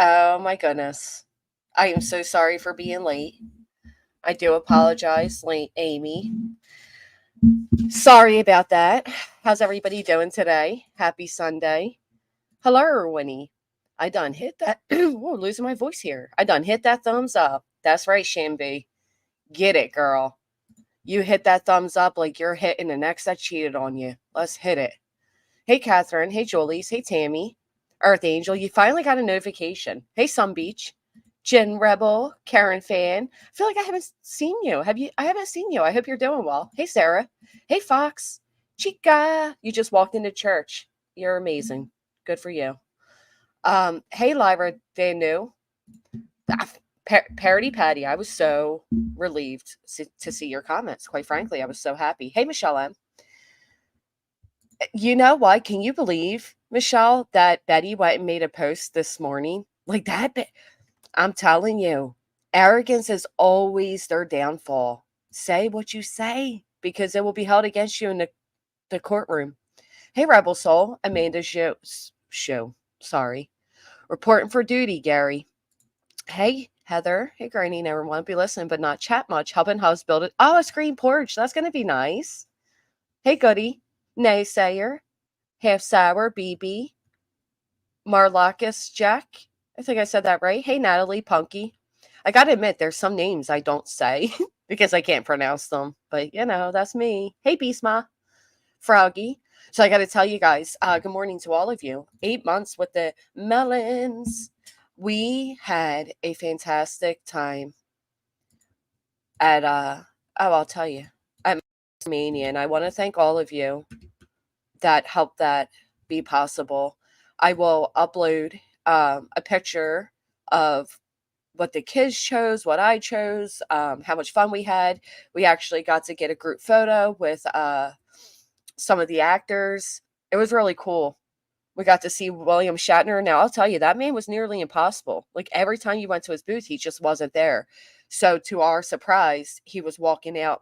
Oh my goodness. I am so sorry for being late. I do apologize, late Amy. Sorry about that. How's everybody doing today? Happy Sunday. Hello, Winnie. I done hit that. Whoa, losing my voice here. I done hit that thumbs up. That's right, Shambi. Get it, girl. You hit that thumbs up like you're hitting the next that cheated on you. Let's hit it. Hey, Catherine. Hey, Julie's. Hey, Tammy. Earth Angel. You finally got a notification. Hey, Sun Beach. Jen Rebel. Karen Fan. I feel like I haven't seen you. Have you? I haven't seen you. I hope you're doing well. Hey, Sarah. Hey, Fox. Chica. You just walked into church. You're amazing. Good for you. Hey, Lyra Danu. Parody Patty. I was so relieved to see your comments. Quite frankly, I was so happy. Hey, Michelle M. You know what? Can you believe, Michelle, that Betty went and made a post this morning? Like that? I'm telling you, arrogance is always their downfall. Say what you say because it will be held against you in the courtroom. Hey, Rebel Soul, Amanda show. Sorry. Reporting for duty, Gary. Hey, Heather. Hey, Granny. Never want to be listening, but not chat much. Helping Hubs build it. Oh, a screen porch. That's going to be nice. Hey, Goody. Naysayer. Half Sour, BB, Marlacus Jack. I think I said that right. Hey, Natalie, Punky. I got to admit, there's some names I don't say because I can't pronounce them. But, that's me. Hey, Beastma, Froggy. So I got to tell you guys, good morning to all of you. 8 months with the melons. We had a fantastic time at, I'll tell you, at Mania. And I want to thank all of you that helped that be possible. I will upload a picture of what the kids chose, what I chose, how much fun we had. We actually got to get a group photo with some of the actors. It was really cool. We got to see William Shatner. Now, I'll tell you, that man was nearly impossible. Like every time you went to his booth, he just wasn't there. So, to our surprise, he was walking out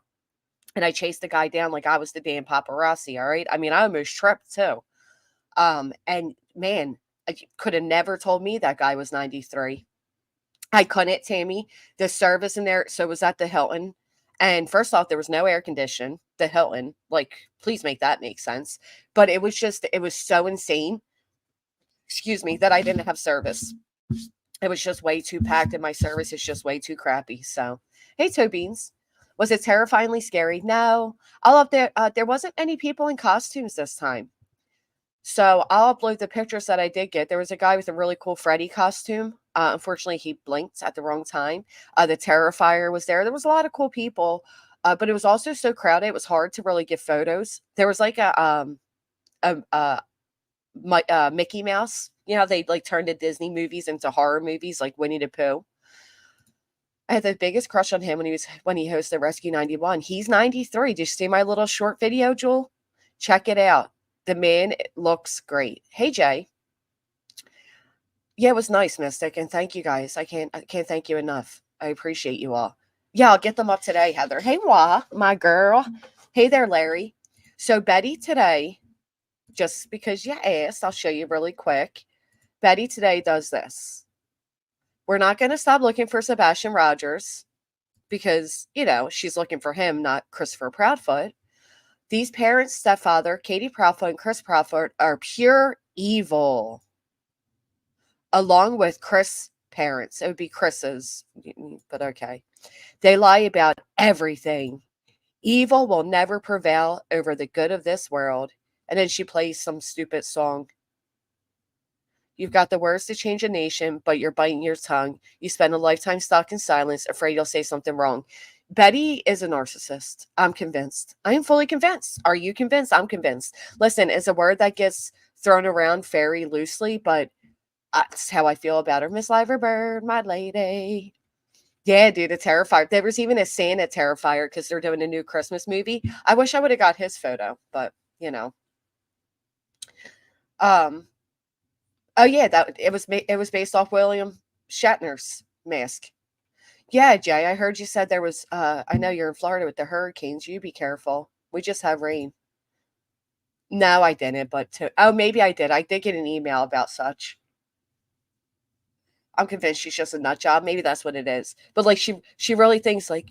and I chased the guy down like I was the damn paparazzi. All right. I mean, I almost tripped too. And man, I could have never told me that guy was 93. I couldn't, Tammy. The service in there, so it was at the Hilton. And first off, there was no air condition. The Hilton, like, please make that make sense. But it was so insane, excuse me, that I didn't have service. It was just way too packed, and my service is just way too crappy. So, hey, Toe Beans. Was it terrifyingly scary? No. There wasn't any people in costumes this time. So I'll upload the pictures that I did get. There was a guy with a really cool Freddy costume. Unfortunately, he blinked at the wrong time. The Terrifier was there. There was a lot of cool people, but it was also so crowded. It was hard to really get photos. There was like a Mickey Mouse. You know, they like turned the Disney movies into horror movies, like Winnie the Pooh. I had the biggest crush on him when he hosted Rescue 91. He's 93. Did you see my little short video, Jewel? Check it out. The man looks great. Hey, Jay. Yeah, it was nice, Mystic, and thank you guys. I can't thank you enough. I appreciate you all. Yeah, I'll get them up today, Heather. Hey, Wah, my girl. Hey there, Larry. So Betty today, just because you asked, I'll show you really quick. Betty today does this. We're not going to stop looking for Sebastian Rogers because, she's looking for him, not Christopher Proudfoot. These parents, stepfather, Katie Proudfoot and Chris Proudfoot, are pure evil. Along with Chris' parents. It would be Chris's, but okay. They lie about everything. Evil will never prevail over the good of this world. And then she plays some stupid song. You've got the words to change a nation, but you're biting your tongue. You spend a lifetime stuck in silence, afraid you'll say something wrong. Betty is a narcissist. I'm convinced. I am fully convinced. Are you convinced? I'm convinced. Listen, it's a word that gets thrown around very loosely, but that's how I feel about her. Miss Liver Bird, my lady. Yeah, dude, a Terrifier. There was even a Santa Terrifier because they're doing a new Christmas movie. I wish I would have got his photo, but Oh yeah, that it was based off William Shatner's mask. Yeah, Jay, I heard you said there was. I know you're in Florida with the hurricanes. You be careful. We just have rain. No, I didn't. But maybe I did. I did get an email about such. I'm convinced she's just a nut job. Maybe that's what it is. But like she really thinks like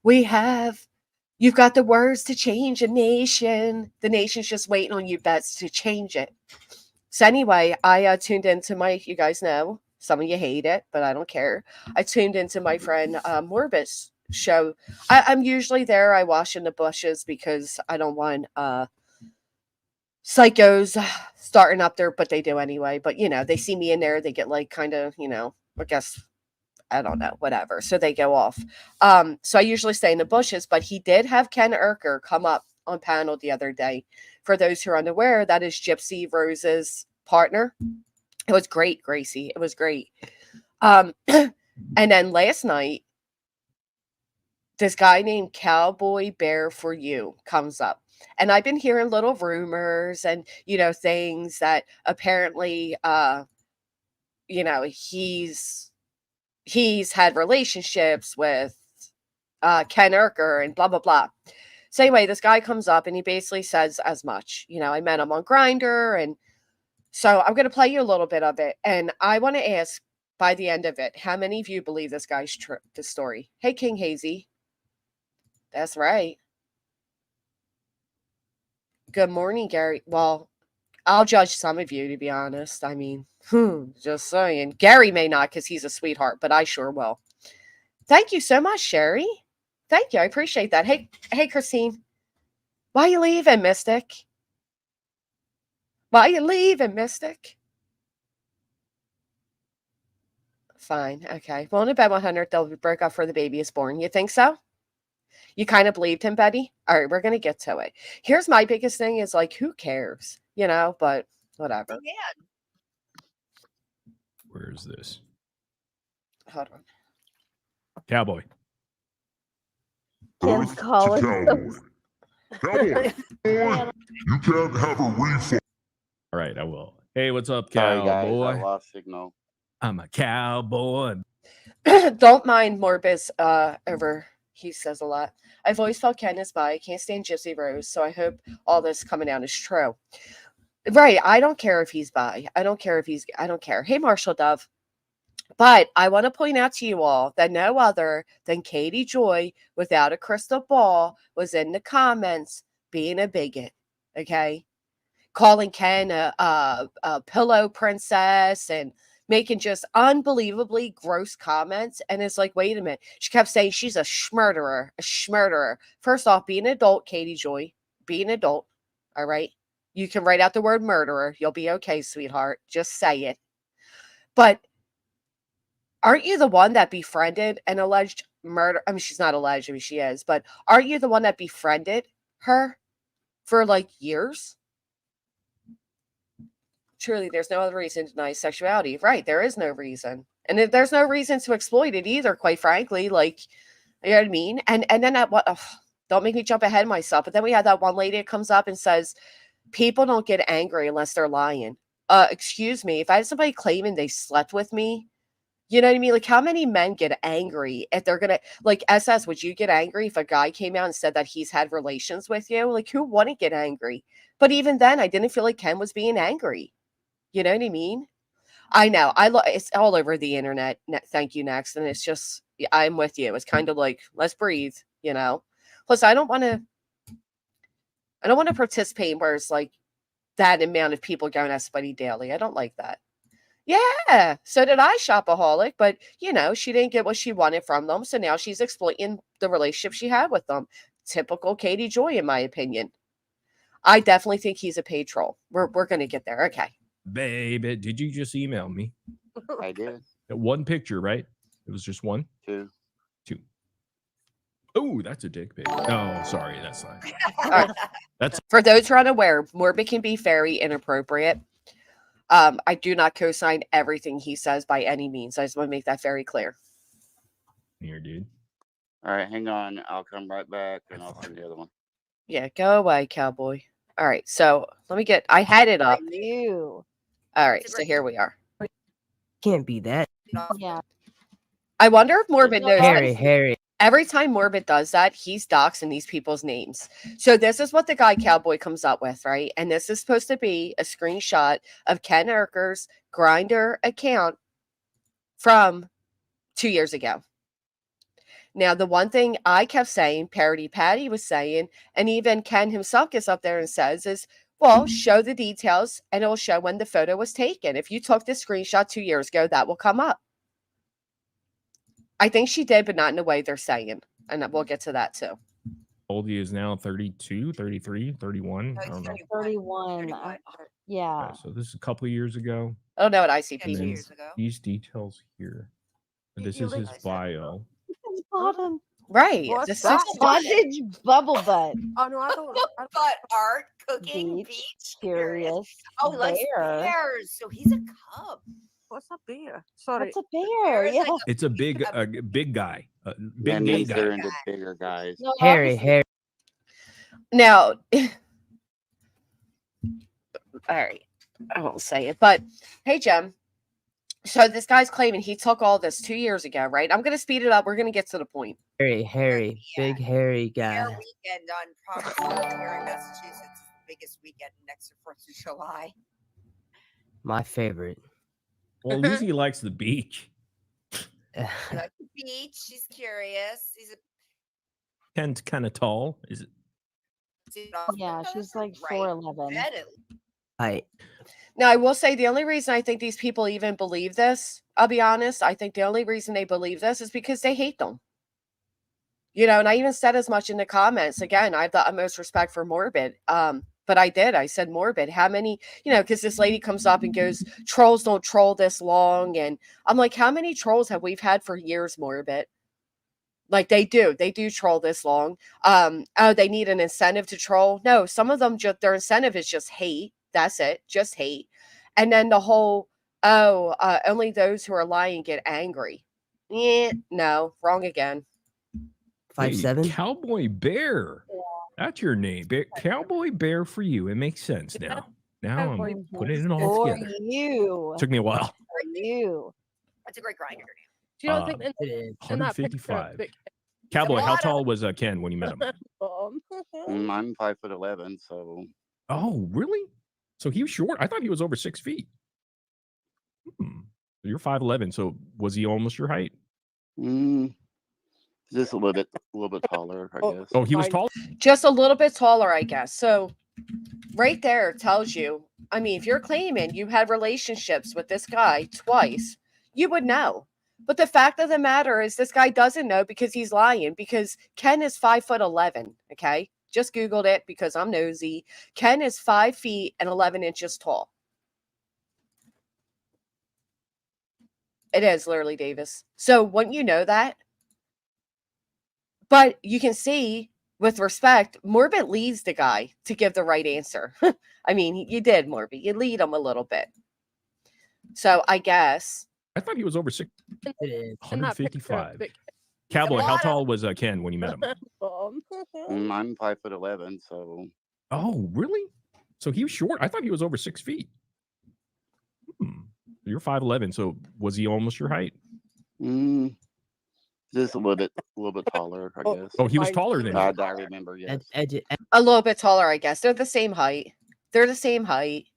you've got the words to change a nation. The nation's just waiting on you bets to change it. So anyway, I tuned into you guys know, some of you hate it, but I don't care. I tuned into my friend Morbis show. I'm usually there. I wash in the bushes because I don't want psychos starting up there, but they do anyway. But they see me in there, they get like kind of, I guess I don't know, whatever. So they go off. So I usually stay in the bushes, but he did have Ken Urker come up on panel the other day. For those who are unaware, that is Gypsy Rose's partner. It was great, Gracie. It was great. And then last night, this guy named Cowboy Bear for You comes up. And I've been hearing little rumors and, things that apparently, he's had relationships with Ken Urker and blah, blah, blah. So anyway, this guy comes up and he basically says as much. I met him on Grindr. And so I'm going to play you a little bit of it. And I want to ask by the end of it, how many of you believe this guy's this story? Hey, King Hazy. That's right. Good morning, Gary. Well, I'll judge some of you, to be honest. I mean, just saying. Gary may not because he's a sweetheart, but I sure will. Thank you so much, Sherry. Thank you. I appreciate that. Hey, Christine. Why you leaving, Mystic? Why you leaving, Mystic? Fine. Okay. Well, in about 100, they'll break up for the baby is born. You think so? You kind of believed him, Betty? All right, we're going to get to it. Here's my biggest thing is like, who cares? But whatever. Yeah. Where is this? Hold on. Cowboy. Ken's calling. Cowboy. You can't have a refund. All right, I will. Hey, what's up, Sorry, cowboy? guys, I lost signal. I'm a cowboy. Don't mind Morbis over. He says a lot. I've always felt Ken is bi. I can't stand Gypsy Rose, so I hope all this coming out is true. Right. I don't care if he's bi. I don't care. Hey, Marshall Dove. But I want to point out to you all that no other than Katie Joy, without a crystal ball, was in the comments being a bigot. Okay. Calling Ken a pillow princess and making just unbelievably gross comments. And it's like, wait a minute. She kept saying she's a schmurderer. First off, be an adult, Katie Joy. Be an adult. All right. You can write out the word murderer. You'll be okay, sweetheart. Just say it. But aren't you the one that befriended an alleged murder? I mean, she's not alleged. I mean, she is. But aren't you the one that befriended her for like years? Truly, there's no other reason to deny sexuality. Right. There is no reason. And there's no reason to exploit it either, quite frankly. Like, you know what I mean? And then don't make me jump ahead of myself. But then we had that one lady that comes up and says, people don't get angry unless they're lying. Excuse me. If I had somebody claiming they slept with me, you know what I mean? Like, how many men get angry if they're going to, like, SS, would you get angry if a guy came out and said that he's had relations with you? Like, who wouldn't get angry? But even then, I didn't feel like Ken was being angry. You know what I mean? I know. It's all over the internet. Thank you, next. And it's just, I'm with you. It's kind of like, let's breathe, Plus, I don't want to participate where it's like that amount of people going at somebody daily. I don't like that. Yeah, so did I, shopaholic, but she didn't get what she wanted from them, so now she's exploiting the relationship she had with them. Typical Katie Joy, in my opinion. I definitely think he's a paid troll. We're going to get there. Okay. Baby, did you just email me? I did. One picture, right? It was just one? Two. Oh, that's a dick pic. No, sorry, that's not. Right. That's for those who are unaware, Morbid can be very inappropriate. I do not co-sign everything he says by any means. I just want to make that very clear. Here, dude. All right, hang on. I'll come right back and I'll send the other one. Yeah, go away, cowboy. All right, so I had it up. All right, so here we are. Can't be that. Yeah. I wonder if Morbid knows. Harry. Every time Morbid does that, he's doxing these people's names. So this is what the guy Cowboy comes up with, right? And this is supposed to be a screenshot of Ken Urker's Grindr account from 2 years ago. Now, the one thing I kept saying, Parody Patty was saying, and even Ken himself gets up there and says is, well, show the details and it'll show when the photo was taken. If you took this screenshot 2 years ago, that will come up. I think she did, but not in the way they're saying. And we'll get to that too. Old he is now 32, 33, 31. I don't know. 31. Yeah. Okay, so this is a couple of years ago. I don't know what And ICP then means. years ago. these details here. This is his bio. Bottom. Right. What's This that? is Bondage bubble butt. Oh no, I don't. But art, cooking, Beach, beach, Curious. Oh, he likes bear. bears. So he's a cub. What's a beer? Sorry. What's a bear? Bear's Yeah. like It's a big guy. That Big gay means they're guy. into bigger guys. No, Harry, obviously- Harry. now. All right. I won't say it, but hey, Jem. So this guy's claiming he took all this 2 years ago, right? I'm going to speed it up. We're going to get to the point. Harry, big hairy Bear guy. weekend on Providence here in Massachusetts. The biggest weekend next to 4th of July. My favorite. Well, at least he likes the beach. He likes the beach. She's curious. He's a Ken's kind of tall. Is it? Yeah, she's like right. 4'11. Bed at Height. Now, I will say the only reason I think these people even believe this, I'll be honest, I think the only reason they believe this is because they hate them. You know, and I even said as much in the comments. Again, I have the utmost respect for Morbid. But I did. I said, Morbid, how many, you know, because this lady comes up and goes, trolls don't troll this long. And I'm like, how many trolls have we had for years, Morbid? Like they do troll this long. Oh, they need an incentive to troll. No, some of them just, their incentive is just hate. That's it. Just hate. And then the whole, only those who are lying get angry. No, wrong again. 5'7". Cowboy Bear. That's your name. Cowboy Bear for you. It makes sense now. Now Cowboy I'm putting it all For together. you. Took me a while. For you. That's a great Grindr name. Do you not think Um, in, It is. in that picture, 155. Vic- Cowboy, how lot of- tall was Ken when you met him? I'm 5'11", so Oh, really? So he was short. I thought he was over 6 feet. You're 5'11", so was he almost your height? just a little bit taller, I guess. Oh, he was Fine. tall. Just a little bit taller, I guess. So right there tells you, I mean, if you're claiming you had relationships with this guy twice, you would know. But the fact of the matter is this guy doesn't know because he's lying, because Ken is 5'11", okay? Just Googled it because I'm nosy. Ken is 5 feet and 11 inches tall. It is literally Davis. So wouldn't you know that? But you can see, with respect, Morbid leads the guy to give the right answer. I mean, you did, Morbid. You lead him a little bit. So I guess. I thought he was over 6. It is. in that picture, 155. Vic- Cowboy, how lot of- tall was Ken when you met him? I'm 5'11", so Oh, really? So he was short. I thought he was over 6 feet. You're 5'11", so was he almost your height? just a little bit taller, I Oh, guess. Oh, he was Fine. taller than I you. remember, yes. A little bit taller, I guess. They're the same height. They're the same height.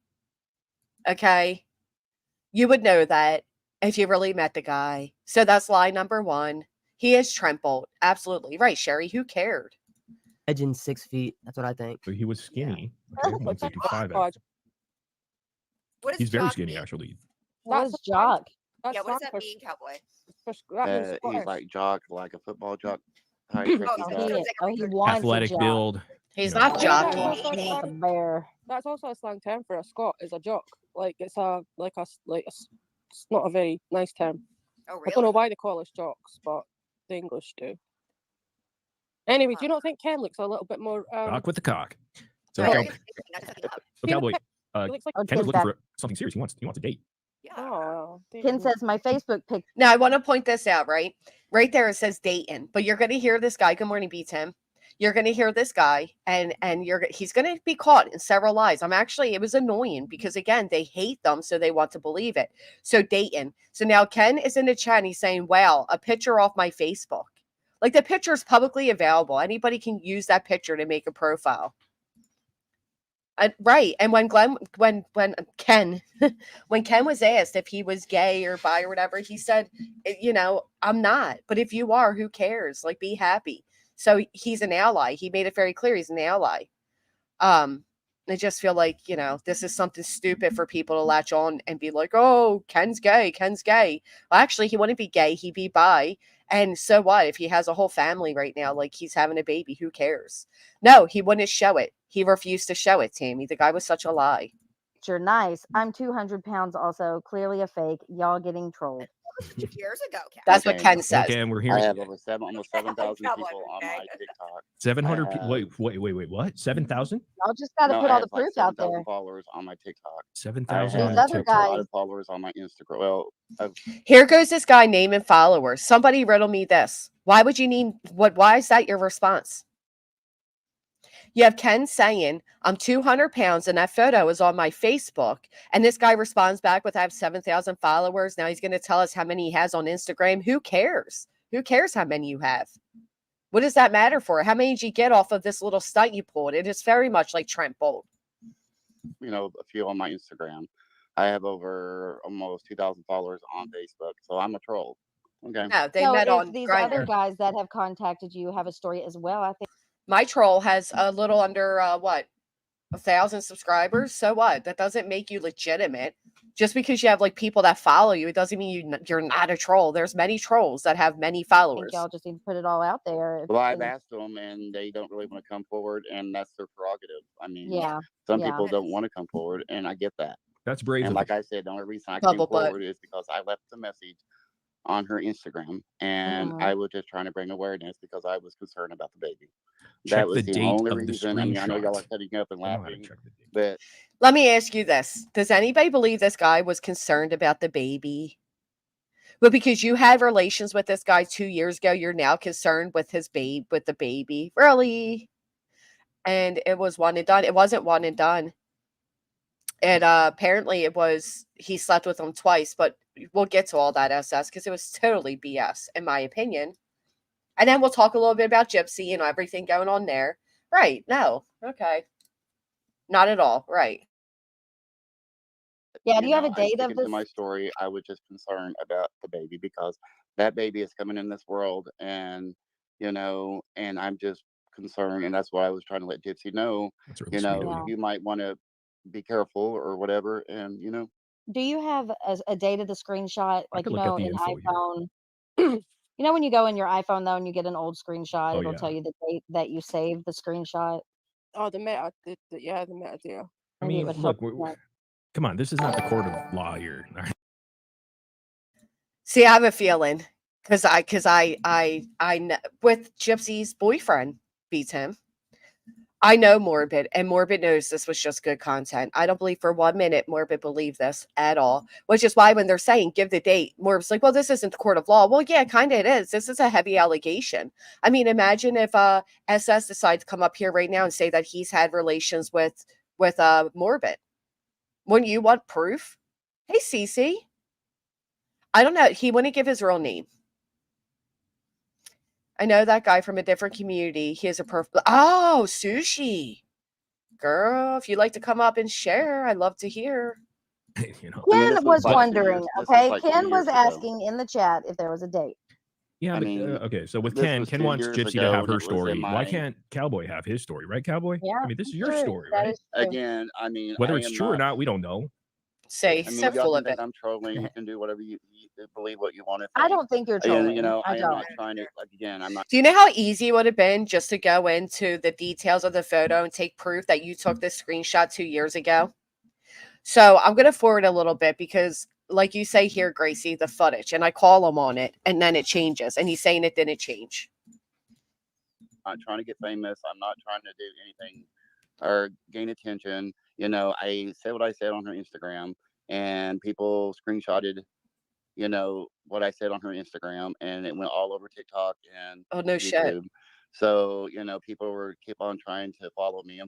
Okay. You would know that if you really met the guy. So that's lie number one. He is trembled. Absolutely. Right, Sherry. Who cared? Edging 6 feet. That's what I think. So he was skinny. Okay, 155. God, What does He's very jock skinny, mean? actually. What That's is a jock? that's Yeah, what does not that for- mean, cowboy? that means He's squash. like jock, like a football jock type. Oh, tricky so jock. he- He, like a he regular wants Athletic a jock. build. He's you know. not Yeah, jockey. that's Like also- a bear. That's also a slang term for a Scot, is a jock. Like it's it's not a very nice term. Oh, I don't know really? why they call us jocks, but the English do. Anyway, do you not think Ken looks a little bit more? Rock with the cock. So, Very cow- interesting, not just looking up. so Cowboy, He looks like Oh, Ken is Ken looking said- for something serious. He wants a date. Yeah. oh, Ken says my Facebook picture. Now, I want to point this out, right? Right there, it says Dayton, but you're going to hear this guy. Good morning, B Tim. You're going to hear this guy, and he's going to be caught in several lies. It was annoying because, again, they hate them, so they want to believe it. So Dayton. So now Ken is in the chat, and he's saying, wow, a picture off my Facebook. Like, the picture is publicly available. Anybody can use that picture to make a profile. Right. And when Ken, when Ken was asked if he was gay or bi or whatever, he said, I'm not. But if you are, who cares? Like, be happy. So he's an ally. He made it very clear he's an ally. I just feel like, this is something stupid for people to latch on and be like, oh, Ken's gay. Ken's gay. Well, actually, he wouldn't be gay. He'd be bi. And so what if he has a whole family right now? Like, he's having a baby. Who cares? No, he wouldn't show it. He refused to show it, Tammy. The guy was such a lie. You're nice. I'm 200 pounds also. Clearly a fake. Y'all getting trolled. That was 2 years ago, Kat. That's what Okay. Ken says. Okay, and we're I here. have over almost 7,000 Come on, people on my okay. TikTok. 700 I people. have- Wait. What? 7,000? Y'all just got to No, put I all have the like proof out 7,000 there. followers on my TikTok. I 7,000 have on These other TikTok. a guys- lot of followers on my Instagram. Well, Here goes this guy naming followers. Somebody riddle me this. Why would you need why is that your response? You have Ken saying, I'm 200 pounds and that photo is on my Facebook. And this guy responds back with, I have 7,000 followers. Now he's going to tell us how many he has on Instagram. Who cares? Who cares how many you have? What does that matter for? How many did you get off of this little stunt you pulled? It is very much like Trent Bolt. a few on my Instagram. I have over almost 2,000 followers on Facebook, so I'm a troll. Okay. No, they So met if on these Grindr. other guys that have contacted you have a story as well, I think. My troll has a little under 1,000 subscribers. So what? That doesn't make you legitimate. Just because you have like people that follow you, it doesn't mean you're not a troll. There's many trolls that have many I think followers. y'all just need to put it all out there. Well, I've asked them, and they don't really want to come forward, and that's their prerogative. I mean, Yeah. some yeah. people don't want to come forward, and I get that. That's brave. And of like you. I said, the only reason I Bubble came butt. forward is because I left the message on her Instagram, and Mhm. I was just trying to bring awareness because I was concerned about the baby. Check That was the the date only of the reason. I mean, I know y'all are screenshot. cutting up and I know how to laughing, check the date. but Let me ask you this. Does anybody believe this guy was concerned about the baby? But because you had relations with this guy 2 years ago, you're now concerned with his with the baby. Really? And it was one and done. It wasn't one and done. And apparently it was he slept with him twice, but we'll get to all that SS because it was totally BS, in my opinion. And then we'll talk a little bit about Gypsy and everything going on there. Right. No. Okay. Not at all. Right. Yeah, do you have a I'm date of sticking to this? my story. I was just concerned about the baby because that baby is coming in this world, and and I'm just concerned, and that's why I was trying to let Gypsy know. That's really sweet of Yeah. you. You might want to be careful or whatever, and Do you have a date of the screenshot? I Like, could look at the in info here. iPhone. When you go in your iPhone though and you get an old screenshot, Oh, it'll yeah. tell you the date that you saved the screenshot. Oh, the meta, yeah, the metadata. I Maybe it mean, would look, help with that. come on. This is not the court of law here. All right. See, I have a feeling because I know with Gypsy's boyfriend beats him. I know Morbid, and Morbid knows this was just good content. I don't believe for 1 minute Morbid believed this at all, which is why when they're saying give the date, Morbid's like, well, this isn't the court of law. Well, yeah, kind of it is. This is a heavy allegation. I mean, imagine if SS decides to come up here right now and say that he's had relations with Morbid. Wouldn't you want proof? Hey, Cece. I don't know. He wouldn't give his real name. I know that guy from a different community. He is a perfect. Oh, Sushi. Girl, if you'd like to come up and share, I'd love to hear. I mean, Ken this was like 2 wondering, years. This okay? like 2 Ken was years ago. asking in the chat if there was a date. Yeah, I but mean, okay. So with this Ken, was Ken 2 wants years Gypsy to ago, have and her it was in story. Why my can't Cowboy have his story, right, Cowboy? Yeah, I mean, this is your true. story, That right? is true. again. I mean, Whether I it's am true or not. not, we don't know. Say, I mean, so y'all full can of think it. I'm trolling. You can do whatever you believe what you want to I think. don't think you're Again, trolling. I I am don't. not trying to again. I'm not. Do you know how easy it would have been just to go into the details of the photo and take proof that you took this screenshot 2 years ago? So I'm going to forward a little bit because, like you say here, Gracie, the footage, and I call him on it, and then it changes, and he's saying it didn't change. I'm not trying to get famous. I'm not trying to do anything or gain attention. I said what I said on her Instagram, and people screenshotted, what I said on her Instagram, and it went all over TikTok and Oh, no shit. YouTube. So, people were keep on trying to follow me.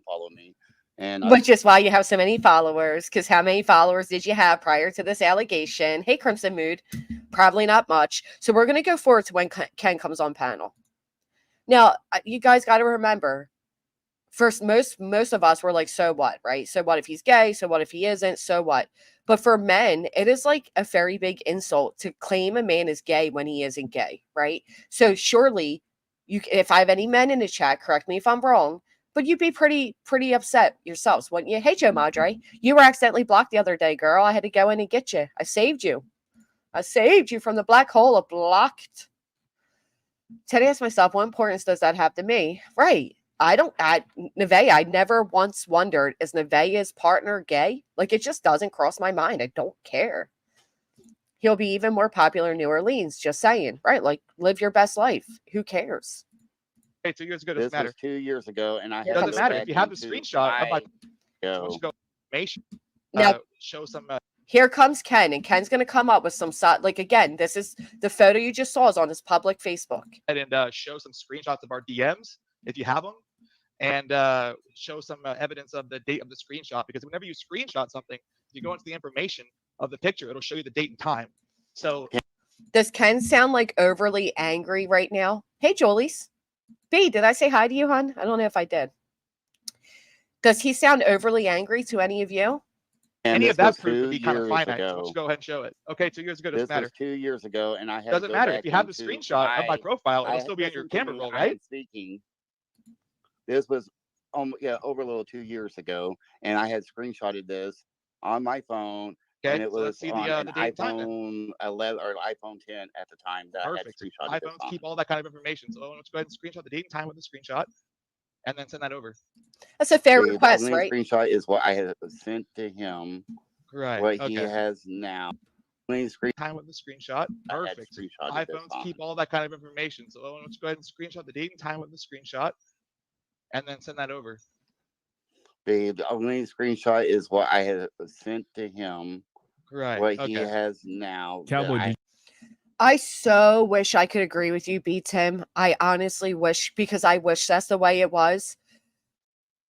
And Which is why you have so many followers, because how many followers did you have prior to this allegation? Hey, Crimson Mood. Probably not much. So we're going to go forward to when Ken comes on panel. Now, you guys got to remember, first, most of us were like, so what, right? So what if he's gay? So what if he isn't? So what? But for men, it is like a very big insult to claim a man is gay when he isn't gay, right? So surely if I have any men in the chat, correct me if I'm wrong, but you'd be pretty upset yourselves, wouldn't you? Hey, Joe Madre, you were accidentally blocked the other day, girl. I had to go in and get you. I saved you. I saved you from the black hole of blocked. Teddy asked myself, what importance does that have to me? Right. Nevaeh, I never once wondered, is Nevaeh's partner gay? Like, it just doesn't cross my mind. I don't care. He'll be even more popular in New Orleans, just saying. Right. Like, live your best life. Who cares? Hey, 2 years ago This doesn't matter. was 2 years ago, and I It had to doesn't go matter back if you have the into screenshot. my Once you go information, Now, show some. here comes Ken, and Ken's going to come up with some, like, again, this is the photo you just saw is on his public Facebook. And show some screenshots of our DMs if you have them, and show some evidence of the date of the screenshot. Because whenever you screenshot something, if you go into the information of the picture, it'll show you the date and time. So does Ken sound like overly angry right now? Hey, Jolies. B, did I say hi to you, hon? I don't know if I did. Does he sound overly angry to any of you? And any this of that was proof would 2 be kind of years finite. So ago. let's go ahead and show it. Okay, 2 years ago doesn't This matter. was 2 years ago, and I had to Doesn't go matter. back If you have the into screenshot of my profile, it'll I still be on your listen to camera me, roll, I right? am speaking. This was over a little 2 years ago, and I had screenshotted this on my phone, and Okay, it so let's was see on the an date and time then. iPhone 11 or iPhone 10 at the time that I had Perfect. screenshotted this iPhones on. keep all that kind of information. So let's go ahead and screenshot the date and time with the screenshot, and then send that over. That's a fair The request, only right? screenshot is what I had sent to him. Right. What he Okay. has now. Only screen Time with the screenshot. I had Perfect. screenshotted this iPhones on. keep all that kind of information. So let's go ahead and screenshot the date and time with the screenshot, and then send that over. The only screenshot is what I had sent to him. Right. What he Okay. has now. that Cowboy, I- did I so wish I could agree with you, B. Tim. I honestly wish, because I wish that's the way it was.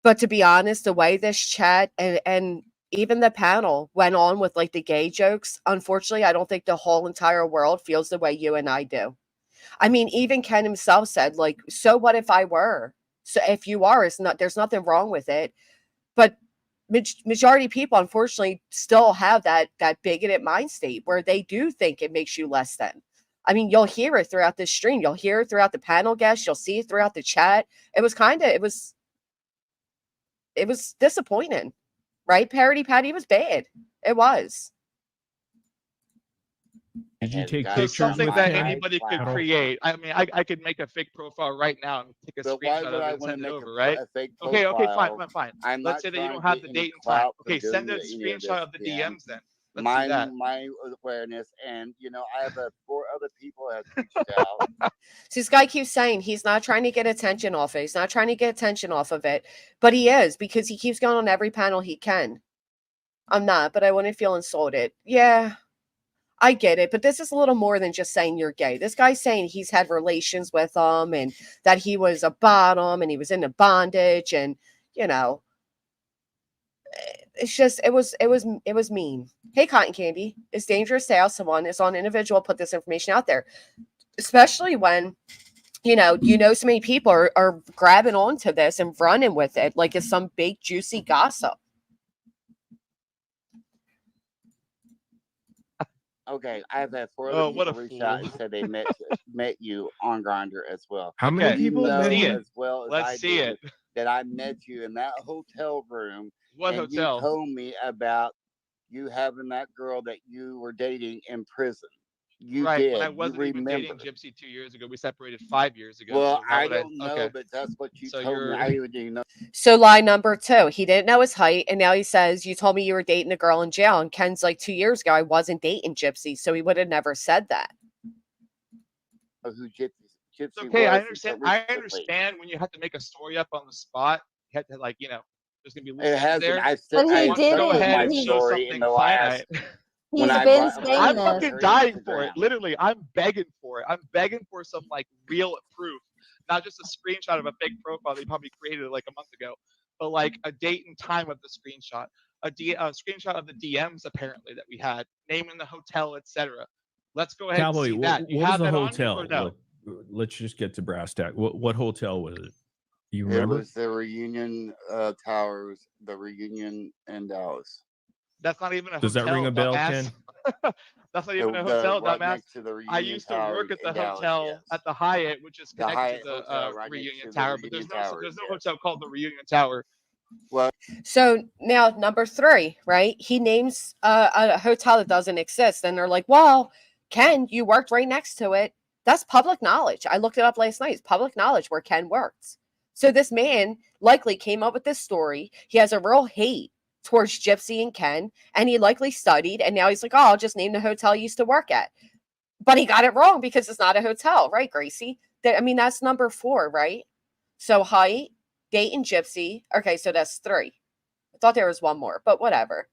But to be honest, the way this chat and even the panel went on with like the gay jokes, unfortunately, I don't think the whole entire world feels the way you and I do. I mean, even Ken himself said, like, so what if I were? So if you are, it's not, there's nothing wrong with it. But majority of people, unfortunately, still have that bigoted mind state where they do think it makes you less than. I mean, you'll hear it throughout this stream. You'll hear it throughout the panel guests. You'll see it throughout the chat. It was disappointing, right? Parody Patty was bad. It was. you had take got So pictures something with that Ken? anybody could Wow. create. I mean, I could make a fake profile right now and take a But why screenshot would of I it and want to send it make over, right? a fake Okay, profile? fine. I'm Let's not say that you trying don't to have get the any date and time. clout for Okay, send doing a any of screenshot this, of the Dan. DMs then. Let's see that. My awareness, and I have 4 other people have reached out. So this guy keeps saying he's not trying to get attention off it. He's not trying to get attention off of it, but he is, because he keeps going on every panel he can. I'm not, but I wouldn't feel insulted. Yeah, I get it, but this is a little more than just saying you're gay. This guy's saying he's had relations with them and that he was a bottom and he was into bondage, and it's just it was mean. Hey, Cotton Candy, it's dangerous to ask someone is on individual put this information out there, especially when so many people are grabbing onto this and running with it like it's some big juicy gossip. Okay, I've had 4 Oh, other what a people reach out fool. and said they met you on Grindr as well. How many Okay, people let's met see you? it. As well as Let's I see do, it. that I met you in that hotel room. What and hotel? You told me about you having that girl that you were dating in prison. You Right, did. when I You wasn't even dating remember. Gypsy 2 years ago. We separated 5 years ago. Well, So why I would don't know, Okay. but that's what you So told me. I even didn't know. So lie number 2, he didn't know his height, and now he says you told me you were dating a girl in jail, and Ken's like 2 years ago I wasn't dating Gypsy, so he would have never said that. Who Gypsy It's okay. I was understand. until I recently. understand when you have to make a story up on the spot. You have to there's gonna be loose It ends hasn't. there. I But said he Why I don't you go didn't. ahead my and He- show story in something the last. finite? When He's I been brought saying I'm this. fucking dying for it. Literally, I'm begging for it. I'm begging for some real proof, not just a screenshot of a fake profile they probably created like a month ago, but like a date and time of the screenshot, a screenshot of the DMs apparently that we had, name in the hotel, etc. Let's go ahead Cowboy, and see that. You what was have the that on you hotel? or no? Let's just get to brass tack. What hotel was it? You It remember? was the Reunion Towers, the Reunion in Dallas. That's not even a Does hotel, that ring a bell, dumbass. Ken? That's not even a hotel, Right dumbass. next to the I Reunion used to Towers work at the in Dallas, hotel yes. at the Hyatt, which is The connected Hyatt to the Hotel right next Reunion to the Tower, but Reunion there's Towers, no yes. hotel called the Reunion Tower. Well, So now number 3, right? He names a hotel that doesn't exist, and they're like, "Well, Ken, you worked right next to it." That's public knowledge. I looked it up last night. It's public knowledge where Ken worked. So this man likely came up with this story. He has a real hate towards Gypsy and Ken, and he likely studied, and now he's like, "Oh, I'll just name the hotel he used to work at." But he got it wrong because it's not a hotel, right, Gracie? I mean, that's number 4, right? So height, date, and Gypsy. Okay, so that's 3. I thought there was one more, but whatever.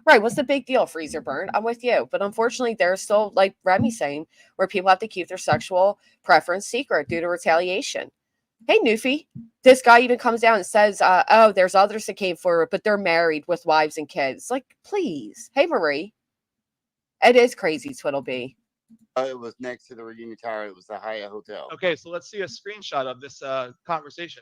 Right, what's the big deal, Freezer Burn? I'm with you. But unfortunately, there's still, like Remy's saying, where people have to keep their sexual preference secret due to retaliation. Hey, Newfie. This guy even comes down and says, oh, there's others that came forward, but they're married with wives and kids. Like, please. Hey, Marie. It is crazy, Twiddleby. it was next to the Reunion Tower. It was the Hyatt Hotel. Okay, so let's see a screenshot of this conversation.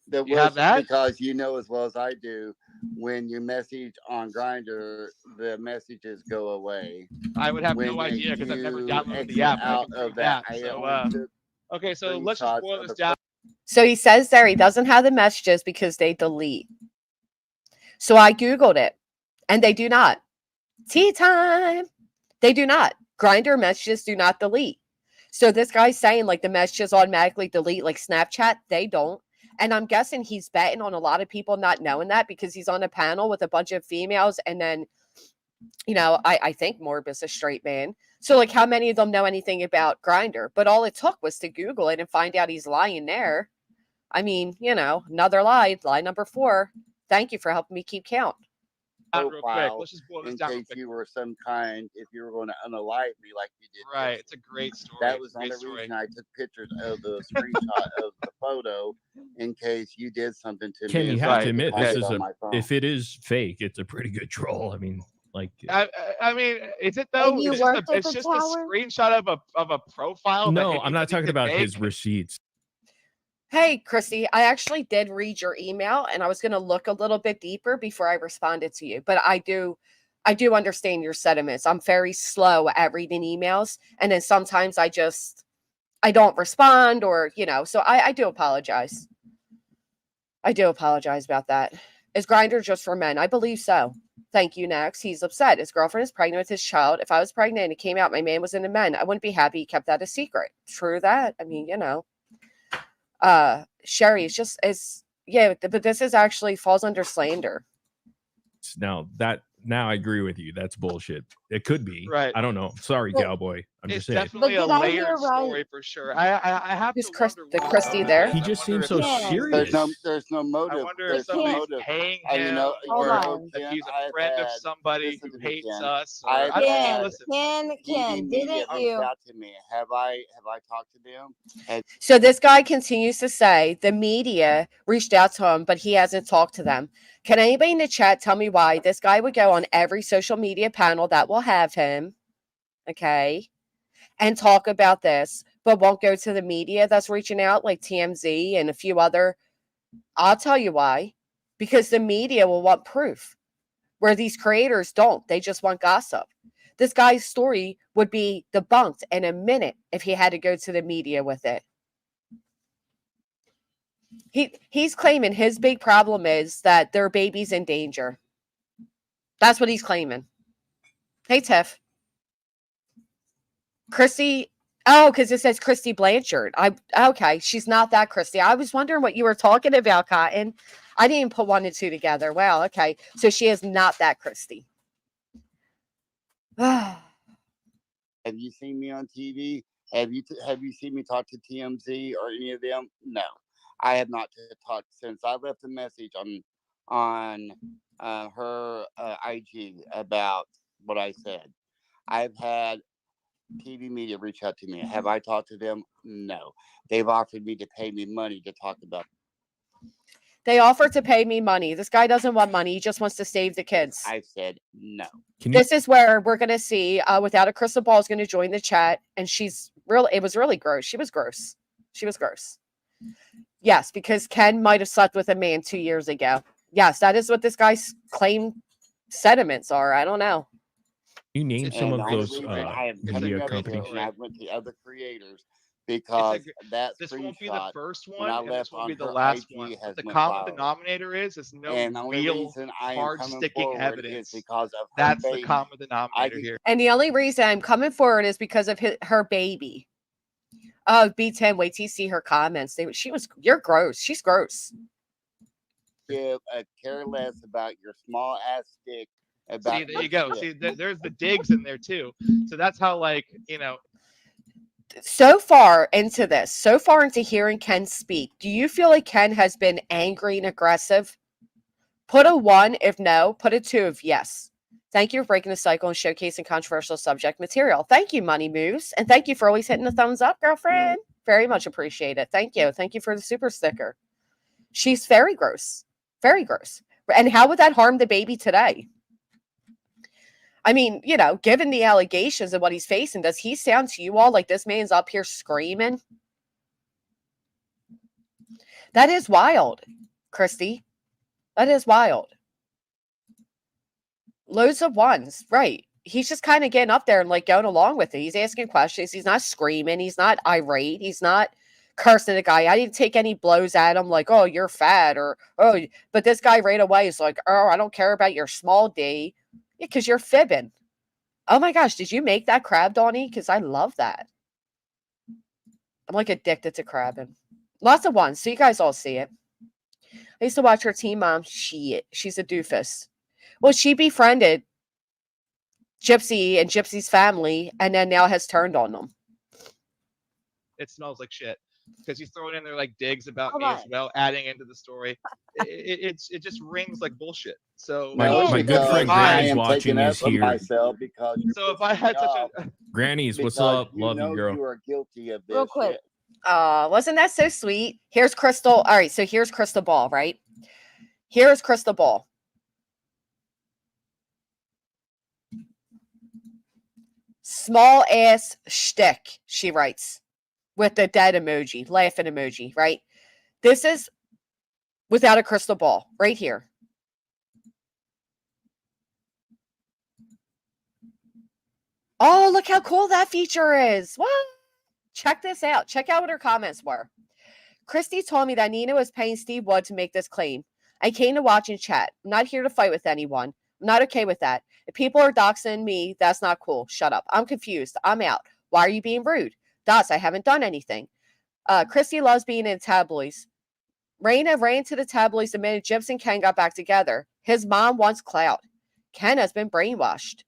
That You have was that? because you know as well as I do, when you message on Grindr, the messages go away. I would have When no idea because I've never you downloaded exit the app. I out can of prove that, that. I So, only took okay, so let's just screenshots boil of this the down. So he says there he doesn't have the messages because they delete. So I Googled it, and they do not. Tea time. They do not. Grindr messages do not delete. So this guy's saying like the messages automatically delete like Snapchat. They don't. And I'm guessing he's betting on a lot of people not knowing that because he's on a panel with a bunch of females. And then, you know, I think Morbus a straight man. So like how many of them know anything about Grindr? But all it took was to Google it and find out he's lying there. I mean, you know, another lie number 4. Thank you for helping me keep count. Real quick. profile Let's just boil this in down real case quick. you were some kind, if you were going to unalive me like you did. Right, Gypsy. it's a great story. That was the Great only story. reason I took pictures of the screenshot of the photo in case you did something to Ken, me. you and have Right, to I admit could this find it is on my phone. if it is fake, it's a pretty good troll. I mean, like I mean, is it though? And you It's just, worked at it's the just tower? a screenshot of a profile. no, that I'm not anybody talking could about make. his receipts. Hey, Christy, I actually did read your email and I was going to look a little bit deeper before I responded to you. But I do understand your sentiments. I'm very slow at reading emails. And then sometimes I don't respond or, you know, so I do apologize. I do apologize about that. Is Grindr just for men? I believe so. Thank you. Next. He's upset. His girlfriend is pregnant with his child. If I was pregnant and it came out my man was into men, I wouldn't be happy he kept that a secret. True that. I mean, you know. Sherry, but this is actually falls under slander. Now I agree with you. That's bullshit. It could be. Right. I don't know. Sorry, But- cowboy. I'm It's just saying. definitely a But did I hear layered right? story for sure. I have Is to Chris- wonder the what Christy motive there? is. He I just wonder seems if so he's- Yeah. serious. There's no I motive. wonder if There's no somebody's motive. paying You him, know, Hold or on. if he's a I've friend of had- somebody listen who to me, hates Ken. us. Or, I've I don't had- mean, listen. Ken, TV didn't media reached you? out to me. Have I talked to them? So this guy continues to say the media reached out to him, but he hasn't talked to them. Can anybody in the chat tell me why this guy would go on every social media panel that will have him, okay, and talk about this, but won't go to the media that's reaching out, like TMZ and a few other? I'll tell you why. Because the media will want proof, where these creators don't. They just want gossip. This guy's story would be debunked in a minute if he had to go to the media with it. He's claiming his big problem is that their baby's in danger. That's what he's claiming. Hey, Tiff. Christy. Oh, because it says Christy Blanchard. Okay, she's not that Christy. I was wondering what you were talking about, Cotton. I didn't put 1 and 2 together. Wow, okay. So she is not that Christy. Have you seen me on TV? Have you seen me talk to TMZ or any of them? No, I have not talked since I left a message on her IG about what I said. I've had TV media reach out to me. Have I talked to them? No. They've offered me to pay me money to talk about. They offered to pay me money. This guy doesn't want money. He just wants to save the kids. I said no. This is where we're going to see Without a Crystal Ball is going to join the chat. And she's real. It was really gross. She was gross. Yes, because Ken might have slept with a man 2 years ago. Yes, that is what this guy's claim sentiments are. I don't know. You name some And of the only those reason I am It's a coming media up here companies. and I went to other creators because that This won't be the screenshot first when one, I and this left won't on be the her last IG one. has But the went common viral. denominator is no And the only real reason I am hard coming sticking forward is evidence. because of her That's the baby. common denominator can- here. And the only reason I'm coming forward is because of her baby. Oh, B10, wait till you see her comments. You're gross. She's gross. Give a care less about your small ass stick. See, About there you go. See, there's the digs in there too. So that's how, like, you know, So far into hearing Ken speak, do you feel like Ken has been angry and aggressive? Put a 1 if no, put a 2 if yes. Thank you for breaking the cycle and showcasing controversial subject material. Thank you, Money Moves. And thank you for always hitting the thumbs up, girlfriend. Very much appreciate it. Thank you. Thank you for the super sticker. She's very gross. Very gross. And how would that harm the baby today? I mean, you know, given the allegations and what he's facing, does he sound to you all like this man's up here screaming? That is wild, Christy. That is wild. Loads of ones, right. He's just kind of getting up there and like going along with it. He's asking questions. He's not screaming. He's not irate. He's not cursing the guy. I didn't take any blows at him like, oh, you're fat or, oh, but this guy right away is like, oh, I don't care about your small D. Yeah, because you're fibbing. Oh my gosh, did you make that crab, Donnie? Because I love that. I'm like addicted to crabbing. Lots of ones, so you guys all see it. I used to watch her Teen Mom. Shit, she's a doofus. Well, she befriended Gypsy and Gypsy's family, and then now has turned on them. it smells like shit because he's throwing in there like digs about Hold me on. as well, adding into the story. It just rings like bullshit. So My good friend Granny's watching is here. Myself because so if I had such a Granny's, what's because up? Love you, girl. You are guilty of this. Real quick. shit. Wasn't that so sweet? Here's Crystal. All right, so here's Crystal Ball, right? Here's Crystal Ball. Small ass shtick, she writes, with the dead emoji, laughing emoji, right? This is without a crystal ball, right here. Oh, look how cool that feature is. What? Check this out. Check out what her comments were. Christy told me that Nina was paying Steve Wood to make this claim. I came to watch and chat. I'm not here to fight with anyone. I'm not okay with that. If people are doxing me, that's not cool. Shut up. I'm confused. I'm out. Why are you being rude? Thus, I haven't done anything. Christy loves being in tabloids. Raina ran to the tabloids the minute Gypsy and Ken got back together. His mom wants clout. Ken has been brainwashed.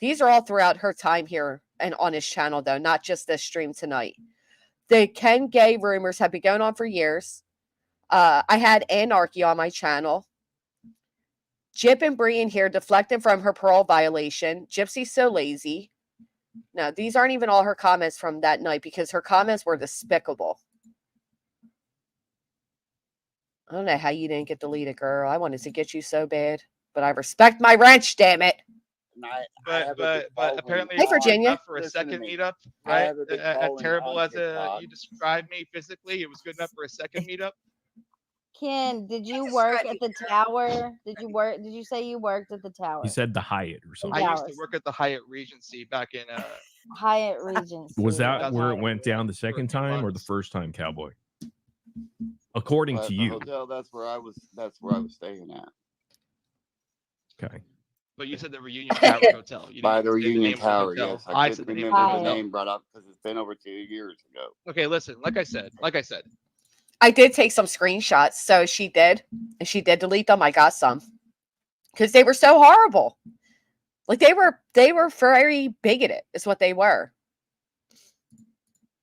These are all throughout her time here and on his channel, though, not just this stream tonight. The Ken gay rumors have been going on for years. I had Anarchy on my channel. Jip and Bree in here deflecting from her parole violation. Gypsy's so lazy. No, these aren't even all her comments from that night because her comments were despicable. I don't know how you didn't get deleted, girl. I wanted to get you so bad, but I respect my wrench, damn it. But apparently Hey, Virginia. enough for a second meetup, right? As terrible as you described me physically, it was good enough for a second meetup. Ken, did you work at the tower? Did you say you worked at the tower? He said the Hyatt or something. I used to work at the Hyatt Regency back in Hyatt Regency. Was that where it went down the second time or the first time, Cowboy? According to you. Hotel, that's where I was staying at. Okay. But you said the Reunion Tower Hotel. You By the didn't say Reunion name of Tower, the hotel. yes. I said couldn't the name of the remember the hotel. name brought up because it's been over 2 years ago. Okay, listen, like I said, I did take some screenshots, so she did. And she did delete them. I got some. Because they were so horrible. Like they were very bigoted, is what they were.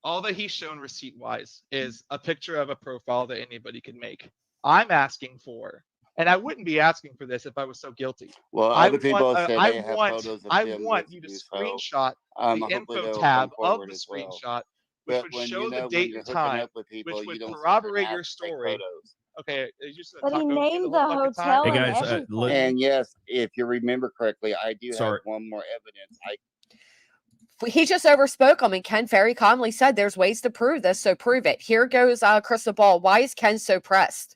all that he's shown receipt-wise is a picture of a profile that anybody could make. I'm asking for, and I wouldn't be asking for this if I was so guilty. Well, other people say they have photos of I them want with you to you, screenshot so, the hopefully info they'll tab come of forward the as well. screenshot, which But would when show you the know date when you're and hooking time, up with people, which you would don't sit there and corroborate ask your to take story. photos. Okay, are you just But he gonna talk over me named the the whole fucking time? hotel Hey, and guys, everything. And yes, if you remember correctly, I do Sorry. have one more evidence. He just overspoke him, and Ken very calmly said, "There's ways to prove this, so prove it." Here goes Crystal Ball. Why is Ken so pressed?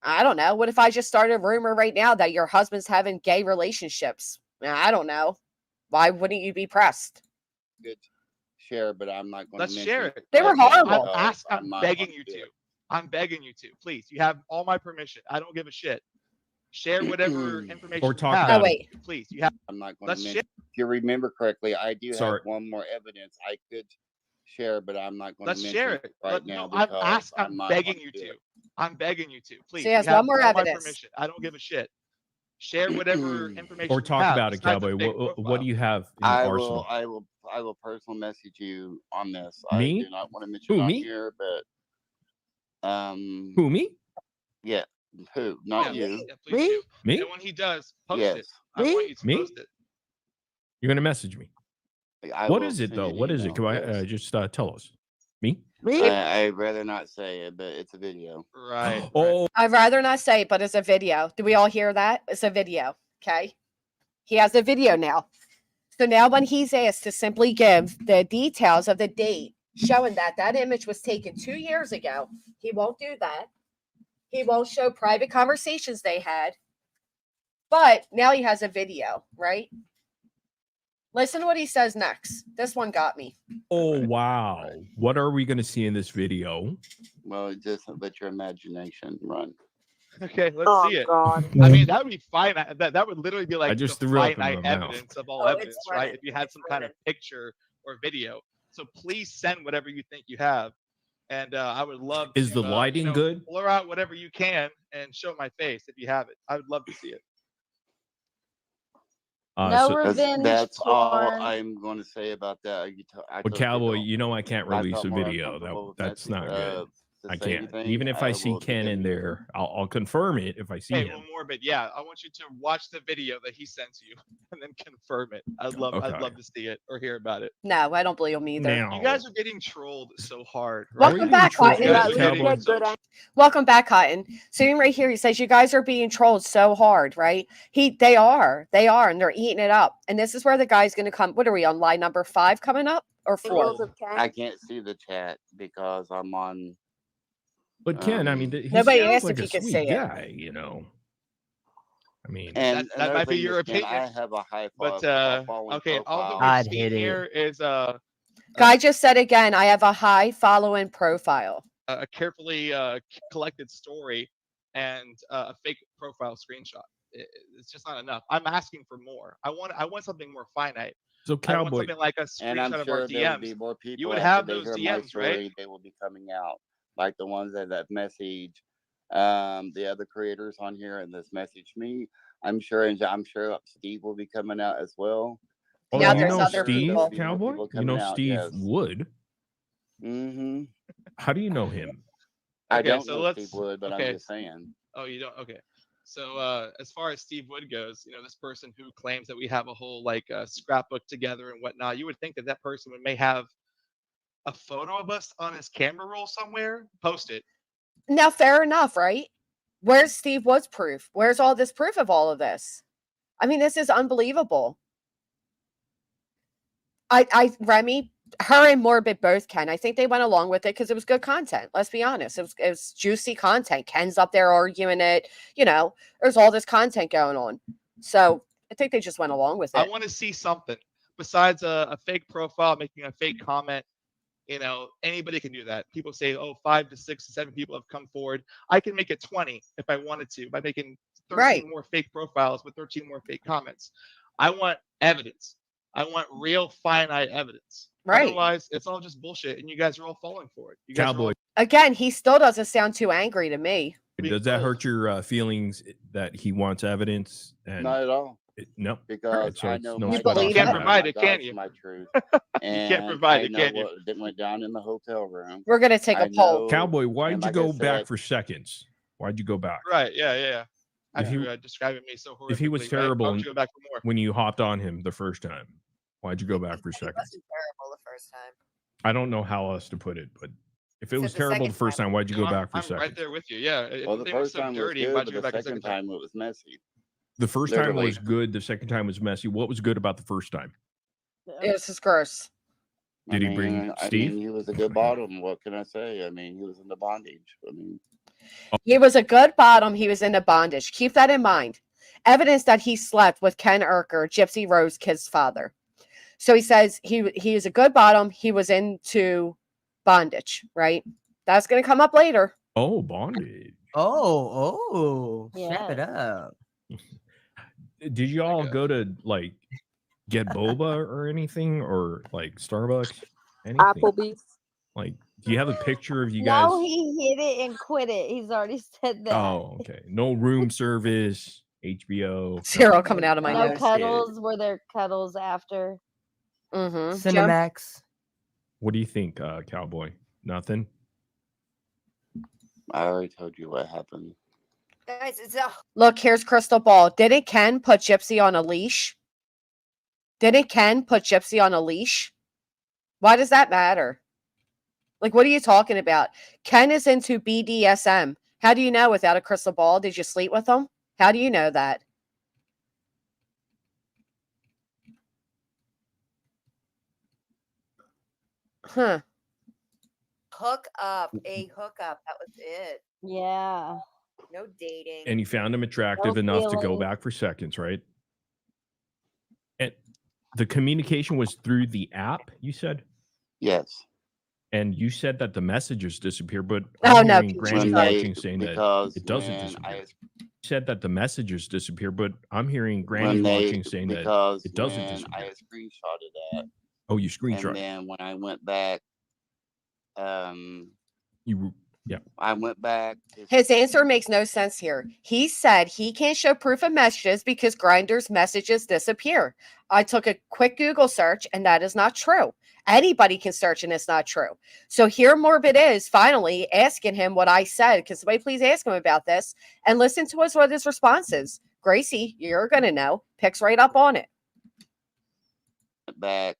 I don't know. What if I just started a rumor right now that your husband's having gay relationships? I don't know. Why wouldn't you be pressed? Good share, but I'm not going Let's to share mention it. They were horrible. I'm not begging gonna you do to. it. I'm begging you to. Please, you have all my permission. I don't give a shit. Share whatever information Or you talk have. Oh about it. wait, Please, you have. I'm not going Let's to share. mention. If you remember correctly, I do Sorry. have one more evidence I could share, but I'm not going Let's to mention share it it. right now No, because I'm not begging gonna you do to. it. I'm begging you to. Please, so he has you have one more all my evidence. permission. I don't give a shit. Share whatever information Or you talk have about it, besides a Cowboy. fake What profile. do you have in the arsenal? I will personal message you on this. Me? I do not want to mention Who, it on me? here, but Who, me? yeah, who? Not Yeah, you. yeah, please do. Me? And when he does, post Yes. it. I want you to Me? post it. You're gonna message me. I What will is it send though? you an What is it? email, Can I yes. just tell us? Me? I'd rather not say it, but it's a video. Right. Oh, I'd rather not say it, but it's a video. Do we all hear that? It's a video. Okay. He has a video now. So now when he's asked to simply give the details of the date showing that that image was taken 2 years ago, he won't do that. He won't show private conversations they had. But now he has a video, right? Listen to what he says next. This one got me. oh Right. wow! Right. What are we gonna see in this video? Well, just let your imagination run. Okay, let's Oh see it. God. I mean, that would be fine. That would literally be like just the threw up in finite my mouth. evidence of all Oh, it's evidence, right? running. If you had It's some kind of running. picture or video. So please send whatever you think you have, and I would love. Is to, the lighting good? Blur out whatever you can and show my face if you have it. I would love to see it. No So, revenge That's all porn. I'm going to say about that. well, Cowboy, you know I can't I release felt a more video. uncomfortable with That's not message- good. to I say can't. anything, Even if I see will Ken in DM you. there, I'll confirm it if I see Hey, him. well, Morbid, yeah, I want you to watch the video that he sends you and then confirm it. I'd love Okay. to see it or hear about it. No, I don't believe him either. Now, You guys are getting trolled so hard. Are we Welcome being back, trolled, Cotton. You at least Cowboy? get good at Welcome back, Cotton. Seeing right here, he says you guys are being trolled so hard, right? They are, and they're eating it up. And this is where the guy's going to come. What are we on line number 5 coming up or 4? angles of I Ken. can't see the chat because I'm on. But Ken, I mean, he Nobody sounds asked like if a he could sweet see it. guy, you know. I mean, And That might be your Ken, I opinion. have a high But following okay, all that profile. we've I'd seen hit it. here is Guy just said again, I have a high following profile. a carefully collected story and a fake profile screenshot. It's just not enough. I'm asking for more. I want something more finite. so I want Cowboy, something like a And I'm screenshot of our sure there will DMs. be more people. You would after have they those hear my DMs, right? story, they will be coming out, like the ones that message the other creators on here and this message me. I'm sure Steve will be coming out as well. oh, Now you there's know other Steve, people. Cowboy? You know out, Steve yes. Wood. Mm-hmm. How do you know him? I Okay, don't so know let's- Steve Wood, but okay. I'm just saying. Oh, you don't? Okay. So as far as Steve Wood goes, this person who claims that we have a whole scrapbook together and whatnot, you would think that person may have a photo of us on his camera roll somewhere. Post it. Now, fair enough, right? Where's Steve Wood's proof? Where's all this proof of all of this? I mean, this is unbelievable. Remy, her and Morbid both can. I think they went along with it because it was good content. Let's be honest. It was juicy content. Ken's up there arguing it. There's all this content going on. So I think they just went along with I it. want to see something besides a fake profile making a fake comment. Anybody can do that. People say, 5 to 6 to 7 people have come forward. I can make it 20 if I wanted to by making 13 Right. more fake profiles with 13 more fake comments. I want evidence. I want real finite evidence. Right. Otherwise, it's all just bullshit, and you guys are all falling for it. You guys are Cowboy, all Again, he still doesn't sound too angry to me. being does that told. hurt your feelings that he wants evidence? And Not at all, no, because so I it's know no my sweat God, You can't provide it, my can God's you? My truth. can't provide I it, know can you? what went down in the hotel room. We're gonna take I a poll. know- Cowboy, why'd and you like I go back said- for seconds? Why'd you go back? Right? Yeah. If After he- describing me so horrifically, if he was right? terrible Why would and- you go back for more? When you hopped on him the first time, why'd you go back for It seconds? wasn't terrible the first time. I don't know how else to put it, but if it Said was the terrible the second first time. time, why'd you go I'm- back for I'm seconds? right there with you. Yeah. If Well, the they were first so time dirty, was why'd good, you but go the back a second second time? time it was messy. The first time Literally. was good. The second time was messy. What was good about the first time? This is gross. Did he bring Steve? he was a good bottom. What can I say? I mean, he was in the bondage. I mean, He was a good bottom. He was into bondage. Keep that in mind. Evidence that he slept with Ken Urker, Gypsy Rose, kid's father. So he says he is a good bottom. He was into bondage, right? That's going to come up later. Oh, bondage. Oh, strap it Yes. up. Did you all go to like get boba or anything, or like Starbucks? Anything? Applebee's. Like, do you have a picture of you guys? No, he hit it and quit it. He's already said that. Oh, okay. No room service, HBO. Zero coming out of my No nose. cuddles. Were there cuddles after? Mm-hmm. Cinemax. What do you think, Cowboy? Nothing. I already told you what happened. Guys, it's a Look, here's Crystal Ball. Didn't Ken put Gypsy on a leash? Didn't Ken put Gypsy on a leash? Why does that matter? Like, what are you talking about? Ken is into BDSM. How do you know without a crystal ball? Did you sleep with him? How do you know that? Huh. a hookup. That was it. Yeah. No dating. And you found him attractive No enough to go feelings. back for seconds, right? And the communication was through the app, you said? Yes. And you said that the messages disappear, but Oh, I'm no, hearing Peachy, Granny sorry. watching saying that because it doesn't when disappear. You said that the messages disappear, but I'm hearing Granny when they watching saying that because it doesn't when I disappear. screenshotted that, Oh, you and screenshot. then when I went back, You yeah. I went back. His answer makes no sense here. He said he can't show proof of messages because Grindr's messages disappear. I took a quick Google search, and that is not true. Anybody can search, and it's not true. So here Morbid is finally asking him what I said. Can somebody please ask him about this and listen to us what his response is? Gracie, you're going to know. Picks right up on it. Back.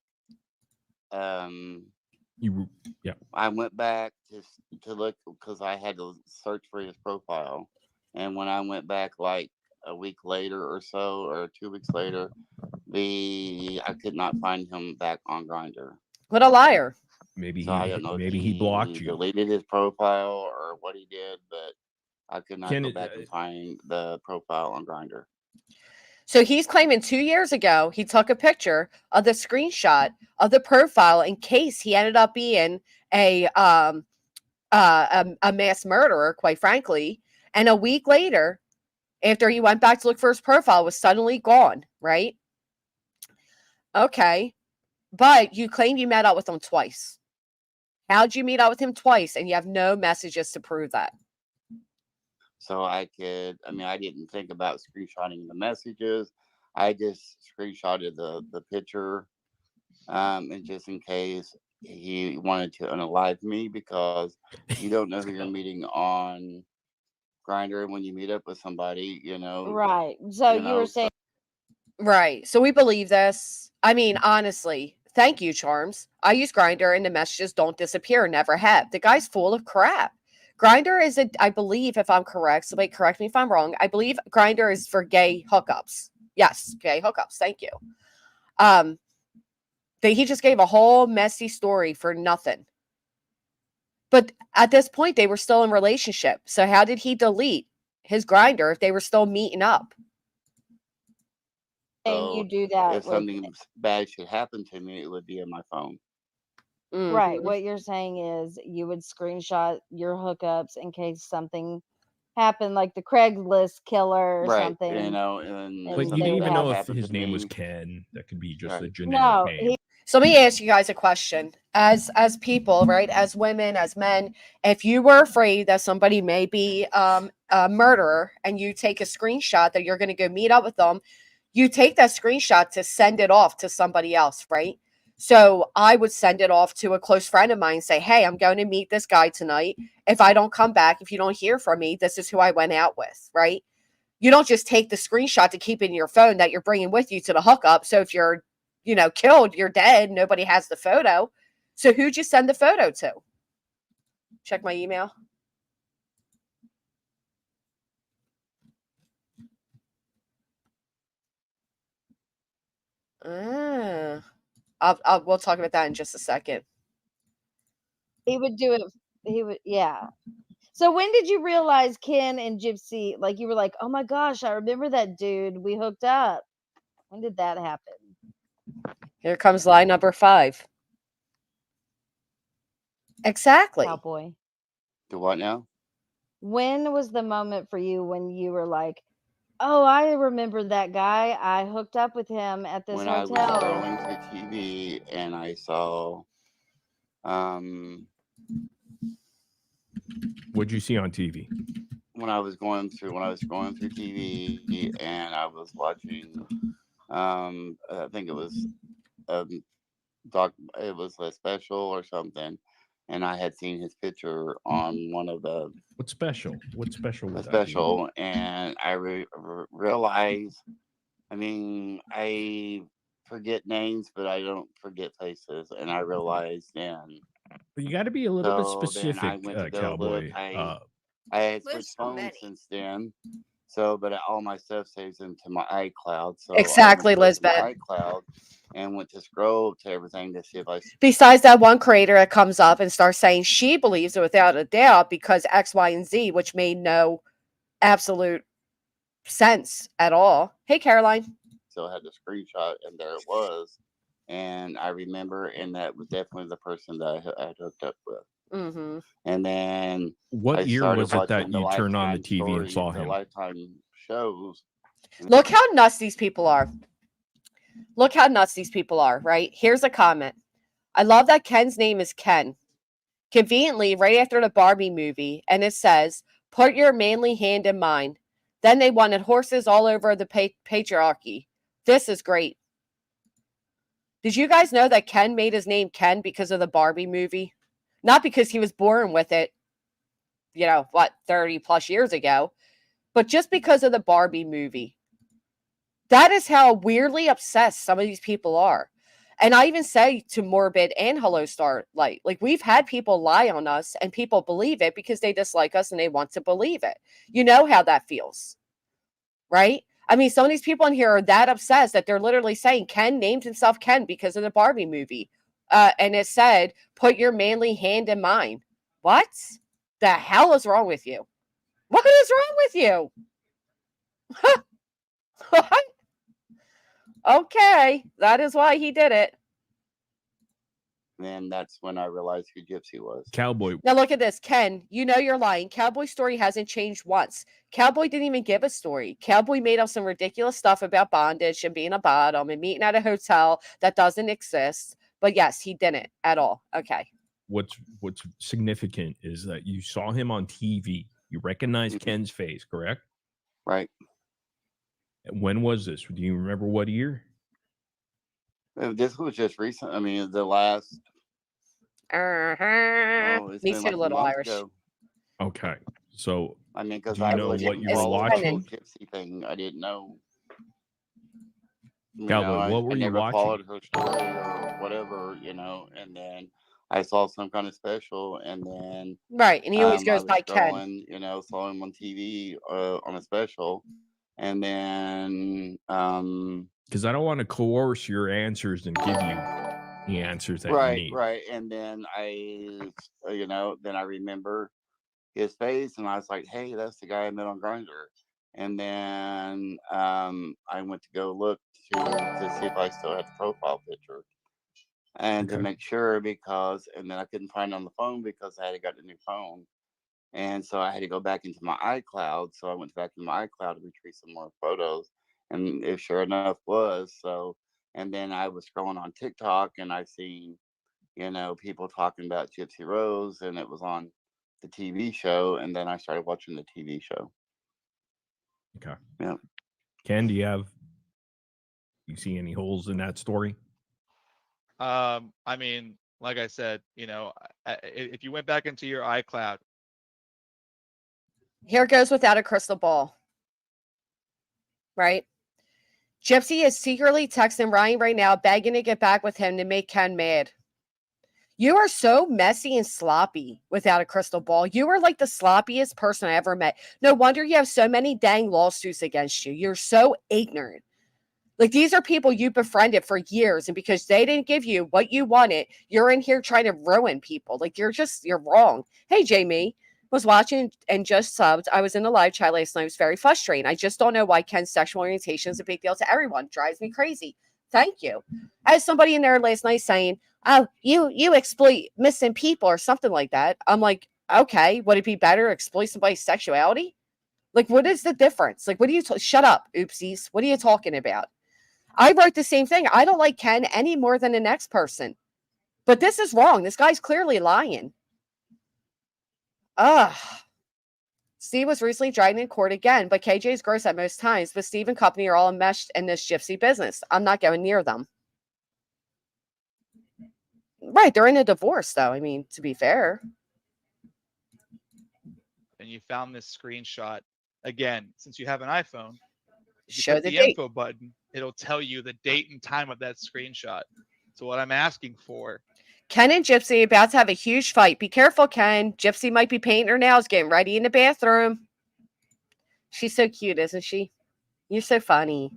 Yeah. I went back to look because I had to search for his profile, and when I went back like a week later or so, or 2 weeks later, I could not find him back on Grindr. What a liar. Maybe So I don't know maybe if he blocked you. deleted his profile or what he did, but I could not Can go it- back and find the profile on Grindr. So he's claiming 2 years ago he took a picture of the screenshot of the profile in case he ended up being a mass murderer, quite frankly. And a week later, after he went back to look for his profile, was suddenly gone, right? Okay. But you claim you met up with him twice. How'd you meet up with him twice and you have no messages to prove that? So I didn't think about screenshotting the messages. I just screenshotted the picture, and just in case he wanted to unalive me, because you don't know who you're meeting on Grindr when you meet up with somebody, Right. So you were saying. Right. So we believe this. I mean, honestly, thank you, Charms. I use Grindr and the messages don't disappear, never have. The guy's full of crap. Grindr is I believe, if I'm correct, somebody correct me if I'm wrong. I believe Grindr is for gay hookups. Yes, gay hookups. Thank you. He just gave a whole messy story for nothing. But at this point, they were still in relationship. So how did he delete his Grindr if they were still meeting up? And you do that if with something bad should happen to me, it would be in my phone. right. What you're saying is you would screenshot your hookups in case something happened, like the Craigslist killer or Right. something. And Like, you something didn't even bad know if happened his to name was me. Ken. That could be just a Right. generic No, name. So let me ask you guys a question. As people, right? As women, as men, if you were afraid that somebody may be a murderer and you take a screenshot that you're going to go meet up with them, you take that screenshot to send it off to somebody else, right? So I would send it off to a close friend of mine and say, hey, I'm going to meet this guy tonight. If I don't come back, if you don't hear from me, this is who I went out with, right? You don't just take the screenshot to keep in your phone that you're bringing with you to the hookup. So if you're, killed, you're dead, nobody has the photo. So who'd you send the photo to? Check my email. We'll talk about that in just a second. He would do it. He would, yeah. So when did you realize Ken and Gypsy, like you were like, oh my gosh, I remember that dude. We hooked up. When did that happen? Here comes lie number 5. Exactly. Cowboy. Do what now? When was the moment for you when you were like, oh, I remember that guy. I hooked up with him at this When I was hotel. scrolling through TV and I saw, What'd you see on TV? when I was scrolling through TV and I was watching, I think it was it was a special or something, and I had seen his picture on one of the What's special? What's special with that? special, and I realized. I mean, I forget names, but I don't forget faces, and I realized then. But you got to be a little bit So then I specific, went to go Cowboy. look. I had There's switched so phones many. since then. So, but all my stuff saves into my iCloud. So Exactly, I went to Lisbeth. my iCloud and went to scroll to everything to see if I. Besides that one creator that comes up and starts saying she believes it without a doubt because X, Y, and Z, which made no absolute sense at all. Hey, Caroline. So I had the screenshot, and there it was. And I remember, and that was definitely the person that I had hooked up with. Mm-hmm. And then What I year started was it that watching the you turned on the Lifetime TV and story, saw the him? Lifetime shows. Look how nuts these people are. Look how nuts these people are, right? Here's a comment. I love that Ken's name is Ken. Conveniently, right after the Barbie movie, and it says, put your manly hand in mine. Then they wanted horses all over the patriarchy. This is great. Did you guys know that Ken made his name Ken because of the Barbie movie? Not because he was born with it, 30 plus years ago, but just because of the Barbie movie. That is how weirdly obsessed some of these people are. And I even say to Morbid and Hello Starlight, like we've had people lie on us and people believe it because they dislike us and they want to believe it. You know how that feels, right? I mean, some of these people in here are that obsessed that they're literally saying Ken named himself Ken because of the Barbie movie. And it said, put your manly hand in mine. What the hell is wrong with you? What is wrong with you? What? Okay, that is why he did it. And that's when I realized who Gypsy was. Cowboy. Now look at this, Ken. You know you're lying. Cowboy's story hasn't changed once. Cowboy didn't even give a story. Cowboy made up some ridiculous stuff about bondage and being a bottom and meeting at a hotel that doesn't exist. But yes, he didn't at all. Okay. What's significant is that you saw him on TV. You recognize Ken's face, correct? Right. When was this? Do you remember what year? This was just recent. I mean, the last. Me been too, like a little month Irish. ago. Okay, so I mean, because do you I know was what you were It's watching? funny. Gypsy thing. I didn't know. Cowboy, what were I you never watching? followed her story or whatever, and then I saw some kind of special, and then Right, and he always I goes was by Ken. scrolling, saw him on TV on a special, and then Because I don't want to coerce your answers and give you the answers that you need. right, and then then I remember his face, and I was like, hey, that's the guy I met on Grindr. And then I went to go look to see if I still had the profile picture, and to make sure and then I couldn't find it on the phone because I had got a new phone, and so I had to go back into my iCloud. So I went back into my iCloud to retrieve some more photos, and it sure enough was so. And then I was scrolling on TikTok, and I seen people talking about Gypsy Rose, and it was on the TV show, and then I started watching the TV show. Okay. Yeah. Ken, do you see any holes in that story? I mean, like I said, if you went back into your iCloud. Here goes without a crystal ball. Right? Gypsy is secretly texting Ryan right now, begging to get back with him to make Ken mad. You are so messy and sloppy without a crystal ball. You are like the sloppiest person I ever met. No wonder you have so many dang lawsuits against you. You're so ignorant. Like, these are people you befriended for years, and because they didn't give you what you wanted, you're in here trying to ruin people. Like, you're wrong. Hey, Jamie, was watching and just subbed. I was in a live chat last night. It was very frustrating. I just don't know why Ken's sexual orientation is a big deal to everyone. Drives me crazy. Thank you. I had somebody in there last night saying, oh, you exploit missing people or something like that. I'm like, okay, would it be better to exploit somebody's sexuality? Like, what is the difference? Like, what do you shut up, oopsies? What are you talking about? I wrote the same thing. I don't like Ken any more than the next person. But this is wrong. This guy's clearly lying. Ugh. Steve was recently dragged in court again, but KJ is gross at most times. But Steve and company are all enmeshed in this gypsy business. I'm not going near them. Right, they're in a divorce, though. I mean, to be fair. And you found this screenshot. Again, since you have an iPhone, Show the the date. info button, it'll tell you the date and time of that screenshot. So what I'm asking for, Ken and Gypsy about to have a huge fight. Be careful, Ken. Gypsy might be painting her nails, getting ready in the bathroom. She's so cute, isn't she? You're so funny.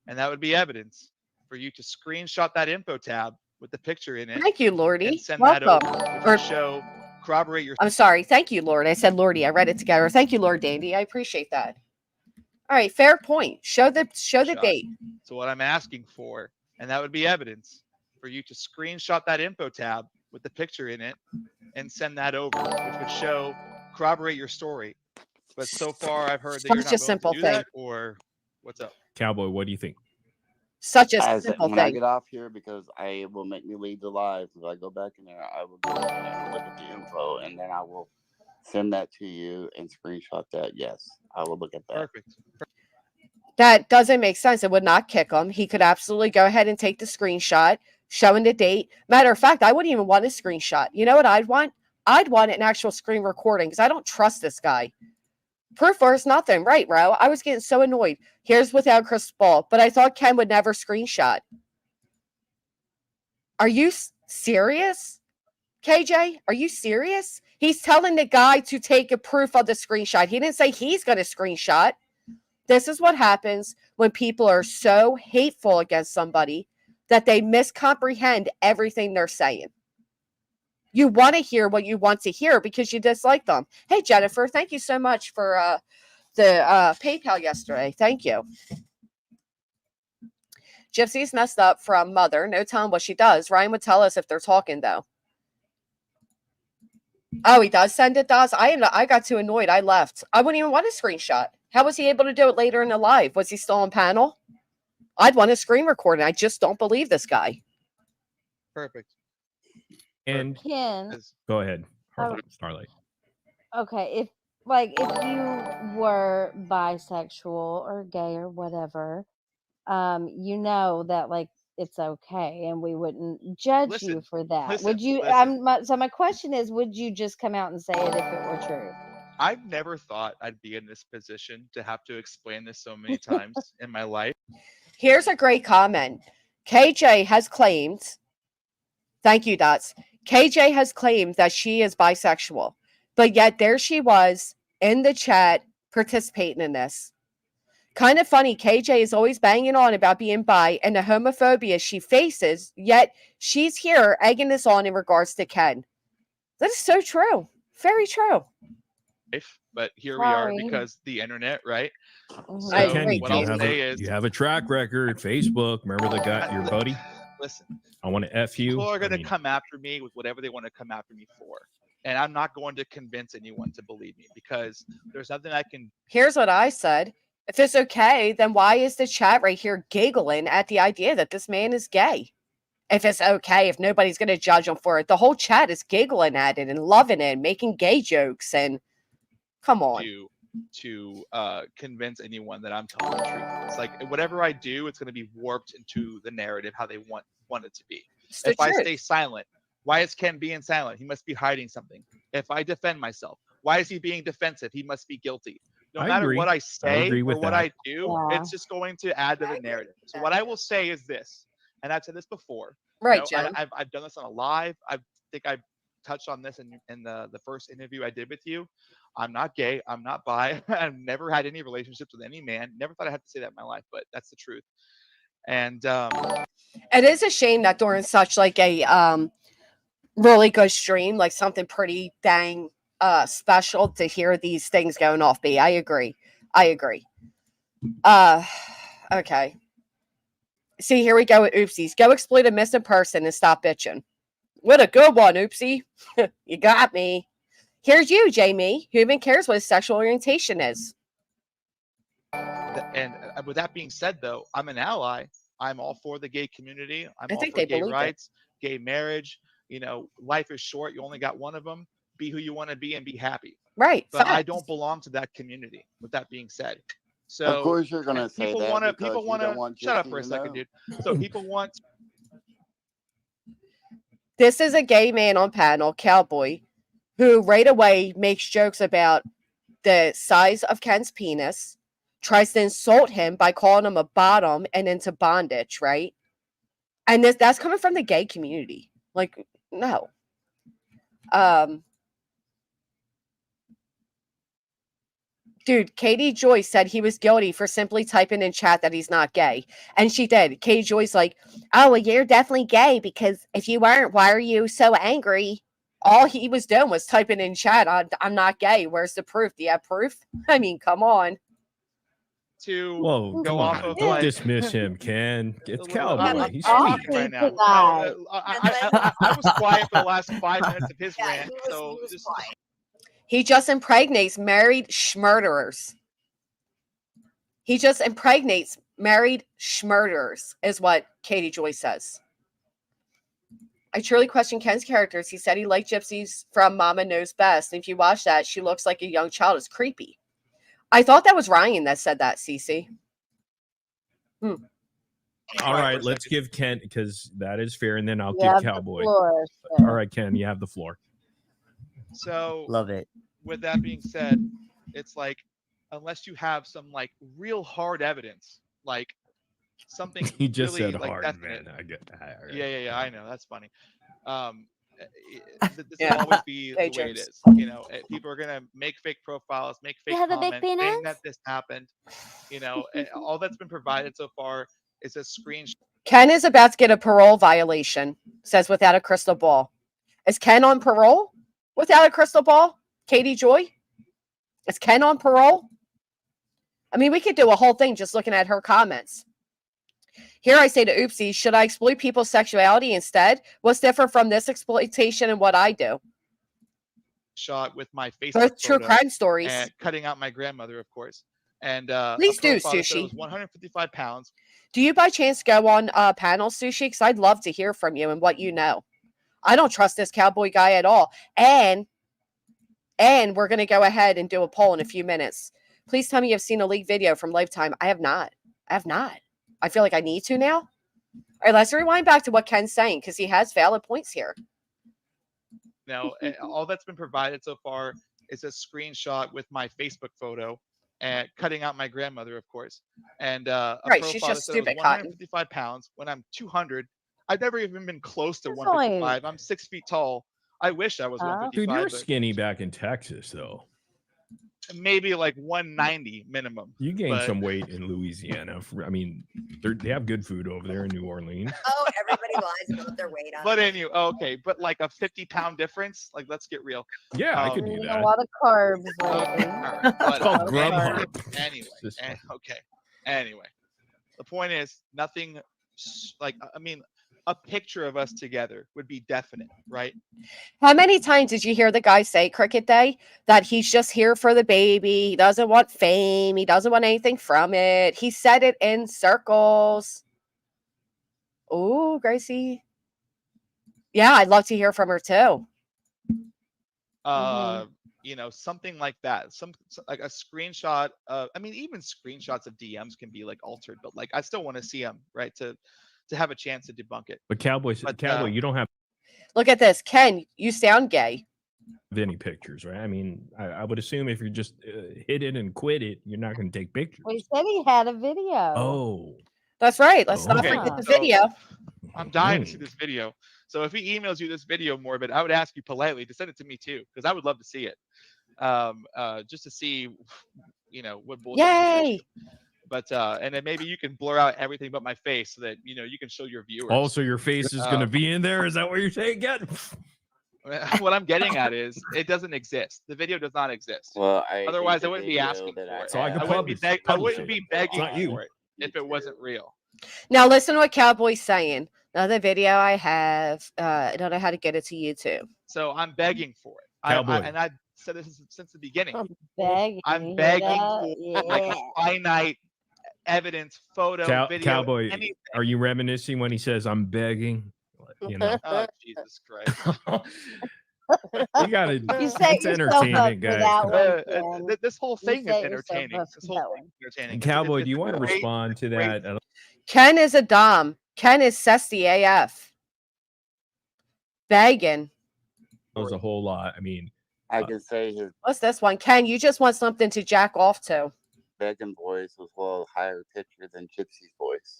and that would be evidence for you to screenshot that info tab with the picture in it. Thank you, Lordy. And send Welcome. that over, which will show, corroborate your. I'm sorry. Thank you, Lord. I said Lordy. I read it together. Thank you, Lord Dandy. I appreciate that. All right, fair point. Show the date. So what I'm asking for, and that would be evidence for you to screenshot that info tab with the picture in it and send that over, which would show, corroborate your story. But so far, I've heard that you're not Such a simple willing to do thing. that, or what's up? Cowboy, what do you think? Such a As simple when I thing. get off here, because I will make me leave the live. If I go back in there, I will go in there and look at the info, and then I will send that to you and screenshot that. Yes, I will look at that. Perfect. That doesn't make sense. It would not kick him. He could absolutely go ahead and take the screenshot, showing the date. Matter of fact, I wouldn't even want a screenshot. You know what I'd want? I'd want an actual screen recording because I don't trust this guy. Proof versus nothing. Right, Ro? I was getting so annoyed. Here's without crystal ball, but I thought Ken would never screenshot. Are you serious? KJ, are you serious? He's telling the guy to take a proof of the screenshot. He didn't say he's going to screenshot. This is what happens when people are so hateful against somebody that they miscomprehend everything they're saying. You want to hear what you want to hear because you dislike them. Hey, Jennifer, thank you so much for the PayPal yesterday. Thank you. Gypsy's messed up from mother. No telling what she does. Ryan would tell us if they're talking, though. Oh, he does send it to us? I got too annoyed. I left. I wouldn't even want a screenshot. How was he able to do it later in the live? Was he still on panel? I'd want a screen recording. I just don't believe this guy. Perfect. And Ken, go ahead, Oh. Starlight. okay, if you were bisexual or gay or whatever, you know that it's okay and we wouldn't judge you for that. Would you so my question is, would you just come out and say it if it were true? I've never thought I'd be in this position to have to explain this so many times in my life. Here's a great comment. KJ has claimed, thank you, Dots. KJ has claimed that she is bisexual, but yet there she was in the chat participating in this. Kind of funny, KJ is always banging on about being bi and the homophobia she faces, yet she's here egging this on in regards to Ken. That is so true. Very true. But here we are because the internet, right? So I Ken, what I'll say is, you have a track record. Facebook, remember the guy, your buddy? Listen, I want to F you. people are going to come after me with whatever they want to come after me for. And I'm not going to convince anyone to believe me because there's nothing I can. Here's what I said. If it's okay, then why is the chat right here giggling at the idea that this man is gay? If it's okay, if nobody's going to judge him for it, the whole chat is giggling at it and loving it and making gay jokes. And come on. To convince anyone that I'm telling the truth. It's like whatever I do, it's going to be warped into the narrative how they want it to be. If I stay silent, why is Ken being silent? He must be hiding something. If I defend myself, why is he being defensive? He must be guilty. No matter what I say or what I do, it's just going to add to the narrative. So what I will say is this, and I've said this before. Right, I've done this on a live. I think I've touched on this in the first interview I did with you. I'm not gay. I'm not bi. I've never had any relationships with any man. Never thought I had to say that in my life, but that's the truth. And it is a shame that during such like a really good stream, like something pretty dang special, to hear these things going off. B, I agree. Okay. See, here we go with Oopsies. Go exploit a missing person and stop bitching. What a good one, Oopsie. You got me. Here's you, Jamie. Who even cares what his sexual orientation is? and with that being said, though, I'm an ally. I'm all for the gay community. I'm I all think for they gay believe it. rights, gay marriage. You know, life is short. You only got one of them. Be who you want to be and be happy. Right. But I facts. don't belong to that community. With that being said, Of so course you're gonna say people that want to because people you want don't to want shut up Gypsy for a to second, know. dude. So people want This is a gay man on panel, Cowboy, who right away makes jokes about the size of Ken's penis, tries to insult him by calling him a bottom and into bondage, right? And that's coming from the gay community. Like, no. Dude, Katie Joyce said he was guilty for simply typing in chat that he's not gay. And she did. Katie Joyce like, oh, well, you're definitely gay because if you weren't, why are you so angry? All he was doing was typing in chat, I'm not gay. Where's the proof? Do you have proof? I mean, come on. to Whoa, go come off on. of Don't like dismiss him, Ken. It's Cowboy. He's Off sweet. right now. tonight. I was quiet for the last 5 minutes of his rant, he so was just quiet. He just impregnates married schmurderers. He just impregnates married schmurderers, is what Katie Joyce says. I truly question Ken's characters. He said he liked Gypsies from Mama Knows Best. And if you watch that, she looks like a young child. It's creepy. I thought that was Ryan that said that, Cece. All right, let's give Ken, because that is fair, and then I'll You have give the Cowboy. floor, All sir. right, Ken, you have the floor. so Love it. with that being said, it's like unless you have some like real hard evidence, like something He just really said like hard, definite. man. Yeah, I know, that's funny. This Yeah. will always be Hey, the way it James. is. You know, people are gonna make fake profiles, make fake have a big comments, saying penis? that this happened. You know, all that's been provided so far is a screenshot. Ken is about to get a parole violation, says without a crystal ball. Is Ken on parole without a crystal ball? Katie Joy? Is Ken on parole? I mean, we could do a whole thing just looking at her comments. Here I say to Oopsie, should I exploit people's sexuality instead? What's different from this exploitation and what I do? Shot with my Facebook Both true photo crime stories. and cutting out my grandmother, of course. And Please a do, profile that said it Sushi. was 155 pounds. Do you by chance go on panel, Sushi? Because I'd love to hear from you and what you know. I don't trust this cowboy guy at all. And we're going to go ahead and do a poll in a few minutes. Please tell me you've seen a leaked video from Lifetime. I have not. I feel like I need to now. All right, let's rewind back to what Ken's saying because he has valid points here. Now, all that's been provided so far is a screenshot with my Facebook photo and cutting out my grandmother, of course. And a Right, she's profile just that said it was stupid, Cotton. 155 pounds when I'm 200. I've never even been close to That's 155. I'm 6 feet tall. I wish I was Huh? 155. Dude, you're but skinny back in Texas, though. maybe like 190 minimum. You gained But- some weight in Louisiana. I mean, they have good food over there in New Orleans. Oh, everybody lies about their weight. But anyway, okay, but like a 50-pound difference. Like, let's get real. Yeah, I could do Eating that. a lot of carbs Okay, all lately. right, It's called whatever. Grubhub. Anyway, This one. okay. Anyway, the point is nothing. Like, I mean, a picture of us together would be definite, right? How many times did you hear the guy say, Cricket Day, that he's just here for the baby? He doesn't want fame. He doesn't want anything from it. He said it in circles. Oh, Gracie. Yeah, I'd love to hear from her too. You know, something like that. Like a screenshot of. I mean, even screenshots of DMs can be like altered, but like I still want to see them, right? To have a chance to debunk it. But Cowboy, you don't have Look at this. Ken, you sound gay. any pictures, right? I mean, I would assume if you just hit it and quit it, you're not going to take pictures. Well, he said he had a video. Oh, That's right. Let's not Okay. forget the So- video. I'm dying to see this video. So if he emails you this video, Morbid, I would ask you politely to send it to me too, because I would love to see it. Just to see, what bullshit he sent you. Yay! But and then maybe you can blur out everything but my face so that you can show your viewers. Also, your face is going to be in there. Is that what you're saying again? What I'm getting at is it doesn't exist. The video does not exist. Well, Otherwise, I wouldn't be asking for it. So I I wouldn't be begging for it if it wasn't real. Now listen to what Cowboy's saying. Another video I have. I don't know how to get it to YouTube. So I'm begging for it. Cowboy. And I said this since the beginning. I'm begging for like a finite evidence, photo, video. Cowboy, anything. are you reminiscing when he says, I'm begging? You know, Oh, Jesus Christ. you gotta. You set It's yourself up entertaining, for guys. that one, Ken. This whole thing is set yourself entertaining. up This for whole that thing is entertaining. Cowboy, It's do you want to great- respond to great- that? Ken is a dom. Ken is sesty AF. Begging. That was a whole lot. I mean, I can say his What's this one? Ken, you just want something to jack off to. begging voice was well higher pitcher than Gypsy's voice.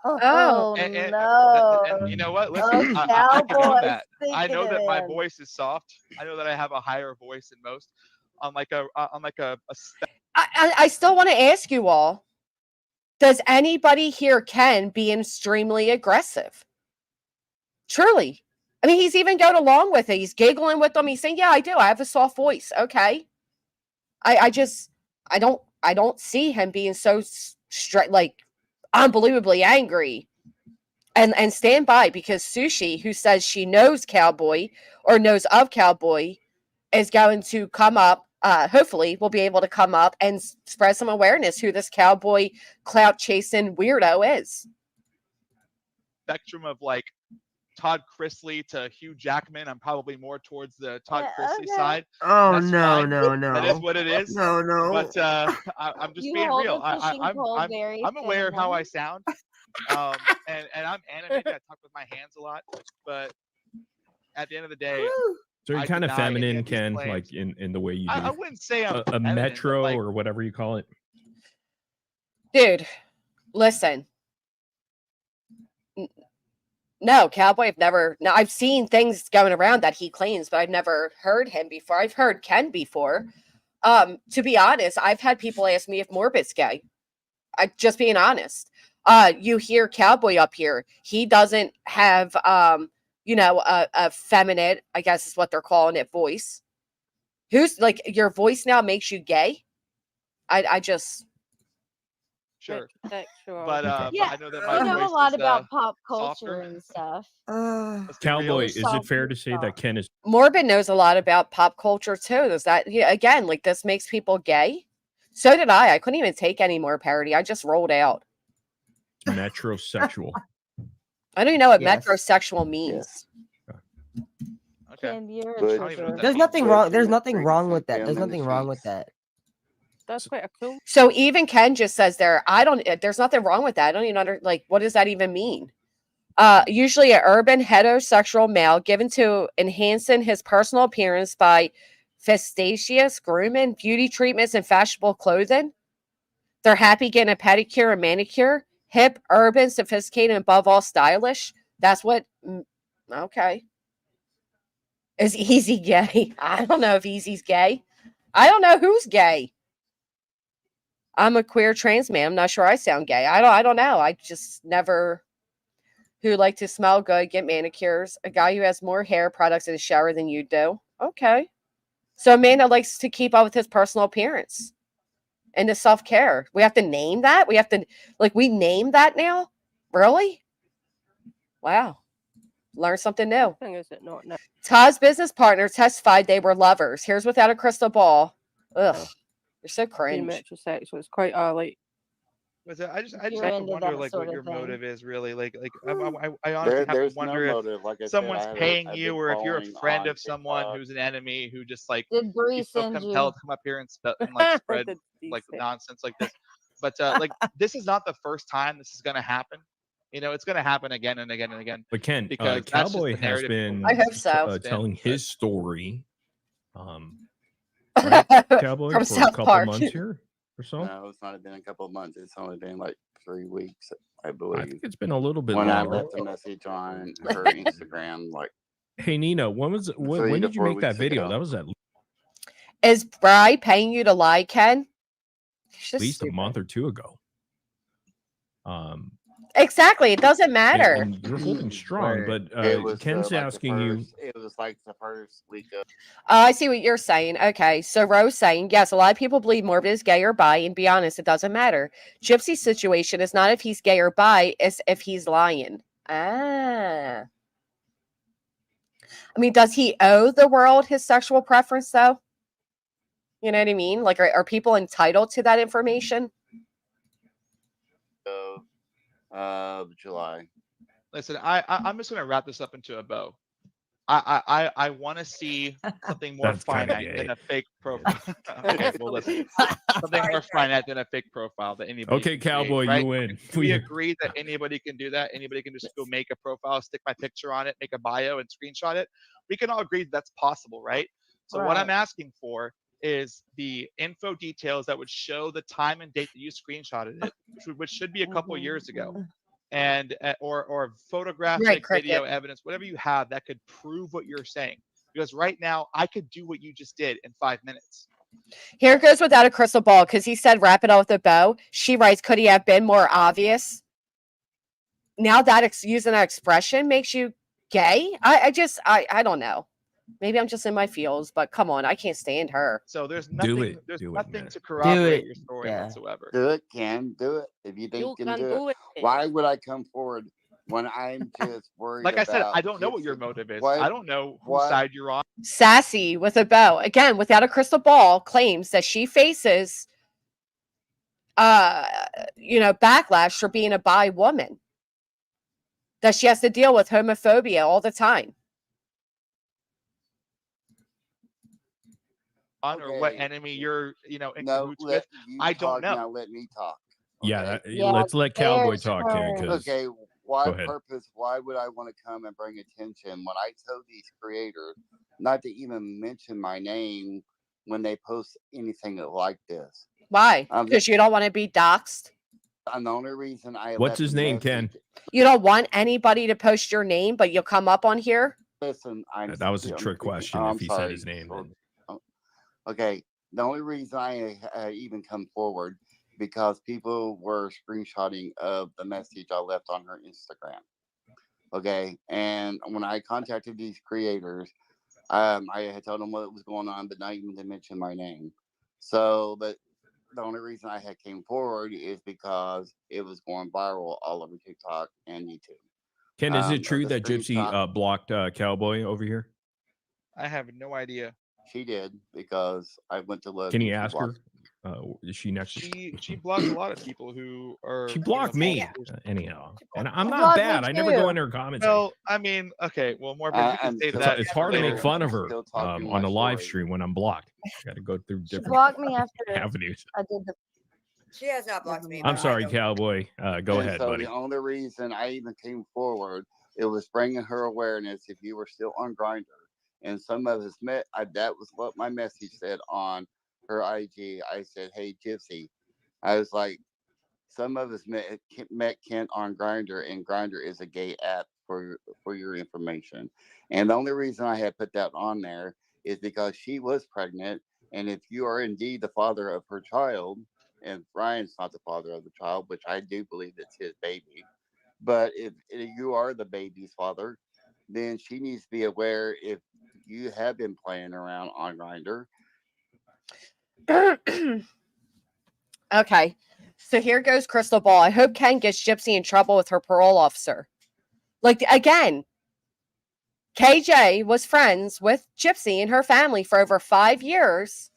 Oh, And- no. and you know what? Oh, Listen, I can own Cowboy, that. I know sticking that it my in. voice is soft. I know that I have a higher voice than most. On like a I still want to ask you all, does anybody hear Ken being extremely aggressive? Truly. I mean, he's even going along with it. He's giggling with them. He's saying, yeah, I do. I have a soft voice. Okay. I don't see him being so straight, like unbelievably angry. And stand by, because Sushi, who says she knows Cowboy or knows of Cowboy, is going to come up. Hopefully will be able to come up and spread some awareness who this Cowboy clout chasing weirdo is. spectrum of like Todd Chrisley to Hugh Jackman. I'm probably more towards the Todd Chrisley okay. side. Oh That's no, fine. no, no. That is what it is. No, no. But I'm just You being hold real. the fishing pole I'm very aware of how I feminine. sound. And I'm animated. I talk with my hands a lot. But at the end of the day, so you're I kind of deny any feminine, of these Ken, claims. like in the way you do. I wouldn't say I'm a feminine, but, metro like, or whatever you call it. Dude, listen. No, Cowboy, I've never. Now, I've seen things going around that he claims, but I've never heard him before. I've heard Ken before. To be honest, I've had people ask me if Morbid's gay. I just being honest. You hear Cowboy up here. He doesn't have, a feminine, I guess is what they're calling it, voice. Who's like, your voice now makes you gay? I just. sure. Sexual. But Yeah, I know that my You know a voice lot is, about pop culture softer. and stuff. Let's be Cowboy, real. is it fair to say that Ken is Morbid knows a lot about pop culture too. Is that, yeah, again, like this makes people gay? So did I. I couldn't even take any more parody. I just rolled out. metrosexual? I don't even know what Yes. metrosexual means. Okay. Ken, you're a But- trooper. There's nothing wrong. There's But- nothing wrong with that. Him There's in the nothing wrong with sheets. that. That's quite a cool. So even Ken just says there, there's nothing wrong with that. I don't even what does that even mean? Usually an urban heterosexual male given to enhancing his personal appearance by fastidious grooming, beauty treatments, and fashionable clothing. They're happy getting a pedicure and manicure. Hip, urban, sophisticated, and above all stylish. That's what, okay. Is Easy gay? I don't know if Easy's gay. I don't know who's gay. I'm a queer trans man. I'm not sure I sound gay. I don't know. I just never who like to smell good, get manicures. A guy who has more hair products in the shower than you do. Okay. So a man that likes to keep up with his personal appearance and the self-care. We have to name that? We have to we name that now? Really? Wow. Learn something new. Thing is it not? No. Todd's business partner testified they were lovers. Here's without a crystal ball. Ugh. You're so Being cringe. metrosexual. It's quite like. I just You're have to into wonder that like sort what of your thing. motive is really. I honestly have to There's wonder no if motive. Like I someone's said, paying I've you been or if you're a following friend on of someone TikTok. who's an enemy who just like Did Bree you feel send compelled you? to come up here and, and like spread like nonsense like this. But like this is not the first time this is gonna happen. You know, it's gonna happen again and again and again. But Ken, Because that's just Cowboy the has narrative people been I hope so. telling But- his story, right, Cowboy, From for a South couple Park. months here or so. No, it's not been a couple of months. It's only been like 3 weeks. I I believe. think it's been a little bit When I longer. left a message on her Instagram, like Hey Nina, when 3 when to did you 4 make that weeks video? ago. That was at Is Bri paying you to lie, Ken? She's just least a stupid. month or two ago. Exactly. It doesn't matter. And you're holding strong, Right. but It was Ken's like asking you. it was like the first week of. Oh, I see what you're saying. Okay. So Rose saying, yes, a lot of people believe Morbid is gay or bi, and be honest, it doesn't matter. Gypsy's situation is not if he's gay or bi, it's if he's lying. Ah. I mean, does he owe the world his sexual preference, though? You know what I mean? Like, are people entitled to that information? Of July. Listen, I'm just gonna wrap this up into a bow. I want to see something more That's kinda finite than gay. a fake profile. Okay, well listen, something more finite than a fake profile that anybody. Okay, can create, Cowboy, right? you win. We agree that anybody can do that. Anybody can just go make a profile, stick my picture on it, make a bio, and screenshot it. We can all agree that's possible, right? So what I'm Right. asking for is the info details that would show the time and date that you screenshotted it, which should be a couple years ago, and or photographic video evidence, whatever you have that could prove what you're saying. Because right now, I could do what you just did in 5 minutes. Here goes without a crystal ball, because he said wrap it up with a bow. She writes, could he have been more obvious? Now that using that expression makes you gay? I don't know. Maybe I'm just in my feels, but come on, I can't stand her. So there's Do nothing. it. There's Do it, nothing man. to corroborate it. your story Yeah. whatsoever. Do it, Ken. Do it. If you think You you can can do do it. it. Why would I come forward when I'm just worried Like I said, about I don't know what your Gypsy? motive is. What? I don't know whose What? side you're on. Sassy with a bow, again, without a crystal ball, claims that she faces backlash for being a bi woman. That she has to deal with homophobia all the time. Or what Okay. enemy you're, in No, cahoots with. let you I don't talk know. now. Let me talk. Yeah, Okay? Yeah, let's let Cowboy there's talk, Ken. her. 'Cause Okay, Go why ahead. purpose? Why would I want to come and bring attention when I told these creators not to even mention my name when they post anything like this? Why? Because you don't want to be doxxed? And the only reason I What's left his a name, Ken? message- You don't want anybody to post your name, but you'll come up on here? Listen, That was a trick question. I'm If he sorry. said his name, then Okay, the only reason I even come forward because people were screenshotting of the message I left on her Instagram. Okay, and when I contacted these creators, I had told them what was going on, but not even to mention my name. So, but the only reason I had came forward is because it was going viral all over TikTok and YouTube. Ken, is it Of true the that Gypsy screenshot. blocked Cowboy over here? I have no idea. She did because I went to look. Can and you she ask her? blocked- Is she next? She blocks a lot of people who are. She blocked me followers. anyhow, and I'm She not blocked me bad. I never go too. in her comments. Well, I mean, okay. Well, Morbid, you can I'm say still- that. It's hard to make later. fun of She's her still talking on my a live story. stream when I'm blocked. Got to go through She different blocked me after avenues. I did the. She has not blocked me. I'm but I sorry, don't- Cowboy. Go And ahead, so buddy. the only reason I even came forward, it was bringing her awareness. If you were still on Grindr, and some of us met, that was what my message said on her IG. I said, "Hey, Gypsy," I was like, "Some of us met Kent on Grindr, and Grindr is a gay app for your information." And the only reason I had put that on there is because she was pregnant, and if you are indeed the father of her child, and Ryan's not the father of the child, which I do believe it's his baby, but if you are the baby's father, then she needs to be aware if you have been playing around on Grindr. Okay. So here goes crystal ball. I hope Ken gets Gypsy in trouble with her parole officer. Like, again, KJ was friends with Gypsy and her family for over 5 years.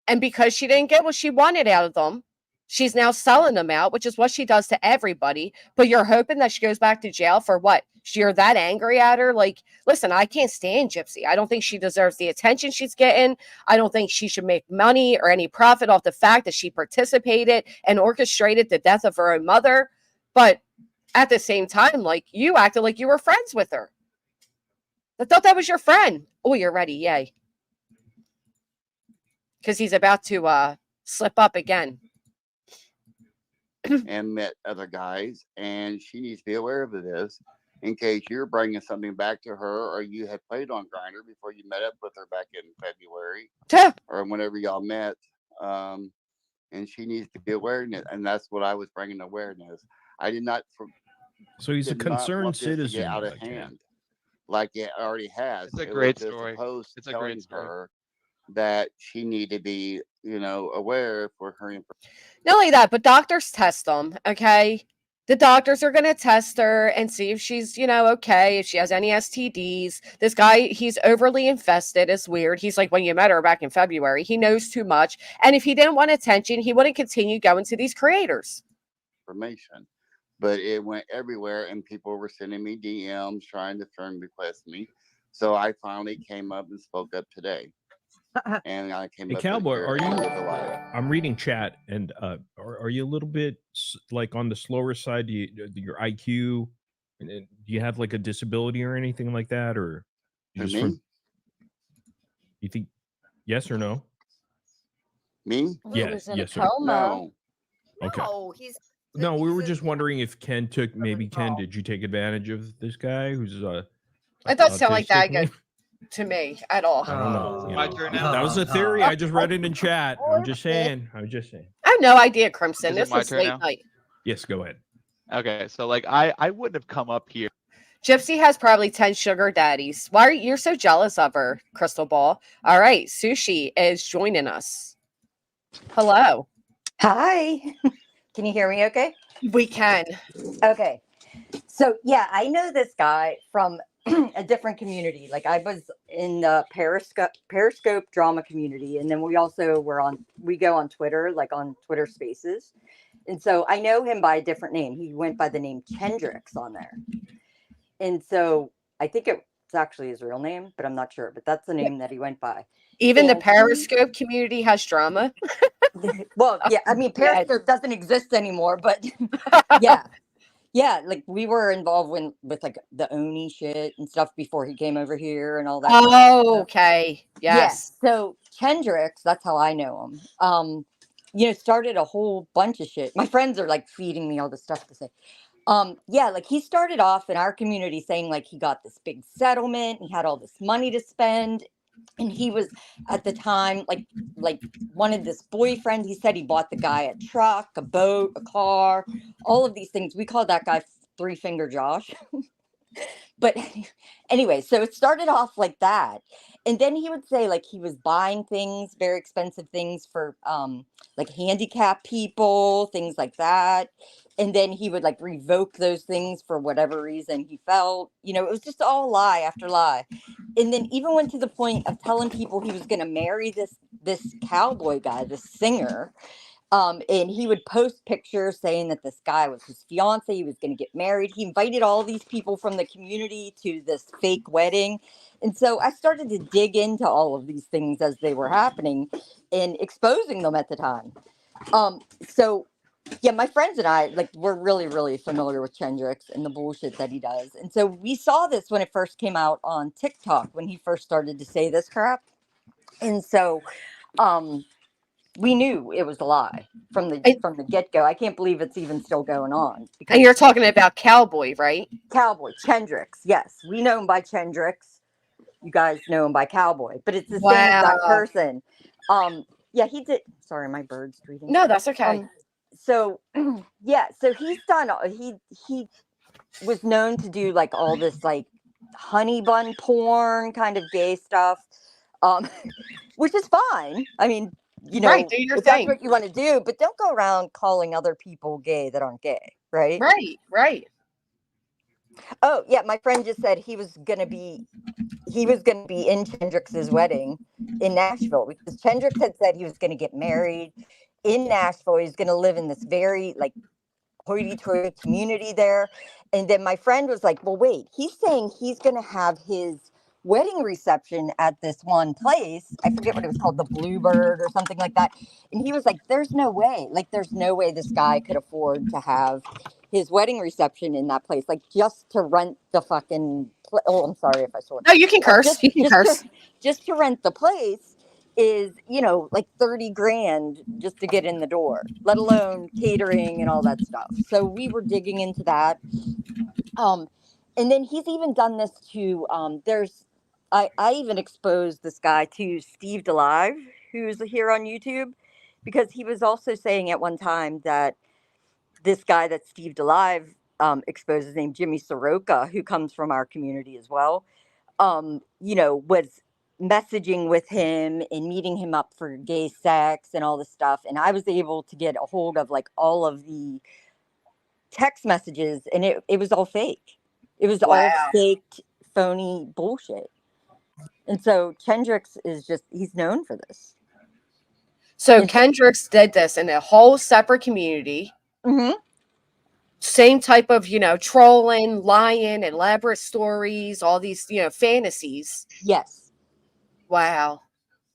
And because she didn't get what she wanted out of them, she's now selling them out, which is what she does to everybody. But you're hoping that she goes back to jail for what? You're that angry at her? Like, listen, I can't stand Gypsy. I don't think she deserves the attention she's getting. I don't think she should make money or any profit off the fact that she participated and orchestrated the death of her own mother. But at the same time, like, you acted like you were friends with her. I thought that was your friend. Oh, you're ready. Yay. Because he's about to slip up again. and met other guys, and she needs to be aware of this in case you're bringing something back to her, or you had played on Grindr before you met up with her back in February Yeah. or whenever y'all met. And she needs to be awareness, and that's what I was bringing awareness. I did not. So he's a did not concerned want this to get citizen. out of Okay. hand like it already has. It's a It great was just story. a post It's a telling great story. her that she needed to be, aware for her information. Not only that, but doctors test them, okay? The doctors are going to test her and see if she's, okay, if she has any STDs. This guy, he's overly infested. It's weird. He's like, when you met her back in February, he knows too much. And if he didn't want attention, he wouldn't continue going to these creators. Information. But it went everywhere, and people were sending me DMs trying to friend request me. So I finally came up and spoke up today. And I came Hey, up Cowboy, here are and you? did the live. I'm reading chat, and are you a little bit like on the slower side? Your IQ? And do you have like a disability or anything like that, or you Who, just me? from? You think yes or no? Me? He Yeah, was in yes, a sir. coma. No. Okay. No, he's No, we were he's just a- wondering if Ken took maybe Ken. Did you take advantage of this guy who's It doesn't sound like that autistic? good to me at all. I don't know. Is it you my know. turn now? That was a theory. I just read it in chat. I'm just saying. I'm just saying. I have no idea, Crimson. Is it This my is turn late now? night. Yes, go ahead. Okay, so like I wouldn't have come up here. Gypsy has probably 10 sugar daddies. Why are you so jealous of her, Crystal Ball? All right, Sushi is joining us. Hello. Hi. Can you hear me okay? We can. Okay. So, yeah, I know this guy from a different community. Like, I was in the Periscope drama community. And then we also we go on Twitter, like on Twitter Spaces. And so I know him by a different name. He went by the name Kendricks on there. And so I think it's actually his real name, but I'm not sure. But that's the name that he went by. Even the And Periscope community has drama. well, yeah, I mean, Periscope doesn't exist anymore, but yeah. Yeah, like we were involved with like the Oni shit and stuff before he came over here and all that. kind of Oh, stuff. okay. Yes. Yeah. So Kendricks, that's how I know him. Started a whole bunch of shit. My friends are like feeding me all this stuff to say. Yeah, like he started off in our community saying like he got this big settlement, he had all this money to spend, and he was at the time like wanted this boyfriend. He said he bought the guy a truck, a boat, a car, all of these things. We called that guy Three Finger Josh. But anyway, so it started off like that. And then he would say like he was buying things, very expensive things for like handicapped people, things like that. And then he would like revoke those things for whatever reason he felt. It was just all lie after lie. And then even went to the point of telling people he was going to marry this cowboy guy, this singer. And he would post pictures saying that this guy was his fiance. He was going to get married. He invited all these people from the community to this fake wedding. And so I started to dig into all of these things as they were happening and exposing them at the time. So yeah, my friends and I, like, we're really, really familiar with Kendricks and the bullshit that he does. And so we saw this when it first came out on TikTok, when he first started to say this crap. And so, we knew it was a lie from the get-go. I can't believe it's even still going on. And you're talking about Cowboy, right? Cowboy, Kendricks. Yes, we know him by Kendricks. You guys know him by Cowboy, but it's the same exact person. Yeah, he did. Sorry, my bird's breathing. No, that's okay. So yeah, so he's done. He was known to do like all this like honey bun porn kind of gay stuff, which is fine. I mean, Right, do your if that's thing. what you want to do, but don't go around calling other people gay that aren't gay, right? Right. Oh yeah, my friend just said he was gonna be in Kendricks's wedding in Nashville because Kendricks had said he was gonna get married in Nashville. He's gonna live in this very like hoity-toity community there. And then my friend was like, well, wait, he's saying he's gonna have his wedding reception at this one place. I forget what it was called, the Bluebird or something like that. And he was like, there's no way this guy could afford to have his wedding reception in that place, like just to rent the fucking oh, I'm sorry if I saw it. No, you can curse. You can curse. Just to rent the place. is, you know, like 30 grand just to get in the door, let alone catering and all that stuff. So we were digging into that. And then he's even done this to, I even exposed this guy to Steve DeLive, who's here on YouTube, because he was also saying at one time that this guy that Steve DeLive exposes, named Jimmy Soroka, who comes from our community as well, you know, was messaging with him and meeting him up for gay sex and all this stuff. And I was able to get a hold of like all of the text messages, and it was all fake. It was all Wow. faked, phony bullshit. And so Chendrix is just, he's known for this. So And Kendricks did this in a whole separate community. Mhm. Same type of, you know, trolling, lying, elaborate stories, all these, you know, fantasies. Yes. Wow.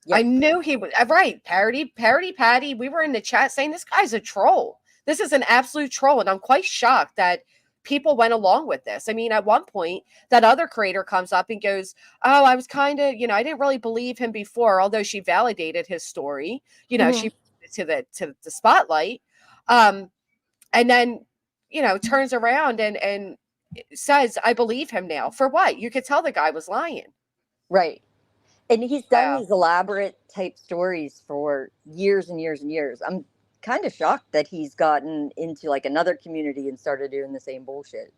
Yep. I knew he was right. Parody Patty. We were in the chat saying this guy's a troll. This is an absolute troll. And I'm quite shocked that people went along with this. I mean, at one point, that other creator comes up and goes, oh, I was kind of, you know, I didn't really believe him before, although she validated his story. You know, she to the spotlight. And then, you know, turns around and says, I believe him now. For what? You could tell the guy was lying. Right. And he's done Wow. these elaborate type stories for years and years and years. I'm kind of shocked that he's gotten into like another community and started doing the same bullshit.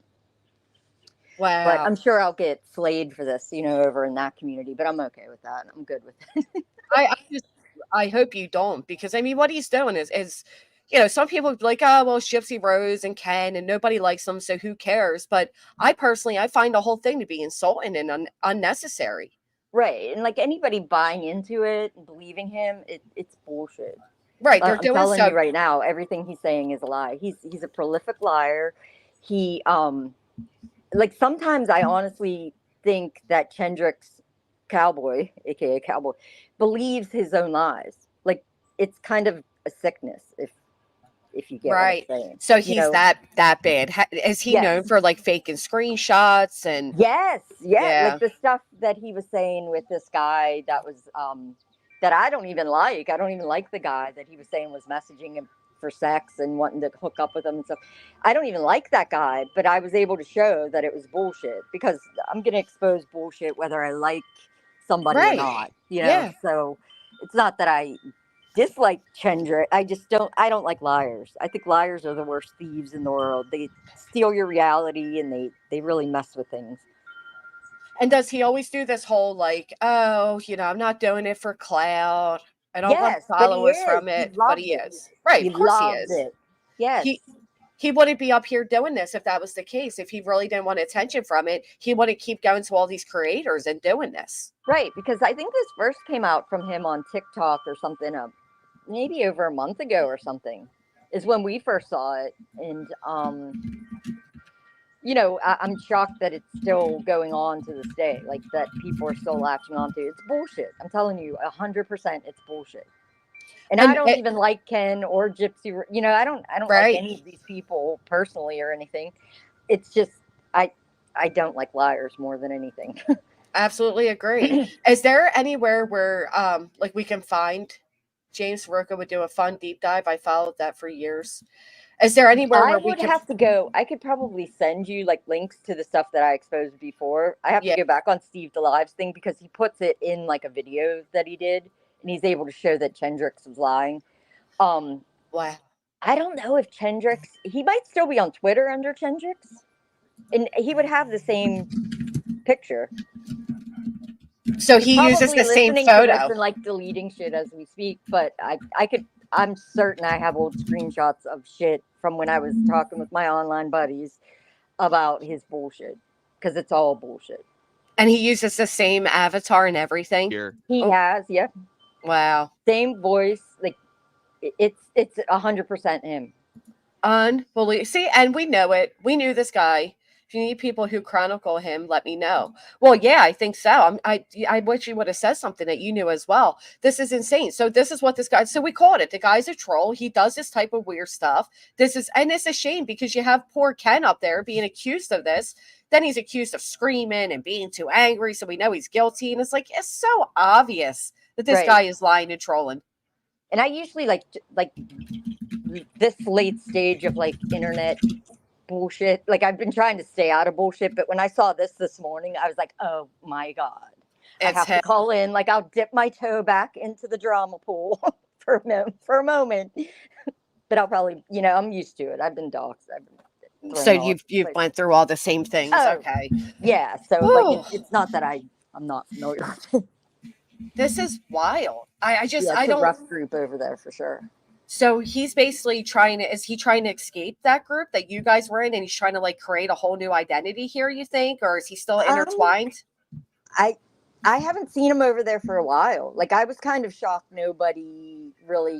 Wow. But I'm sure I'll get flayed for this, you know, over in that community. But I'm okay with that. I'm good with it. I hope you don't, because I mean, what he's doing is, you know, some people be like, oh, well, it's Gypsy Rose and Ken, and nobody likes them, so who cares? But I personally, I find the whole thing to be insulting and unnecessary. Right. And like anybody buying into it and believing him, it's bullshit. Right. They're I'm doing telling so. you right now, everything he's saying is a lie. He's a prolific liar. He like sometimes I honestly think that Chendrix Cowboy, aka Cowboy, believes his own lies. Like it's kind of a sickness if you get Right. what I'm saying. So You he's know? that bad. Is he known Yes. for like faking screenshots and? Yes, Yeah. like the stuff that he was saying with this guy that was that I don't even like. I don't even like the guy that he was saying was messaging him for sex and wanting to hook up with him and stuff. I don't even like that guy, but I was able to show that it was bullshit because I'm going to expose bullshit whether I like somebody or Right. not, you know? Yeah. So it's not that I dislike Chendra. I don't like liars. I think liars are the worst thieves in the world. They steal your reality and they really mess with things. And does he always do this whole like, oh, you know, I'm not doing it for clout. I don't want Yes, but he followers is. from He it, but loves he it. is. Right, He of course he loves is. it. Yes. He wouldn't be up here doing this if that was the case. If he really didn't want attention from it, he wouldn't keep going to all these creators and doing this. Right, because I think this first came out from him on TikTok or something, maybe over a month ago or something, is when we first saw it. And you know, I'm shocked that it's still going on to this day, like that people are still latching onto. It's bullshit. I'm telling you, 100%, it's bullshit. And I don't even like Ken or Gypsy. You know, I don't Right. like any of these people personally or anything. It's just I don't like liars more than anything. Absolutely agree. Is there anywhere where like we can find James Soroka would do a fun deep dive? I followed that for years. Is there anywhere I where we would can have to go. I could probably send you like links to the stuff that I exposed before. I have Yeah. to go back on Steve DeLive's thing because he puts it in like a video that he did, and he's able to show that Chendrix was lying. Wow. I don't know if Chendrix. He might still be on Twitter under Chendrix, and he would have the same picture. So He's he uses probably the same listening to this photo. and like deleting shit as we speak, but I could. I'm certain I have old screenshots of shit from when I was talking with my online buddies about his bullshit because it's all bullshit. And he uses the same avatar and everything. He has, yeah. Wow. Same voice, like it's 100% him. Unbelievable. See, and we know it. We knew this guy. If you need people who chronicle him, let me know. Well, yeah, I think so. I wish you would have said something that you knew as well. This is insane. So this is what this guy. So we called it. The guy's a troll. He does this type of weird stuff. And it's a shame because you have poor Ken up there being accused of this. Then he's accused of screaming and being too angry. So we know he's guilty. And it's like, it's so obvious that this Right. guy is lying and trolling. And I usually like this late stage of like internet bullshit. Like I've been trying to stay out of bullshit, but when I saw this morning, I was like, oh my God. I It's have to him. call in. Like I'll dip my toe back into the drama pool for a moment. But I'll probably, I'm used to it. I've been doxxed. I've been So thrown all you've like, went through all the same things. Oh. Okay. yeah. So Whew. like it's not that I'm not familiar with it. This is wild. I just Yeah, it's I a don't. rough group over there for sure. So he's basically is he trying to escape that group that you guys were in, and he's trying to like create a whole new identity here, you think, or is he still intertwined? I haven't seen him over there for a while. Like I was kind of shocked nobody really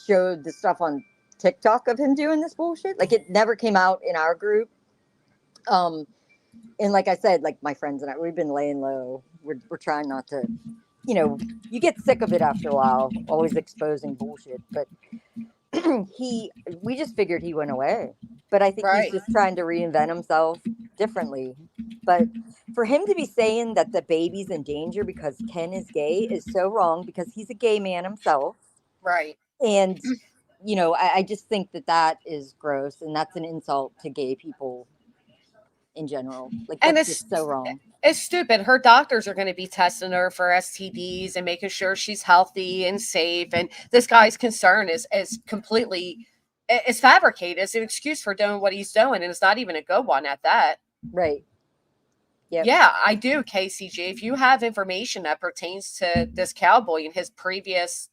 showed the stuff on TikTok of him doing this bullshit. Like it never came out in our group. And like I said, like my friends and I, we've been laying low. We're trying not to, you get sick of it after a while, always exposing bullshit. But we just figured he went away. But I think Right. he's just trying to reinvent himself differently. But for him to be saying that the baby's in danger because Ken is gay is so wrong, because he's a gay man himself. Right. And, I just think that is gross, and that's an insult to gay people in general. Like, And that's just so wrong. It's stupid. Her doctors are going to be testing her for STDs and making sure she's healthy and safe. And this guy's concern is completely is fabricated. It's an excuse for doing what he's doing, and it's not even a good one at that. Right. Yep. Yeah, I do, KCG. If you have information that pertains to this cowboy and his previous,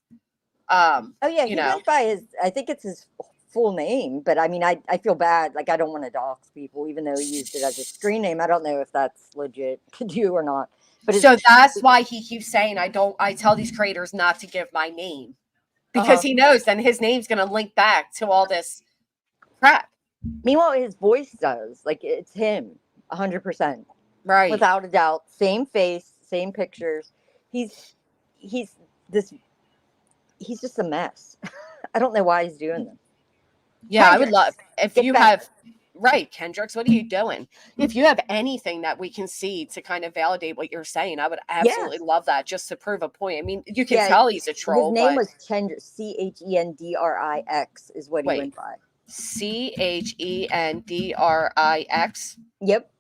oh yeah, he went by I think it's his full name, but I mean, I feel bad. Like I don't want to dox people, even though he used it as a screen name. I don't know if that's legit to do or not. But so that's why he keeps saying I tell these creators not to give my name, because he knows then his name's going to link back to all this crap. Meanwhile, his voice does. Like it's him, 100%. Right. Without a doubt. Same face, same pictures. He's just a mess. I don't know why he's doing this. Yeah, Kendricks, I would love if you have right, Kendricks, what are you doing? If you have anything that we can see to kind of validate what you're saying, I would absolutely love that, just to prove a point. I mean, you can tell he's a troll. His name was Chendrix, Chendrix is what he went by. Chendrix. Yep.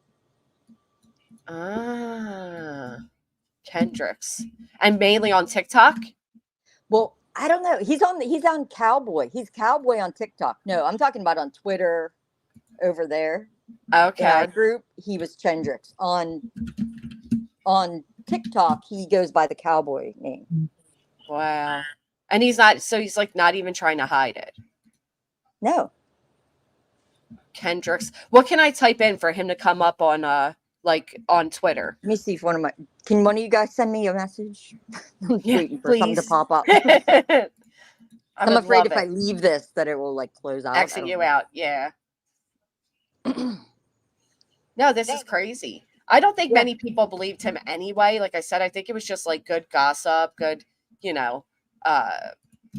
Kendricks, and mainly on TikTok. Well, I don't know. He's on Cowboy. He's Cowboy on TikTok. No, I'm talking about on Twitter over there. Okay. In our group, he was Chendrix. On TikTok, he goes by the Cowboy name. Wow. And he's like not even trying to hide it. No. Kendricks. What can I type in for him to come up on on Twitter? Let me see if can one of you guys send me a message? I'm waiting for something to pop up. I'm afraid if I leave this that it will like close out. Exit you out. Yeah. No, this is crazy. I don't think many people believed him anyway. Like I said, I think it was just like good gossip, good,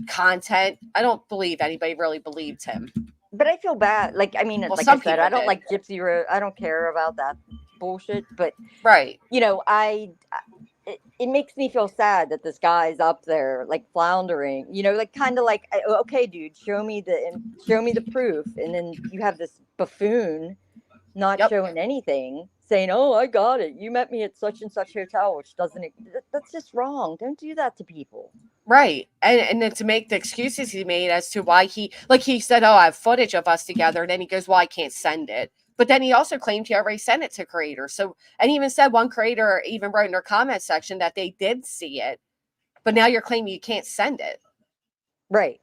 content. I don't believe anybody really believed him. But I feel bad. Like, I mean, like I said, I don't like Gypsy Rose. I don't care about that bullshit. But right, it makes me feel sad that this guy's up there like floundering. Like kind of like, okay, dude, show me the proof, and then you have this buffoon not showing anything, saying, "Oh, I got it. You met me at such and such hotel," which that's just wrong. Don't do that to people. Right. And then to make the excuses he made as to why he said, "Oh, I have footage of us together." And then he goes, "Well, I can't send it." But then he also claimed he already sent it to creators. So, and he even said one creator even wrote in their comment section that they did see it, but now you're claiming you can't send it. Right.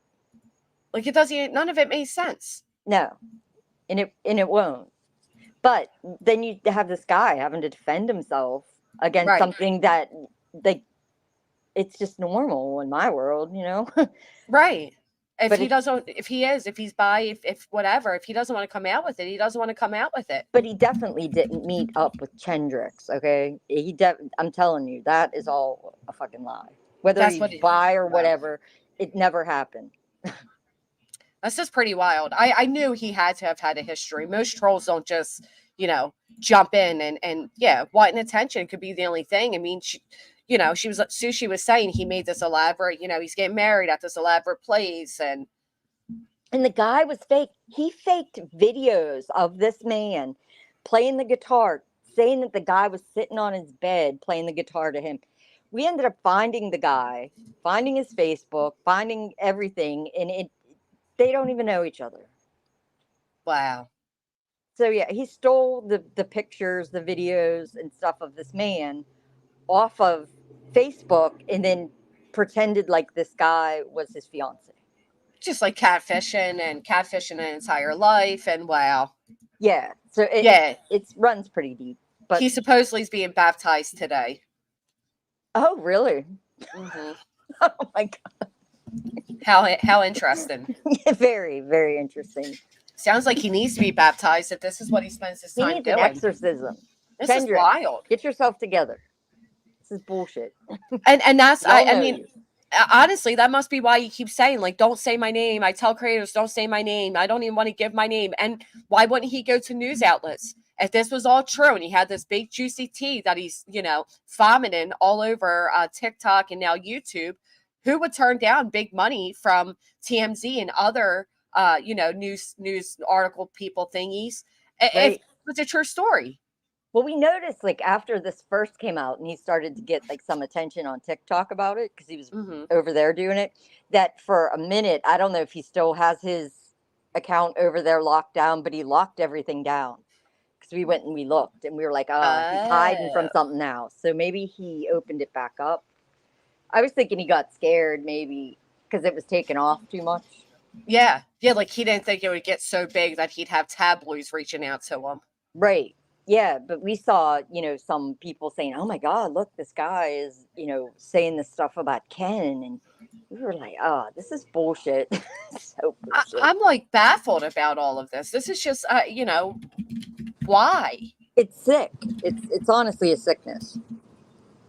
Like none of it made sense. No. And it won't. But then you have this guy having to defend himself against something that it's just normal in my world, Right. If he doesn't want to come out with it, he doesn't want to come out with it. But he definitely didn't meet up with Chendrix, okay? I'm telling you, that is all a fucking lie. Whether he's bi or whatever, it never happened. That's just pretty wild. I knew he had to have had a history. Most trolls don't just, jump in and wanting attention could be the only thing. I mean, Sushi was saying he made this elaborate, he's getting married at this elaborate place. And the guy was fake. He faked videos of this man playing the guitar, saying that the guy was sitting on his bed playing the guitar to him. We ended up finding the guy, finding his Facebook, finding everything, and they don't even know each other. wow. So yeah, he stole the pictures, the videos and stuff of this man off of Facebook and then pretended like this guy was his fiance. Just like catfishing an entire life. And wow. Yeah. So it runs pretty deep. But he supposedly is being baptized today. Oh, really? Mm-hmm. Oh my God. How interesting. Very, very interesting. Sounds like he needs to be baptized if this is what he spends his time doing. doing. An exorcism. This Kendra, is wild. Get yourself together. This is bullshit. And that's I know mean you. honestly, that must be why you keep saying, like, don't say my name. I tell creators, don't say my name. I don't even want to give my name. And why wouldn't he go to news outlets? If this was all true and he had this big juicy tea that he's, vomiting all over TikTok and now YouTube, who would turn down big money from TMZ and other, news article people thingies if Right. it's a true story? Well, we noticed like after this first came out and he started to get like some attention on TikTok about it because he was over there doing it, that for a minute, I don't know if he still has his account over there locked down, but he locked everything down because we went and we looked and we were like, he's hiding from something now. So maybe he opened it back up. I was thinking he got scared maybe because it was taken off too much. Yeah. Like he didn't think it would get so big that he'd have tabloids reaching out to him. Right. Yeah, but we saw, some people saying, "Oh my God, look, this guy is, saying this stuff about Ken," and we were like, "Oh, this is bullshit." So bullshit. I'm like baffled about all of this. This is just, why? It's sick. It's honestly a sickness.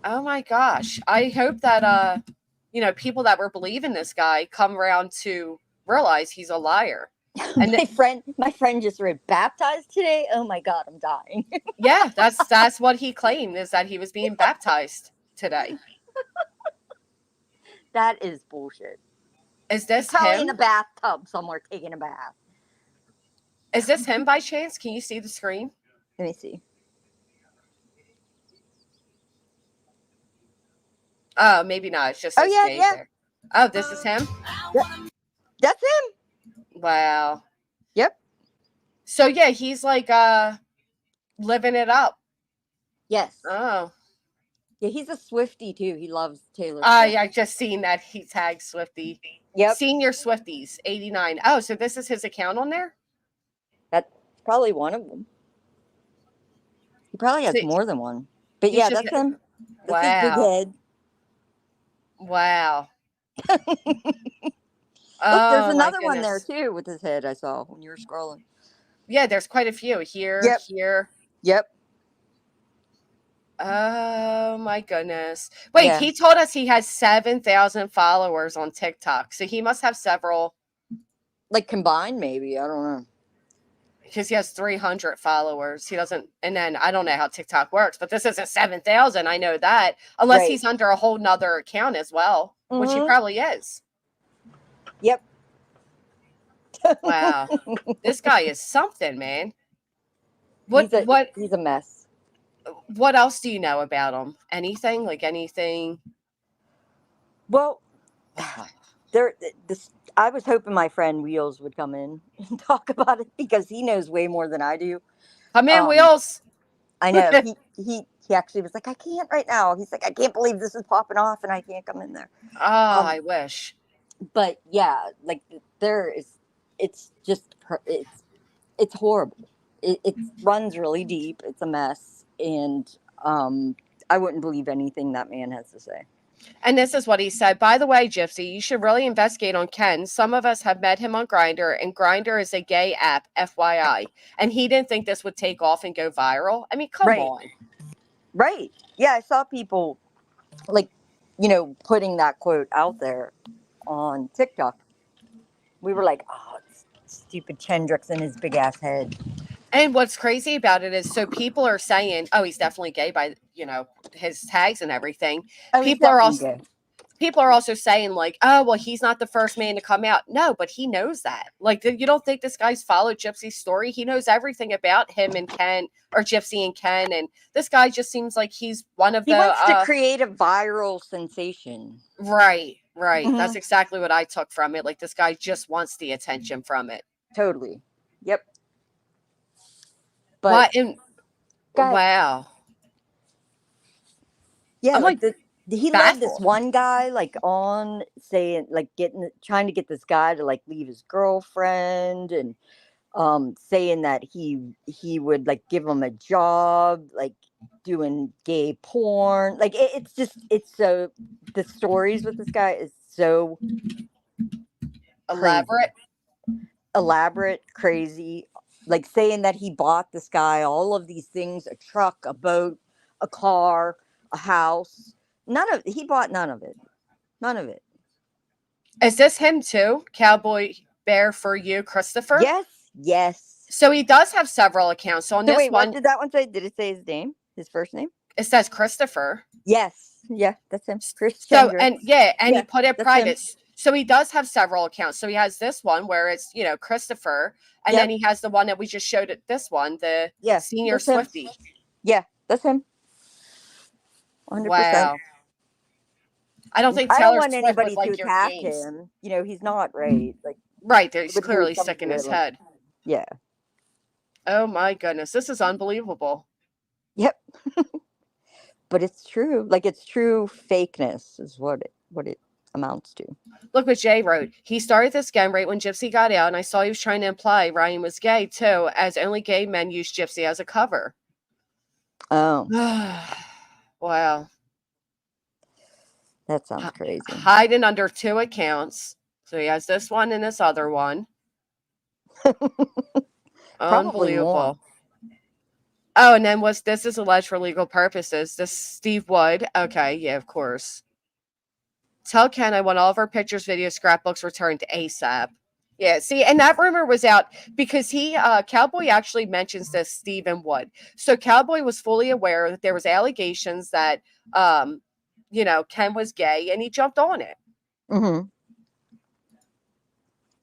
Oh my gosh! I hope that people that were believing this guy come around to realize he's a liar. And my friend just read baptized today. Oh my God, I'm dying. Yeah, that's what he claimed, is that he was being baptized today. That is bullshit. Is this probably him? in a bathtub somewhere taking a bath? Is this him by chance? Can you see the screen? Let me see. Oh, maybe not. It's just his face there. Oh, this is him? Yep. That's him. Wow. Yep. So yeah, he's like living it up. Yes. Oh. Yeah, he's a Swiftie too. He loves Taylor Swift. I just seen that he tagged Swiftie. Yep. Senior Swifties, 89. Oh, so this is his account on there? That's probably one of them. He probably has more than one. But yeah, that's him. That's his big head. Wow. Look, there's another one there too with his head I saw when you were scrolling. Yeah, there's quite a few here, here. Yep. Oh my goodness. Wait, he told us he has 7,000 followers on TikTok. So he must have several. Like combined, maybe. I don't know. Because he has 300 followers. He doesn't, and then I don't know how TikTok works, but this isn't 7,000. I know that. Unless he's under a whole nother account as well, which he probably is. Yep. Wow. This guy is something, man. He's a mess. What else do you know about him? Anything? Like anything? Well, I was hoping my friend Wheels would come in and talk about it because he knows way more than I do. Come in, Wheels. I know. he actually was like, I can't right now. He's like, I can't believe this is popping off and I can't come in there. Oh, I wish. But yeah, like it's horrible. It runs really deep. It's a mess. And I wouldn't believe anything that man has to say. And this is what he said. By the way, Gypsy, you should really investigate on Ken. Some of us have met him on Grindr, and Grindr is a gay app, FYI. And he didn't think this would take off and go viral. I mean, come on. Right. Yeah, I saw people putting that quote out there on TikTok. We were like, oh, stupid Chendrix and his big ass head. And what's crazy about it is, so people are saying, "Oh, he's definitely gay" by his tags and everything. Oh, he's People are definitely also gay. people are also saying like, "Oh, well, he's not the first man to come out." No, but he knows that. Like, you don't think this guy's followed Gypsy's story? He knows everything about him and Ken, or Gypsy and Ken, and this guy just seems like he's one of He the wants to create a viral sensation. right. Mhm. That's exactly what I took from it. Like, this guy just wants the attention from it. Totally. Yep. What But in go ahead. wow. Yeah, I'm like like he led this baffled. one guy like on saying like trying to get this guy to like leave his girlfriend, and saying that he would like give him a job like doing gay porn. Like it's so, the stories with this guy is so crazy, elaborate, crazy. Like saying that he bought this guy all of these things: a truck, a boat, a car, a house. He bought none of it. None of it. Is this him too? Cowboy Bear for You, Christopher? Yes, yes. So he does have several accounts. So on So this wait, what one, did that one say? Did it say his name? His first name? it says Christopher. Yes. Yeah, that's him. Chris So Chandra. and he put it that's private. him. So he does have several accounts. So he has this one where it's Christopher, and then he has the one that we just showed it. This one, the senior that's him. Swiftie. Yeah, that's him. 100%. Wow. I don't think I don't Taylor want Swift would anybody to like your attack games. him. He's not right. Like, Right, he's would do clearly something sick in his like- head. Yeah. Oh my goodness, this is unbelievable. Yep. But it's true. Like, it's true fakeness is what it amounts to. Look what Jay wrote. He started this game right when Gypsy got out, and I saw he was trying to imply Ryan was gay too, as only gay men use Gypsy as a cover. Oh, wow. that sounds crazy. Hiding under 2 accounts. So he has this one and this other one. Unbelievable. More. Oh, and then this is alleged for legal purposes. This Steve Wood. Okay, yeah, of course. Tell Ken I want all of our pictures, videos, scrapbooks returned ASAP. Yeah, see, and that rumor was out because Cowboy actually mentions this Stephen Wood. So Cowboy was fully aware that there was allegations that Ken was gay, and he jumped on it. Mm-hmm.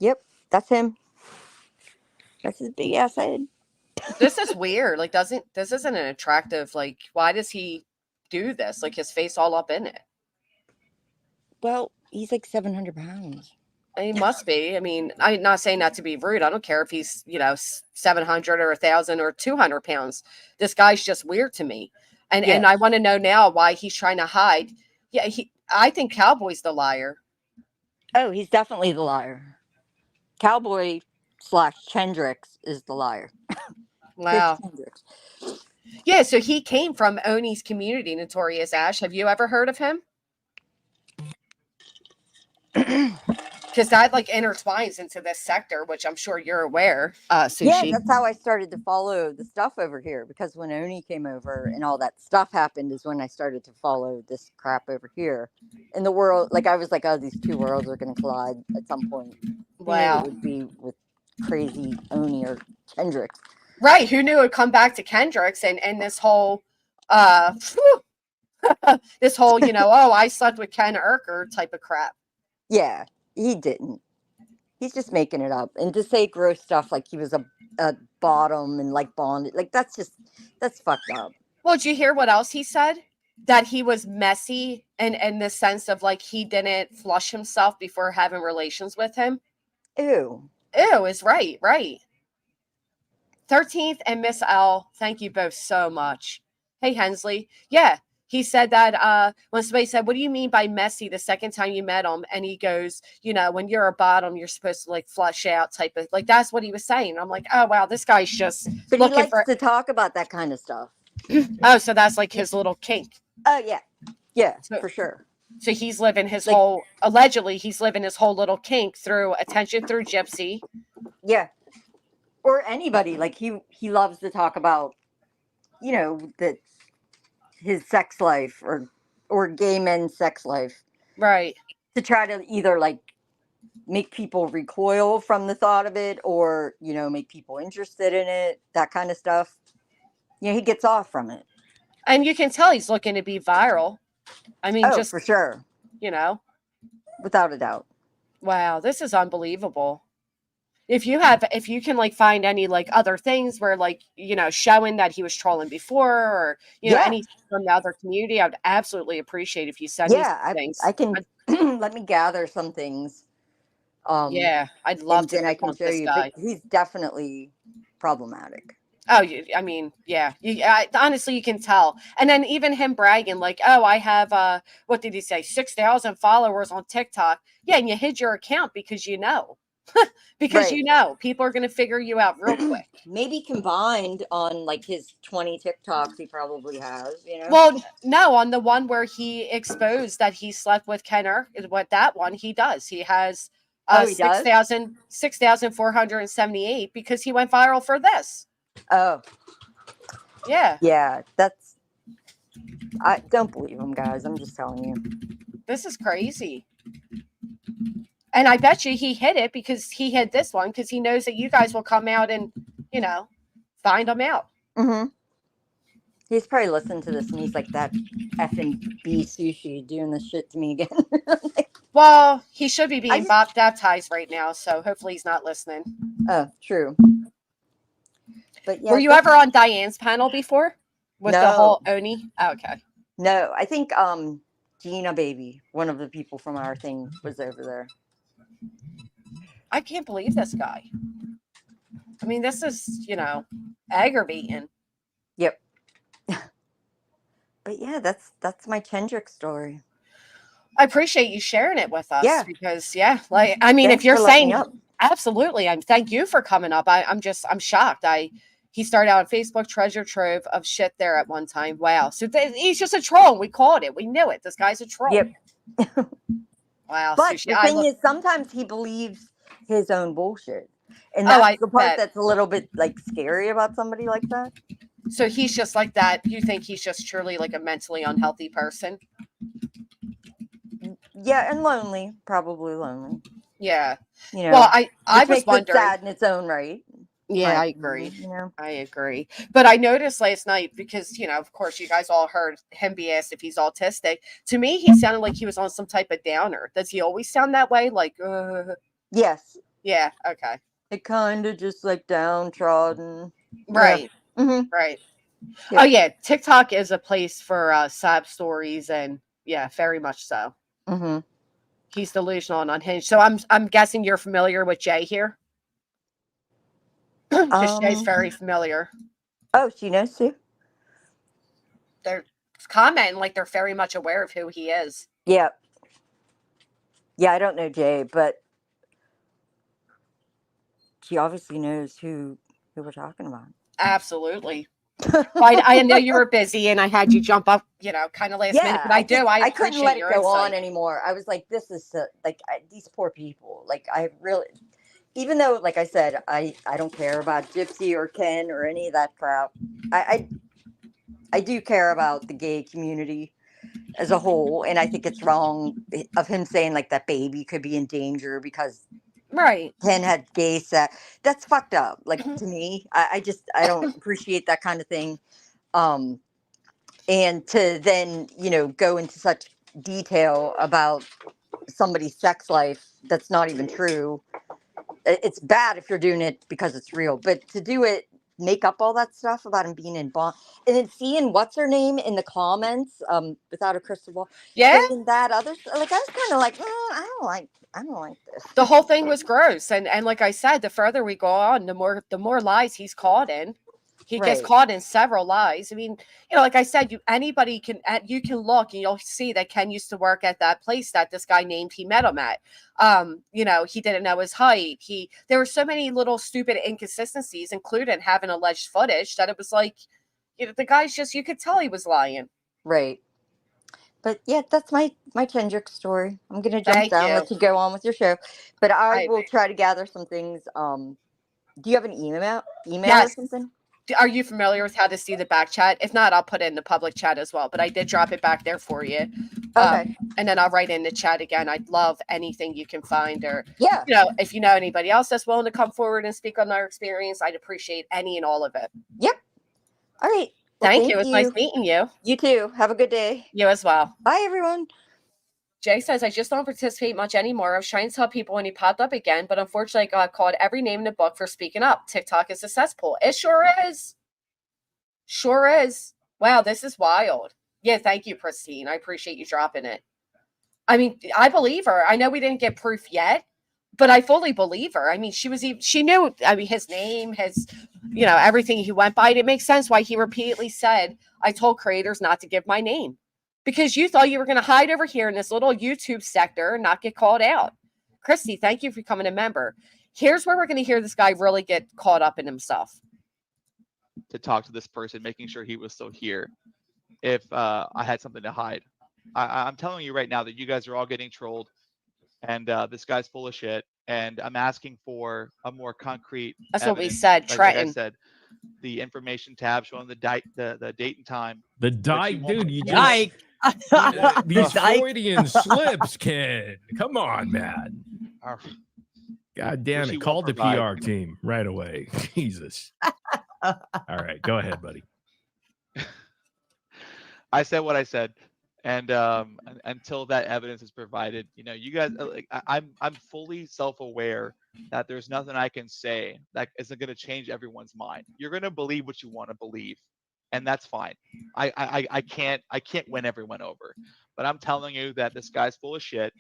Yep, that's him. That's his big ass head. This is weird. Like, this isn't an attractive, like, why does he do this? Like, his face all up in it. Well, he's like 700 pounds. He must be. I mean, I'm not saying that to be rude. I don't care if he's, 700 or 1,000 or 200 pounds. This guy's just weird to me. And I want to know now why he's trying to hide. Yeah, I think Cowboy's the liar. Oh, he's definitely the liar. Cowboy / Chendrix is the liar. Wow. Yeah, so he came from Oni's community, Notorious Ash. Have you ever heard of him? Because that intertwines into this sector, which I'm sure you're aware. Sushi. Yeah, that's how I started to follow the stuff over here. Because when Oni came over and all that stuff happened, is when I started to follow this crap over here. In the world, like I was like, oh, these two worlds are going to collide at some point. Wow. It would be with crazy Oni or Kendricks. Right. Who knew it would come back to Kendricks and this whole this whole, oh, I slept with Ken Urker type of crap. Yeah, he didn't. He's just making it up. And to say gross stuff like he was a bottom and like bonded, like that's fucked up. Well, did you hear what else he said? That he was messy in the sense of like he didn't flush himself before having relations with him. Ew. Ew is right. 13th and Miss L, thank you both so much. Hey, Hensley. Yeah, he said that when somebody said, what do you mean by messy the second time you met him? And he goes, when you're a bottom, you're supposed to like flush out type of, like, that's what he was saying. I'm like, oh, wow, this guy's just But he likes to talk about that kind of stuff. Oh, so that's like his little kink. Oh, yeah. Yeah, So, for sure. So he's living his allegedly, he's living his whole little kink through attention through Gypsy. Yeah. Or anybody. Like he loves to talk about, his sex life or gay men's sex life. Right. To try to either like make people recoil from the thought of it, or make people interested in it, that kind of stuff. He gets off from it. And you can tell he's looking to be viral. I mean, Oh, just, for sure. Without a doubt. Wow, this is unbelievable. If you can like find any like other things where like, showing that he was trolling before, or, anything from the other community, I would absolutely appreciate if you send me some things. I can let me gather some things. Yeah, I'd love and to then I can confront show this you, guy. but he's definitely problematic. Oh, I mean, yeah. Honestly, you can tell. And then even him bragging like, "Oh, I have what did he say? 6,000 followers on TikTok." Yeah, and you hid your account because because Right. people are going to figure you out real quick. Maybe combined on like his 20 TikToks he probably has, Well, no, on the one where he exposed that he slept with Kenner, what that one he does. He has Oh, he does? 6,478 because he went viral for this. Oh. Yeah. Yeah, I don't believe him, guys. I'm just telling you. This is crazy. And I bet you he hid it because he hid this one because he knows that you guys will come out and, find him out. Mm-hmm. He's probably listening to this and he's like, that effing B sushi doing this shit to me again. Well, he should be being baptized right now, so hopefully he's not listening. Oh, true. But yeah. Were you ever on Diane's panel before? With the whole Oni? Oh, okay. No, I think Gina Baby, one of the people from our thing, was over there. I can't believe this guy. I mean, this is, aggravating. Yep. But yeah, that's my Kendrick story. I appreciate you sharing it with us. Yeah. Because, like, I mean, Thanks if you're for letting me saying, up. absolutely, thank you for coming up. I'm shocked. He started out on Facebook treasure trove of shit there at one time. Wow. So he's just a troll. We called it. We knew it. This guy's a troll. Yep. Wow. But the thing is, sometimes he believes his own bullshit. And Oh, that's the part that's a little bit like scary about somebody like that. So he's just like that. You think he's just truly like a mentally unhealthy person? Yeah, and lonely. Probably lonely. Yeah. Well, I was wondering. Sad in its own right. Yeah, I agree. I agree. But I noticed last night because, of course, you guys all heard him be asked if he's autistic. To me, he sounded like he was on some type of downer. Does he always sound that way? Like, Yes. Yeah. Okay. It kind of just like downtrodden. Right. Yeah. Mm-hmm. Right. Yep. Oh, yeah. TikTok is a place for sad stories. And yeah, very much so. Mm-hmm. He's delusional and unhinged. So I'm guessing you're familiar with Jay here. Because Jay's very familiar. Oh, she knows too? They're commenting like they're very much aware of who he is. Yeah. Yeah, I don't know Jay, but she obviously knows who we're talking about. Absolutely. I know you were busy and I had you jump up, kind of last minute. But I couldn't let it go on anymore. I was like, this is these poor people. Like, I really... Even though, like I said, I don't care about Gypsy or Ken or any of that crap. I do care about the gay community as a whole, and I think it's wrong of him saying like that baby could be in danger because Ken had gay sex. That's fucked up. Like to me, I don't appreciate that kind of thing. And to then go into such detail about somebody's sex life that's not even true. It's bad if you're doing it because it's real, but to do it, make up all that stuff about him being in bond, and then seeing what's her name in the comments, without a crystal ball, saying that other, like I was kind of like, I don't like this. The whole thing was gross, and like I said, the further we go on, the more lies he's caught in. He gets caught in several lies. I mean, like I said, you can look and you'll see that Ken used to work at that place that this guy named he met him at. He didn't know his height. There were so many little stupid inconsistencies, including having alleged footage, that it was like, the guy's just, you could tell he was lying. Right. But yeah, that's my Kendrick story. I'm gonna jump down, let you go on with your show, but I will try to gather some things. Do you have an email or something? Are you familiar with how to see the back chat? If not, I'll put it in the public chat as well. But I did drop it back there for you. Okay. And then I'll write in the chat again. I'd love anything you can find, or Yeah. if you know anybody else that's willing to come forward and speak on their experience, I'd appreciate any and all of it. Yep. All right. Well, Thank you. It was nice meeting you. You too. Have a good day. You as well. Bye, everyone. Jay says, I just don't participate much anymore. I was trying to tell people when he popped up again, but unfortunately I got called every name in the book for speaking up. TikTok is a cesspool. It sure is. Sure is. Wow, this is wild. Yeah, thank you, Pristine. I appreciate you dropping it. I mean, I believe her. I know we didn't get proof yet, but I fully believe her. I mean, she knew, his name, his, everything he went by. It makes sense why he repeatedly said, I told creators not to give my name. Because you thought you were going to hide over here in this little YouTube sector and not get called out. Christy, thank you for becoming a member. Here's where we're going to hear this guy really get caught up in himself. To talk to this person, making sure he was still here if I had something to hide. I'm telling you right now that you guys are all getting trolled, and this guy's full of shit, and I'm asking for a more concrete That's evidence. what we said, Like I Trenton. said, the information tab showing the date and time. The dyke, won't- dude. You just Yike. these Dyke. Freudian slips, kid. Come on, man. Uh, God damn Which it. he Call won't the provide. PR team right away. Jesus. All right. Go ahead, buddy. I said what I said, and until that evidence is provided, you guys, I'm fully self-aware that there's nothing I can say that isn't going to change everyone's mind. You're going to believe what you want to believe, and that's fine. I can't win everyone over, but I'm telling you that this guy's full of shit.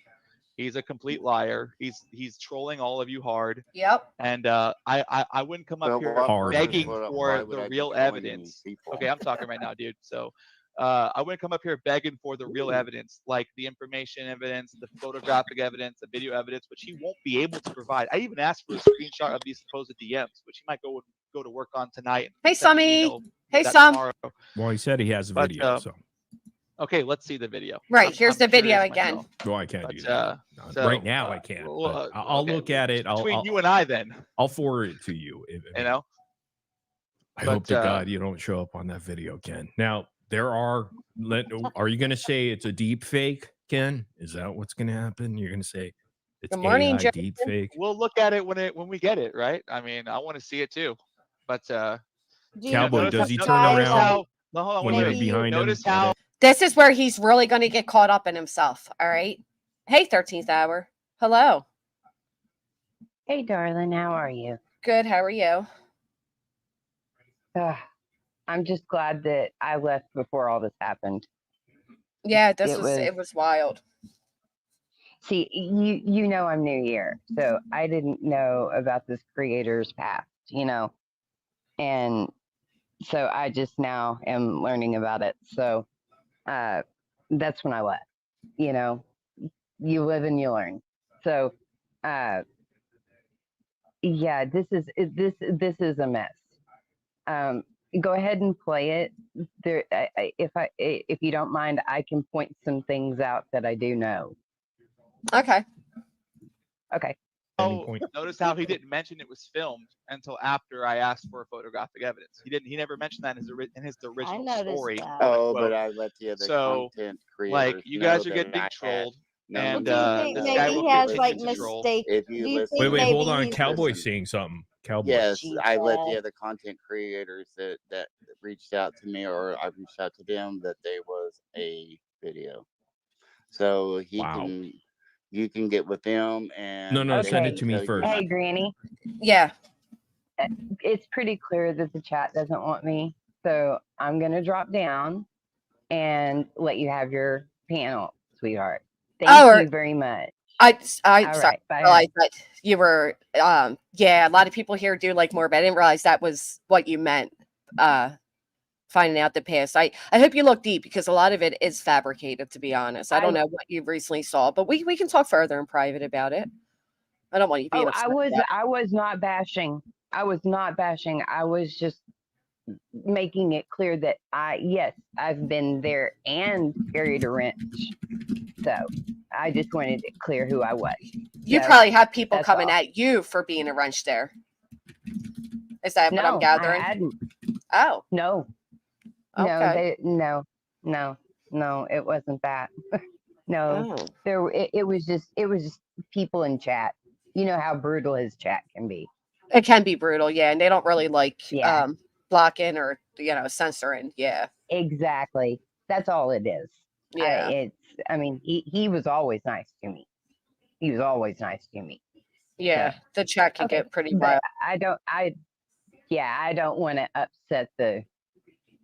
He's a complete liar. He's trolling all of you hard. Yep. And I wouldn't come up here Hard. begging Why for would the I be real joining evidence. these people? Okay, I'm talking right now, dude. So I wouldn't come up here begging for the real evidence, like the information evidence, the photographic evidence, the video evidence, which he won't be able to provide. I even asked for a screenshot of these supposed DMs, which he might go to work on tonight. Hey, send me an Summy. email Hey, that Sum. tomorrow. Well, he said he has a But, video, so. Okay, let's see the video. Right, here's I'm the video curious again. myself. Well, I can't But, do that. so, right now, I can't. well, But I'll okay, look at it. Between you and I, then. I'll forward it to you. You know. I But, hope to God you don't show up on that video, Ken. Now, are you going to say it's a deep fake, Ken? Is that what's going to happen? You're going to say it's Good morning, AI Jason. deep fake? We'll look at it when we get it, right? I mean, I want to see it too. But Cowboy, does he turn notice around how, no, hold on, when wait, you're wait. behind him? Notice how This is where he's really going to get caught up in himself. All right. Hey, 13th hour. Hello. Hey, darling, how are you? Good. How are you? I'm just glad that I left before all this happened. Yeah, It was wild. See, you know I'm new here, so I didn't know about this creator's past, and so I just now am learning about it. So that's when I left. You live and you learn. So yeah, this is a mess. Go ahead and play it. There, if you don't mind, I can point some things out that I do know. Okay. Okay. notice how he didn't mention it was filmed until after I asked for photographic evidence. He never mentioned that in his original noticed story. that. Oh, quote. but I let the other So, content creators like, you know guys are that getting I trolled, had and do you think this maybe guy will he has continue like to troll. mistake? If Do you you listen, think Wait, maybe hold on. he's Cowboy's listen. saying something. Cowboy. Yes, I let the Jesus. other content creators that reached out to me, or I reached out to them, that there was a video, so Wow. you can get with them and No, they send it can to me tell you first. not Hey, to. Granny. Yeah. It's pretty clear that the chat doesn't want me, so I'm gonna drop down and let you have your panel, sweetheart. Thank you very much. I'm All sorry. right, bye. I realized that you were, yeah, a lot of people here do like more, but I didn't realize that was what you meant. Finding out the past. I hope you look deep, because a lot of it is fabricated, to be honest. I don't know what you recently saw, but we can talk further in private about it. I don't want you being Oh, upset. about it. I was not bashing. I was not bashing. I was just making it clear that yes, I've been there and carried a wrench. So I just wanted to clear who I was. You So, probably have people that's coming all. at you for being a wrench there. Is that what I'm No, gathering? I hadn't. Oh. No. Okay. No, it wasn't that. No, Oh. it was just people in chat. You know how brutal his chat can be. It can be brutal, yeah, and they don't really like Yeah. blocking or censoring. Yeah. Exactly. That's all it is. Yeah. I mean, he was always nice to me. He was always nice to me. Yeah. So, The chat can okay, get pretty but wild. I don't want to upset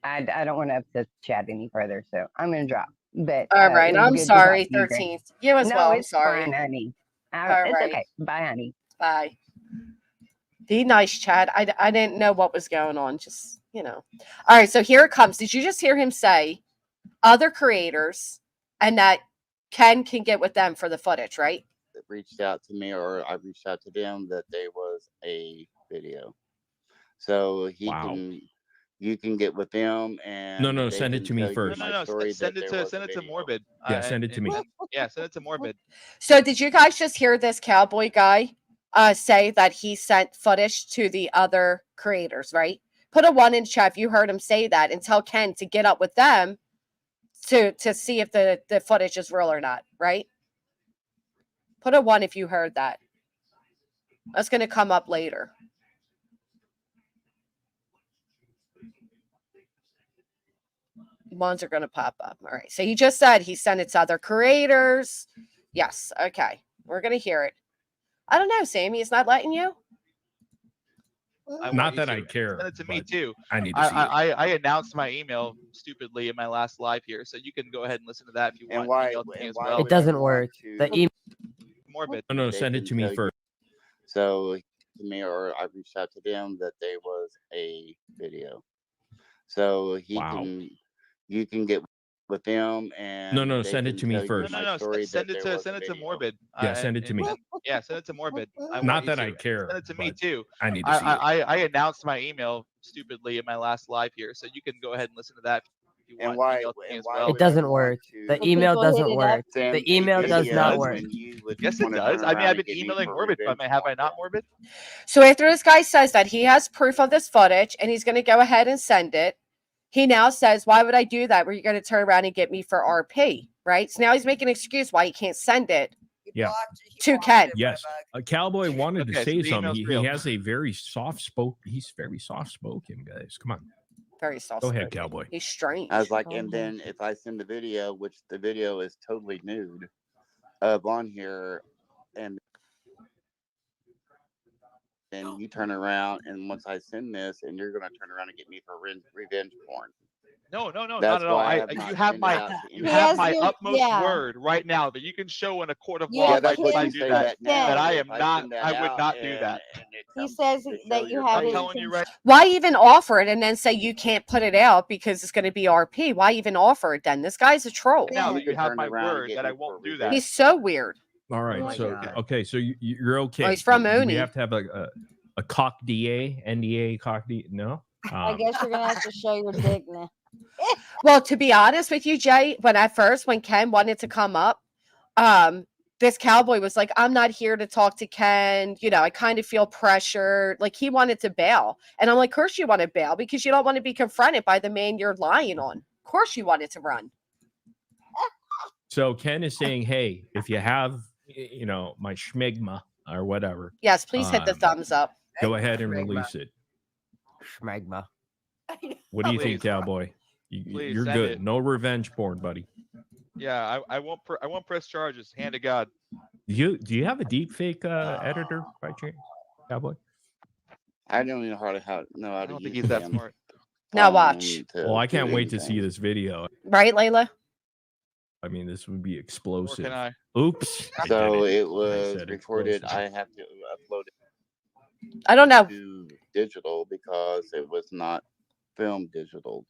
I don't want to upset the chat any further, so I'm gonna drop. But All it right. was I'm good to talk sorry, to you, Greg. 13th. You as No, well. I'm it's sorry. fine, honey. All It's right. okay. Bye, honey. Bye. The nice chat. I didn't know what was going on. Just, All right. So here it comes. Did you just hear him say other creators and that Ken can get with them for the footage, right? That reached out to me, or I reached out to them, that there was a video. So you can get with them, and No, they send it can to me tell you first. No, my no, story send that it there to was a video. Morbid. Yeah, send it to me. Yeah, send it to Morbid. So did you guys just hear this cowboy guy say that he sent footage to the other creators, right? Put a 1 in chat if you heard him say that, and tell Ken to get up with them to see if the footage is real or not, right? Put a 1 if you heard that. That's going to come up later. Ones are going to pop up. All right. So he just said he sent it to other creators. Yes. Okay. We're going to hear it. I don't know, Sammy. It's not letting you? Not that I care. Send it to me but too. I need to see it. I announced my email stupidly in my last live here, so you can go ahead and listen to that if you want. And why? Email to me as Why well. It would you doesn't want work. to- The email. Morbid. No, They send it can to me tell you- first. So to me, or I reached out to them, that there was a video. So you can get with them, and No, they send it can to me tell you first. my No, story send that it there to was a video. Morbid. Yeah, send it to me. Yeah, send it to Morbid. Not that I care. Send it to me but too. I need to see it. I announced my email stupidly in my last live here, so you can go ahead and listen to that if you want. And why? Email to me And as why well. would It doesn't you want work. to The email people hit doesn't it work. up? send The email a does not video work. when you would Yes, it wanna does. turn I mean, around I've and been get me emailing for Morbid, but revenge have I porn? not, Morbid? So after this guy says that he has proof of this footage and he's going to go ahead and send it, he now says, why would I do that? Were you going to turn around and get me for RP, right? So now he's making an excuse why he can't send it Yeah. to Ken. Yes, a cowboy wanted to Okay, so say the something. email's He real. has a very he's very soft spoken, guys. Come on, Very soft. go ahead, cowboy. He's strange. I was like, and then if I send the video, which the video is totally nude, on here, and then you turn around, and once I send this, and you're gonna turn around and get me for revenge porn. No, not That's at all. why I have You not have sent it my out to you anyone. have Yes, my you- utmost yeah. word right now that you can show in a court of Yeah, law Yeah, if I that's what decide you to say do that. that now. That I if am I not. send that I would out not do and- that. and it He comes says to that show you your have I'm it page, telling you right. Why even offer it and then say you can't put it out because it's going to be RP? Why even offer it then? This guy's a troll. Now Yeah. that you can have turn my around and word get that me I for won't do revenge. that. He's so weird. All right, Oh my so God. okay, so you're okay. Oh, he's from Do we Oni. have to have a cock DA, NDA, cock DA? No. I guess you're gonna have to show your dick now. Well, to be honest with you, Jay, when Ken wanted to come up, this cowboy was like, I'm not here to talk to Ken. I kind of feel pressured. Like he wanted to bail. And I'm like, of course you want to bail because you don't want to be confronted by the man you're lying on. Of course you wanted to run. So Ken is saying, hey, if you have, my schmegma or whatever, Yes, please hit the thumbs up. go ahead and Schmegma. release it. Schmegma. What do you think, Please. cowboy? Please You're send good. it. No revenge porn, buddy. Yeah, I won't. I won't press charges. Hand to God. Do you have a deep fake editor by chance, cowboy? I don't even know how to I don't think use he's that them, smart. Now watch. Well, I do can't wait to see anything. this video. Right, Layla? I mean, this would be Or explosive. can I? Oops. I So did it I was said recorded. explosive. I have to upload it I don't know. to digital because it was not film digital.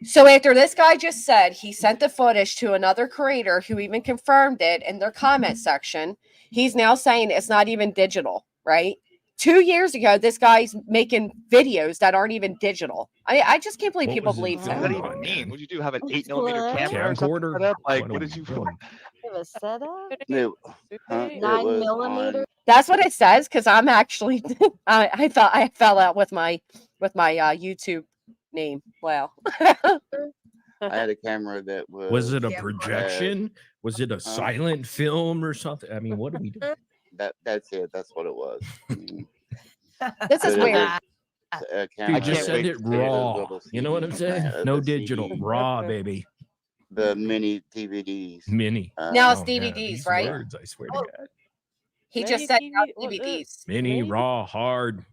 So after this guy just said he sent the footage to another creator who even confirmed it in their comment section, he's now saying it's not even digital, right? 2 years ago, this guy's making videos that aren't even digital. I just can't believe What people was it believe What does that him. filmed even on, mean? man? What did you do? Have an It's 8mm camera or something Camcorder? set up? Like, What what are did we you? doing? It was set up. It, it 9 was millimeter. on. That's what it says because I'm actually I fell out with my YouTube name. Wow. I had a camera that Was it a Yeah. projection? Was it a silent film or something? I mean, what do we do? That's it. That's what it was. I mean, This is but it weird. was a camera. Dude, just that send was it the big raw. little You know what I'm CDs, saying? man, No the digital, CD, raw, baby. the mini DVDs. Mini. Now it's Oh, yeah, DVDs, these right? words, I swear to Oh, God. He Mini just said now TV what, DVDs. Mini, Mini? raw, hard.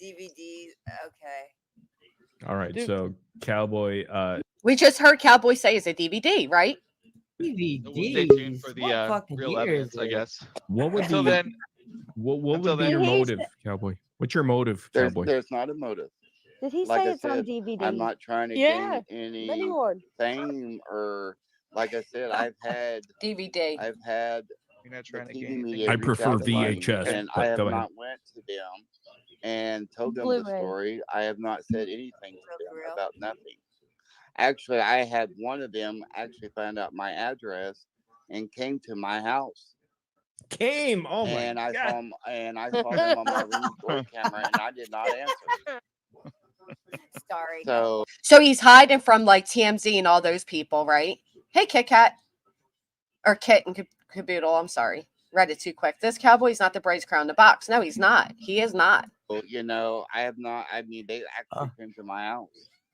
DVDs. Okay. All right, Dude. so Cowboy, We just heard Cowboy say it's a DVD, right? So we'll stay tuned for DVDs. the What fucking real year evidence, is I it? guess. what would Until be then, what until would be then, your Did he motive, Cowboy? What's your motive, Cowboy? There's not a motive. Did he Like say I it's on said, DVD? I'm not trying to Yeah. gain any Anyone. fame or, like I said, I've had DVD. you're not the trying to TV gain anything. media I reach prefer out to me, VHS, and I but have go ahead. not went to them and told them the Blu-ray. story. I have not said anything to them Real. about nothing. Actually, I had one of them actually find out my address and came to my house. Came. Oh my And I God. saw 'em- and I saw them on my room story camera, and I did not answer. Sorry. So So he's hiding from like TMZ and all those people, right? Hey, Kit Kat. Or Kit and Caboodle. I'm sorry. Read it too quick. This Cowboy's not the Braves crown the box. No, he's not. He is not. you know, I have not. I mean, they actually came to my house,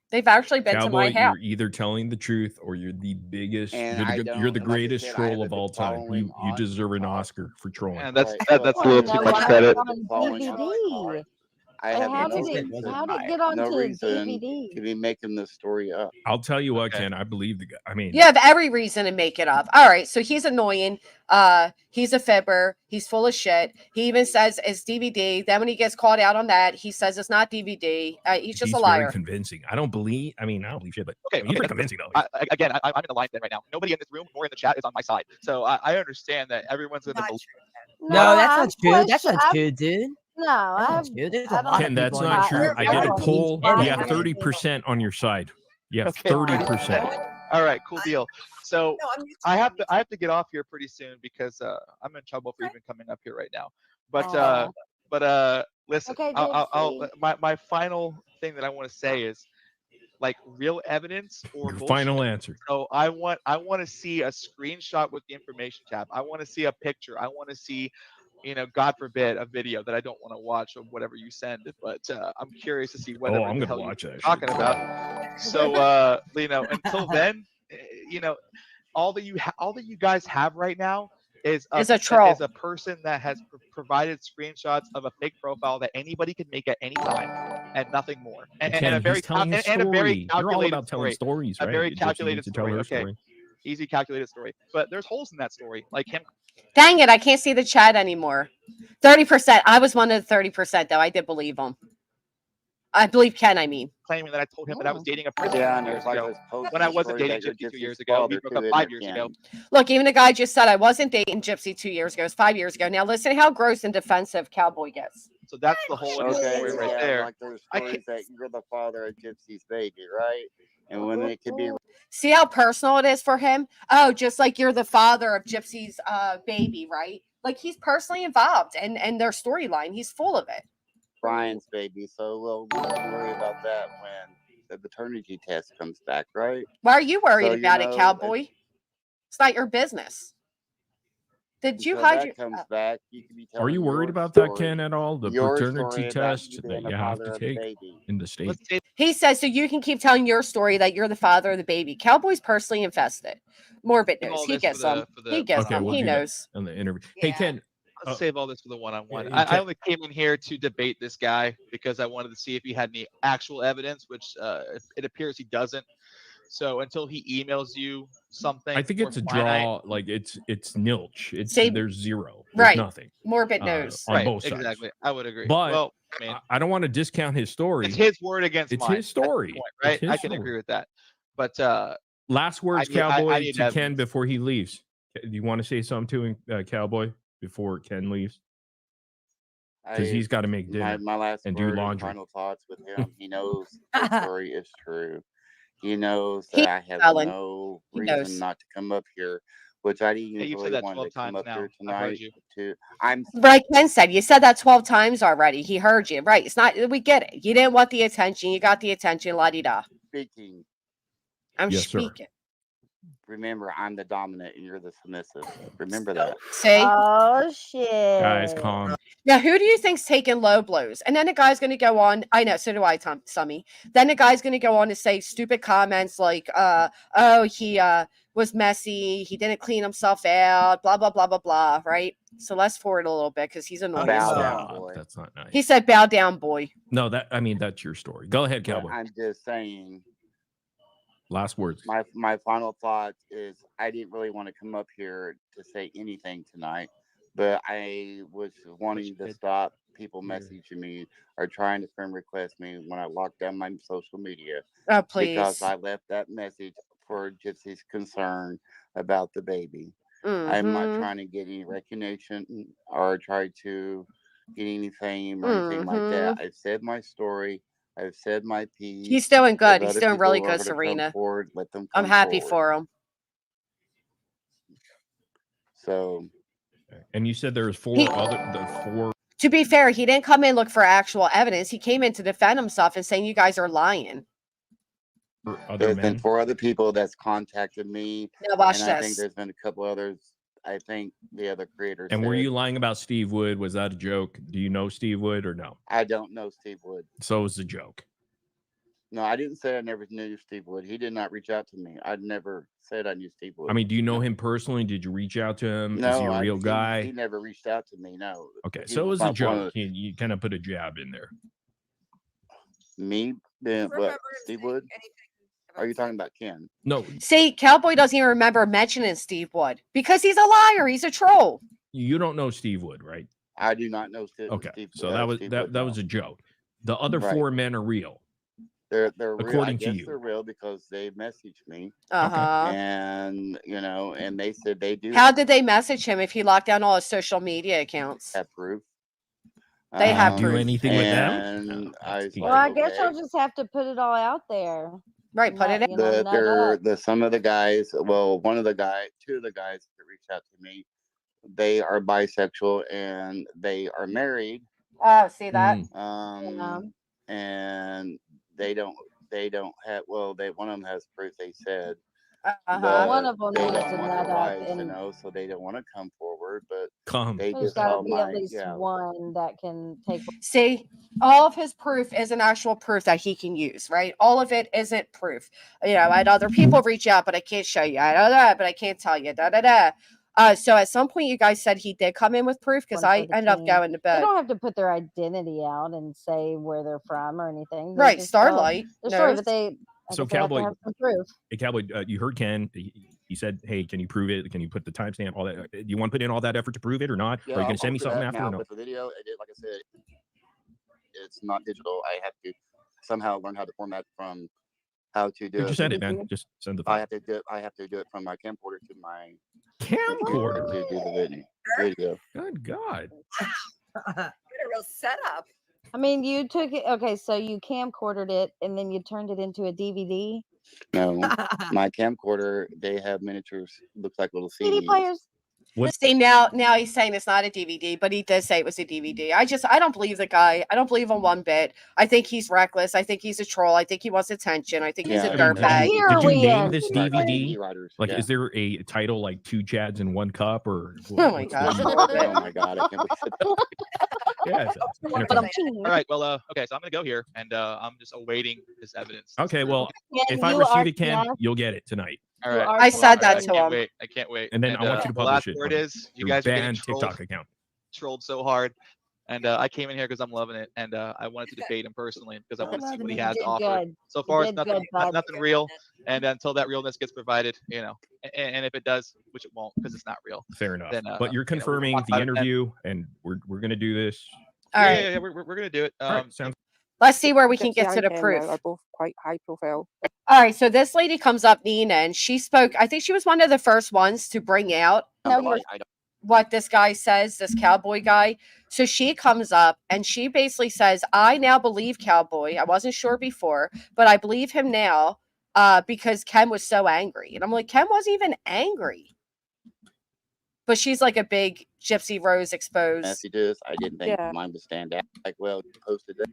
They've actually been to Cowboy, my house. you're either telling the truth or you're the biggest. and You're I the, don't. you're the Like I greatest said, I troll haven't of been all time. following You on deserve an TikTok. Oscar for trolling. And that's But that's a I little wanna too know much why credit. it's on following on DVD. TikTok. I Like, have how no did it reason, get onto no reason DVD? to be making this story up. I'll tell you what, Okay. Ken. I believe the guy. I mean, You have every reason to make it up. All right, so he's annoying. He's a fibber. He's full of shit. He even says it's DVD. Then when he gets called out on that, he says it's not DVD. He's just he's a very liar. convincing. I don't believe shit, but Okay, he's okay, pretty convincing though. Again, I'm in the line right now. Nobody in this room or in the chat is on my side, so I understand that everyone's going to Not believe. true. No, that's I'm not true. That's question- not I'm- true, dude. No, That's I not true. There's a I lot Ken, of that's people on not your true. side. I did a Everyone poll. believes You have everything. 30% on your side. You have Okay. 30%. All right, cool deal. So No, I'm I have to get off here pretty soon because I'm in trouble for even coming up here right now. But listen, Okay, I'll Gypsy. my final thing that I want to say is like real evidence or Your bullshit. final answer. So I want to see a screenshot with the information tab. I want to see a picture. I want to see, God forbid, a video that I don't want to watch of whatever you send. But I'm curious to see whatever I'm the gonna hell watch you're that shit. talking about. So until then, all that you guys have right now is a troll. is a person that has provided screenshots of a fake profile that anybody could make at any time and nothing more. And Ken, a very he's telling his and a very story. You're all calculated about telling story. stories, A right? very Gypsy calculated needs to tell story. her Okay. story. Easy calculated story. But there's holes in that story. Like him Dang it, I can't see the chat anymore. 30%. I was one of the 30%, though. I did believe him. I believe Ken, I mean. claiming that I told him that I was dating a person Yeah, 2 and years there's like ago. this post When I wasn't story dating that Gypsy 2 your years Gypsy's ago. We father broke too up in 5 there, years ago. Ken. Look, even the guy just said I wasn't dating Gypsy 2 years ago. It was 5 years ago. Now listen how gross and defensive Cowboy gets. So that's the whole of the Okay, story right yeah, there. like there's I stories can't- that you're the father of Gypsy's baby, right? And when it could be See how personal it is for him? Oh, just like you're the father of Gypsy's baby, right? Like he's personally involved and their storyline. He's full of it. Brian's baby, so we'll worry about that when the paternity test comes back, right? Why are you worried So, about it, Cowboy? It's not your business. Did you until hide that your comes back, you can be telling Are you worried your about story, that, Ken, at all? The your paternity story about test you that being the you have father to of the take baby. in the state. Let's say He says so you can keep telling your story that you're the father of the baby. Cowboy's personally invested. Morbid Save knows. all He this gets for the- them. for the- He gets Okay, them. we'll He do that knows. in the interview. Hey, Yeah. Ken. Let's save all this for the one-on-one. Yeah, I only came in here to debate this guy because I wanted to see if he had any actual evidence, which it appears he doesn't. So until he emails you something, I think or it's a finite- draw. Like it's nilch. It's Say- there's zero. There's Right. nothing Morbid knows. on Right, both sides. exactly. I would agree. But well, I mean, I don't want to discount his story. it's his word against It's mine. his That's the story. point, It's right? his I can story. agree with that. But Last words, need- I Cowboy, need to Ken evidence. before he leaves. Do you want to say something to him, Cowboy, before Ken leaves? Because he's got to make dinner. My last and do word and laundry. final thoughts with him. He knows the story is true. He knows He- that I have Alan, no he reason knows. not to come up here, which I didn't Yeah, you've said really that want 12 to come times up now. here I've heard tonight. you. I'm Right, Ken said you said that 12 times already. He heard you. Right. It's not we get it. You didn't want the attention. You got the attention, la di da. speaking. I'm Yes, sir. speaking. Remember, I'm the dominant and you're the submissive. Remember that. See? Oh shit. Guys, calm. Now, who do you think's taking low blows? And then the guy's going to go on. I know, so do I, Summy. Then the guy's going to go on to say stupid comments like, oh, he was messy. He didn't clean himself out, blah, blah, blah, blah, blah, right? So let's forward a little bit because he's annoying. Bow down, Stop. boy. That's not nice. He said, bow down, boy. No, that's your story. Go ahead, But Cowboy. I'm just saying, Last words. my final thought is I didn't really want to come up here to say anything tonight, but I was wanting to stop people messaging me or trying to friend request me when I locked down my social media. Oh, please. Because I left that message for Gypsy's concern about the baby. I'm not trying to get any recognition or try to get any fame or anything like that. I've said my story. I've said my piece. He's doing good. If He's other doing really people are good, gonna come Serena. forward, let them I'm come happy forward. for him. So, And you said there was four. To be fair, he didn't come in look for actual evidence. He came in to defend himself and saying you guys are lying. Other there's been men. 4 other people that's contacted me, Now watch and I think this. there's been a couple others. I think the other creators. And were said- you lying about Steve Wood? Was that a joke? Do you know Steve Wood or no? I don't know Steve Wood. So it was a joke. No, I didn't say I never knew Steve Wood. He did not reach out to me. I never said I knew Steve Wood. I mean, do you know him personally? Did you reach out to him? no, Is he a real guy? He never reached out to me. No. Okay, He so it was a not one joke. of You kind of put a jab in there. me. What? Steve Wood? Are you talking about Ken? No, See, Cowboy doesn't even remember mentioning Steve Wood because he's a liar. He's a troll. you don't know Steve Wood, right? I do not know Steve. Okay, Steve, so that was Steve that Wood, that no. was a joke. The other Right. 4 men are real. They're real. I according to guess you. they're real because they messaged me, Uh-huh. and and they said they do How did they message him if he locked down all his social media accounts? have proof. They have do proof. anything with them? And No, I was Well, I like, guess okay. you'll just have to put it all out there. Right, put it Nut- in. you know, nut up. Some of the guys. Well, one of the guys, 2 of the guys that reached out to me, they are bisexual and they are married. Oh, see that? And they don't have. Well, one of them has proof. They said. Uh-huh. One of them They needs don't to want nut their up, wives to and know, so they don't want to come forward. But Come. they there's just got to saw be my at least one that can take. See, all of his proof isn't actual proof that he can use, right? All of it isn't proof. You know, I had other people reach out, but I can't show you. I know that, but I can't tell you. So at some point, you guys said he did come in with proof because One I for the ended up team. going to They bed. don't have to put their identity out and say where they're from or anything. They Right, just tell Starlight their story, knows. but they. I So guess they have to Cowboy, have some proof. hey, Cowboy, you heard Ken. He said, "Hey, can you prove it? Can you put the timestamp? All that? Do you want to put in all that effort to prove it or not? Yeah, Or are you I'll going to send me do something that after now, or no?" but the video, like I said, it's not digital. I have to somehow learn how to format from how to do it. Just send it, man. Just send the I file. have to do it from my camcorder to my Camcorder to do the video. Good God. What a real setup. I mean, you took it. Okay, so you camcordered it and then you turned it into a DVD. No, my camcorder, they have miniatures, looks like little CD CDs. players. See, now he's saying it's not a DVD, but he did say it was a DVD. I don't believe the guy. I don't believe him one bit. I think he's reckless. I think he's a troll. I think he wants attention. I think he's a Yeah, dirtbag. Did you name this Like DVD? writers, Like, yeah. is there a title like 2 Chads in 1 cup or? Oh my God. Oh my God, I can't believe it. Yeah. it's entertaining. All right. Well, okay. So I'm gonna go here, and I'm just awaiting this evidence. Okay. Well, Ken, if I you receive are it, Ken, blessed. you'll get it tonight. All right. I said that to I can't him. wait. I can't wait. And then I want you to the publish last it word on is you your guys are getting banned trolled, TikTok account. trolled so hard, and I came in here because I'm loving it, and I wanted to debate him personally because I want to see what he has to offer. Good. So far, You it's did nothing, good, bud. nothing real, and until that realness gets provided, and if it does, which it won't because it's not real. Fair enough. Then, But you're we can confirming talk the about it then. interview, and we're gonna do this. All right. Yeah, we're gonna do it. All right. Sounds. Let's see where we can Gypsy get to and the Ken, proof. are both quite high profile. All right, so this lady comes up, Nina, and she spoke. I think she was one of the first ones to bring out what this guy says, this cowboy guy. So she comes up and she basically says, I now believe Cowboy. I wasn't sure before, but I believe him now because Ken was so angry. And I'm like, Ken wasn't even angry. But she's like a big Gypsy Rose exposed. Messages, I didn't think mine would stand out. Like, well, you posted that.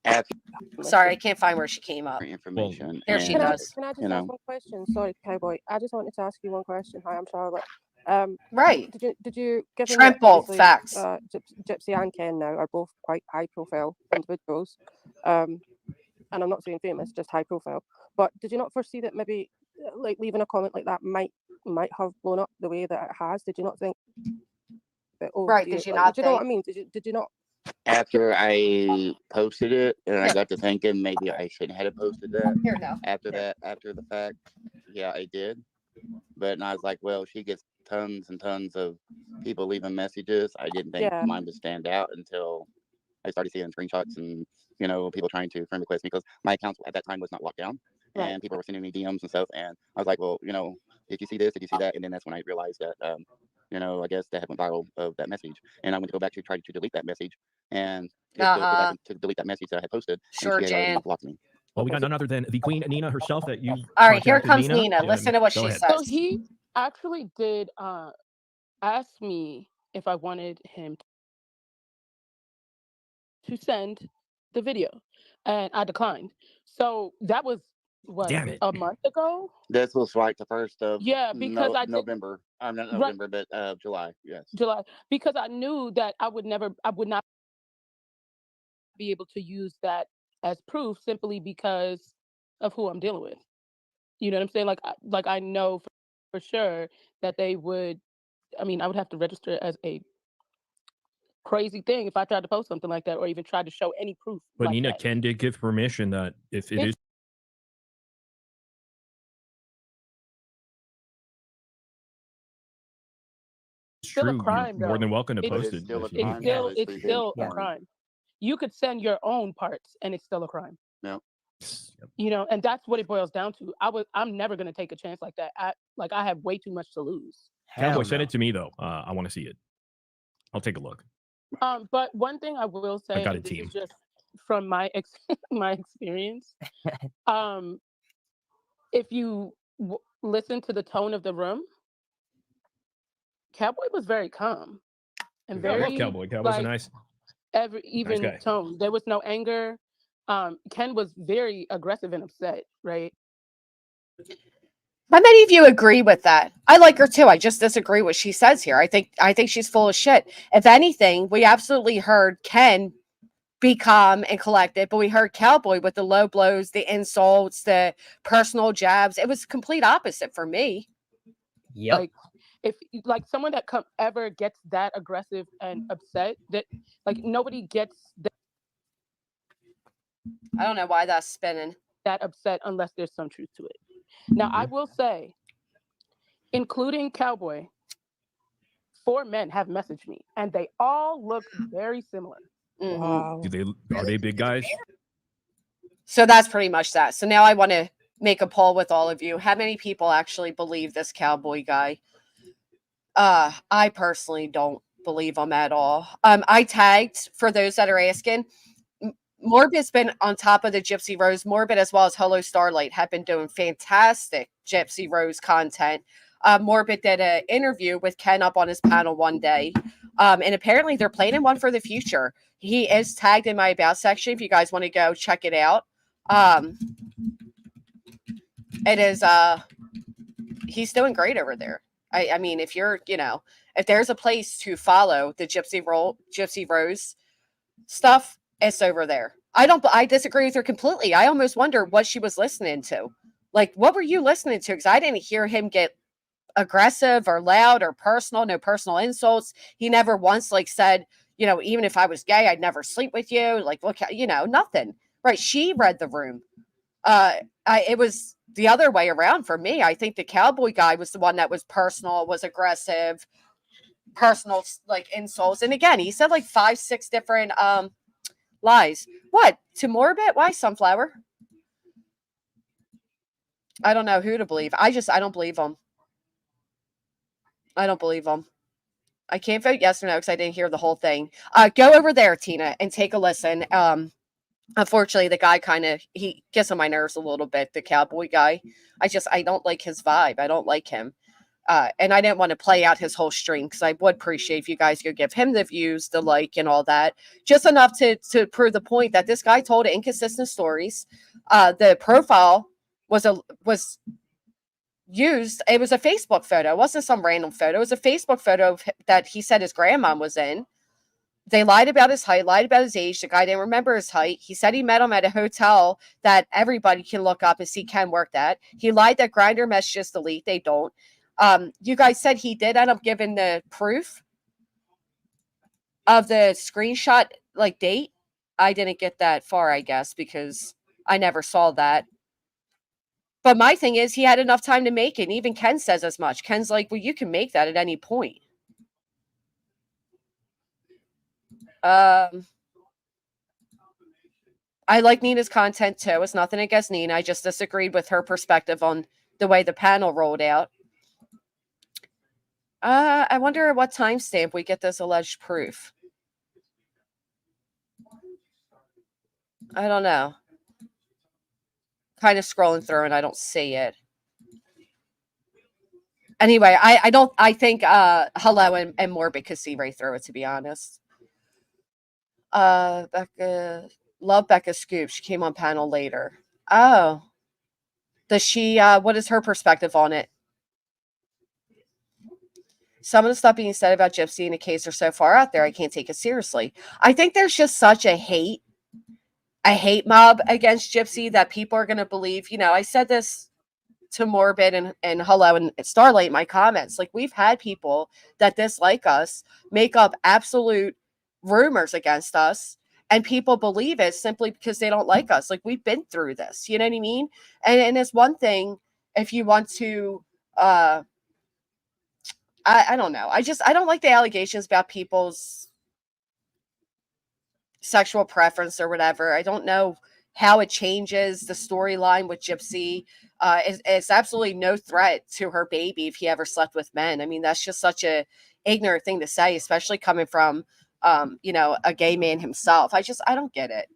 After Sorry, I can't find where she came up. information, Here she and does. Can I just you ask know, one question? Sorry, Cowboy. I just wanted to ask you one question. Hi, I'm Charlotte. Right. Did you given that Shrimp bowl, obviously facts. Gypsy and Ken now are both quite high profile individuals, and I'm not saying famous, just high profile. But did you not foresee that maybe like leaving a comment like that might have blown up the way that it has? Did you not think that? Oh, Right, dear, did you like, not do you know what I think? mean? Did you not? after I posted it, and I got to thinking maybe I shouldn't have posted that. Here, no. After the fact, yeah, I did. But and I was like, well, she gets tons and tons of people leaving messages. I didn't think Yeah. mine would stand out until I started seeing screenshots and people trying to friend request me because my account at that time was not locked down, Right. and people were sending me DMs and stuff. And I was like, well, did you see this? Did you see that? And then that's when I realized that, I guess that had went viral of that message, and I went to go back to try to delete that message, and just to go back to delete that message that I had posted, Sure, and she had already Jan. blocked me. Well, we got none other than the Queen Nina herself that you. All right, here contacted comes Nina. Nina. Listen to what Go she ahead. So says. he actually did ask me if I wanted him to send the video, and I declined. So that was what, Damn it. a month ago? This was like the first of Yeah, because I did November. I'm not right November, but July. Yes. July, because I knew that I would not be able to use that as proof simply because of who I'm dealing with. You know what I'm saying? Like I know for sure that they would. I mean, I would have to register as a crazy thing if I tried to post something like that or even tried to show any proof But like Nina that. Ken did give permission that if it is Still a true, crime, you're more though. than welcome to It's But post it's it. still a if you- crime. still It's revenge a porn. crime. You could send your own parts, and it's still a crime. No. And that's what it boils down to. I'm never gonna take a chance like that. I have way too much to lose. Cowboy, send it to me though. I want to see it. I'll take a look. But one thing I will say, got a and this team. is just from my my experience, if you listen to the tone of the room, Cowboy was very calm and I very love Cowboy. Cowboy's a like nice even guy. tone. There was no anger. Ken was very aggressive and upset, right? How many of you agree with that? I like her too. I just disagree with what she says here. I think she's full of shit. If anything, we absolutely heard Ken be calm and collected, but we heard Cowboy with the low blows, the insults, the personal jabs. It was complete opposite for me. Yep. Like if someone that ever gets that aggressive and upset, that nobody gets I don't know why that's spinning. that upset unless there's some truth to it. Now, I will say, including Cowboy, 4 men have messaged me, and they all look very similar. Mm-hmm. Wow. Are they big guys? So that's pretty much that. So now I want to make a poll with all of you. How many people actually believe this Cowboy guy? I personally don't believe him at all. I tagged, for those that are asking, Morbid's been on top of the Gypsy Rose. Morbid, as well as Hello Starlight, have been doing fantastic Gypsy Rose content. Morbid did an interview with Ken up on his panel one day. And apparently they're planning one for the future. He is tagged in my about section if you guys want to go check it out. It is he's doing great over there. I mean, if you're, if there's a place to follow the Gypsy Rose stuff, it's over there. I disagree with her completely. I almost wonder what she was listening to. Like, what were you listening to? Because I didn't hear him get aggressive or loud or personal, no personal insults. He never once said, even if I was gay, I'd never sleep with you. Like, look, nothing. Right. She read the room. It was the other way around for me. I think the Cowboy guy was the one that was personal, was aggressive, personal, insults. And again, he said 5, 6 different lies. What? To Morbid? Why Sunflower? I don't know who to believe. I don't believe him. I don't believe him. I can't vote yes or no because I didn't hear the whole thing. Go over there, Tina, and take a listen. Unfortunately, the guy he gets on my nerves a little bit, the Cowboy guy. I don't like his vibe. I don't like him. And I didn't want to play out his whole stream because I would appreciate if you guys could give him the views, the like, and all that. Just enough to prove the point that this guy told inconsistent stories. The profile was used. It was a Facebook photo. It wasn't some random photo. It was a Facebook photo that he said his grandma was in. They lied about his height, lied about his age. The guy didn't remember his height. He said he met him at a hotel that everybody can look up and see Ken worked at. He lied that Grindr messages delete. They don't. You guys said he did end up giving the proof of the screenshot, like, date. I didn't get that far, I guess, because I never saw that. But my thing is, he had enough time to make it. And even Ken says as much. Ken's like, well, you can make that at any point. I like Nina's content too. It's nothing against Nina. I just disagreed with her perspective on the way the panel rolled out. I wonder at what timestamp we get this alleged proof. I don't know. Kind of scrolling through and I don't see it. Anyway, I think Hello and Morbid could see right through it, to be honest. Becca, love Becca Scoop. She came on panel later. Oh. Does she, what is her perspective on it? Some of the stuff being said about Gypsy in the case are so far out there, I can't take it seriously. I think there's just such a hate mob against Gypsy that people are going to believe. You know, I said this to Morbid and Hello and Starlight in my comments. Like, we've had people that dislike us make up absolute rumors against us, and people believe it simply because they don't like us. Like, we've been through this, you know what I mean? And it's one thing if you want to, I don't know. I don't like the allegations about people's sexual preference or whatever. I don't know how it changes the storyline with Gypsy. It's absolutely no threat to her baby if he ever slept with men. I mean, that's just such a ignorant thing to say, especially coming from, you know, a gay man himself. I don't get it.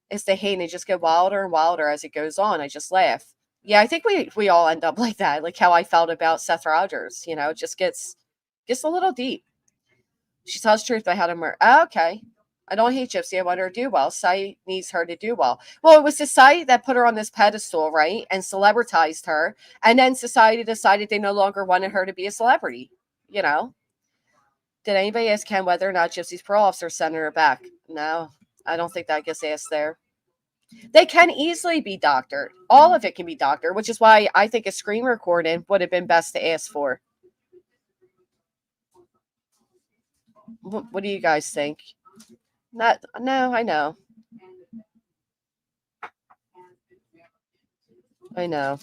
It's the hate, and they just get wilder and wilder as it goes on. I just laugh. Yeah, I think we all end up like that, like how I felt about Seth Rogers. You know, it just gets a little deep. She tells truth by how to murder. Oh, okay. I don't hate Gypsy. I want her to do well. Society needs her to do well. Well, it was society that put her on this pedestal, right? And celebritized her. And then society decided they no longer wanted her to be a celebrity. You know? Did anybody ask Ken whether or not Gypsy's parole officer sent her back? No, I don't think that gets asked there. They can easily be doctored. All of it can be doctored, which is why I think a screen recording would have been best to ask for. What do you guys think? No, I know. I know.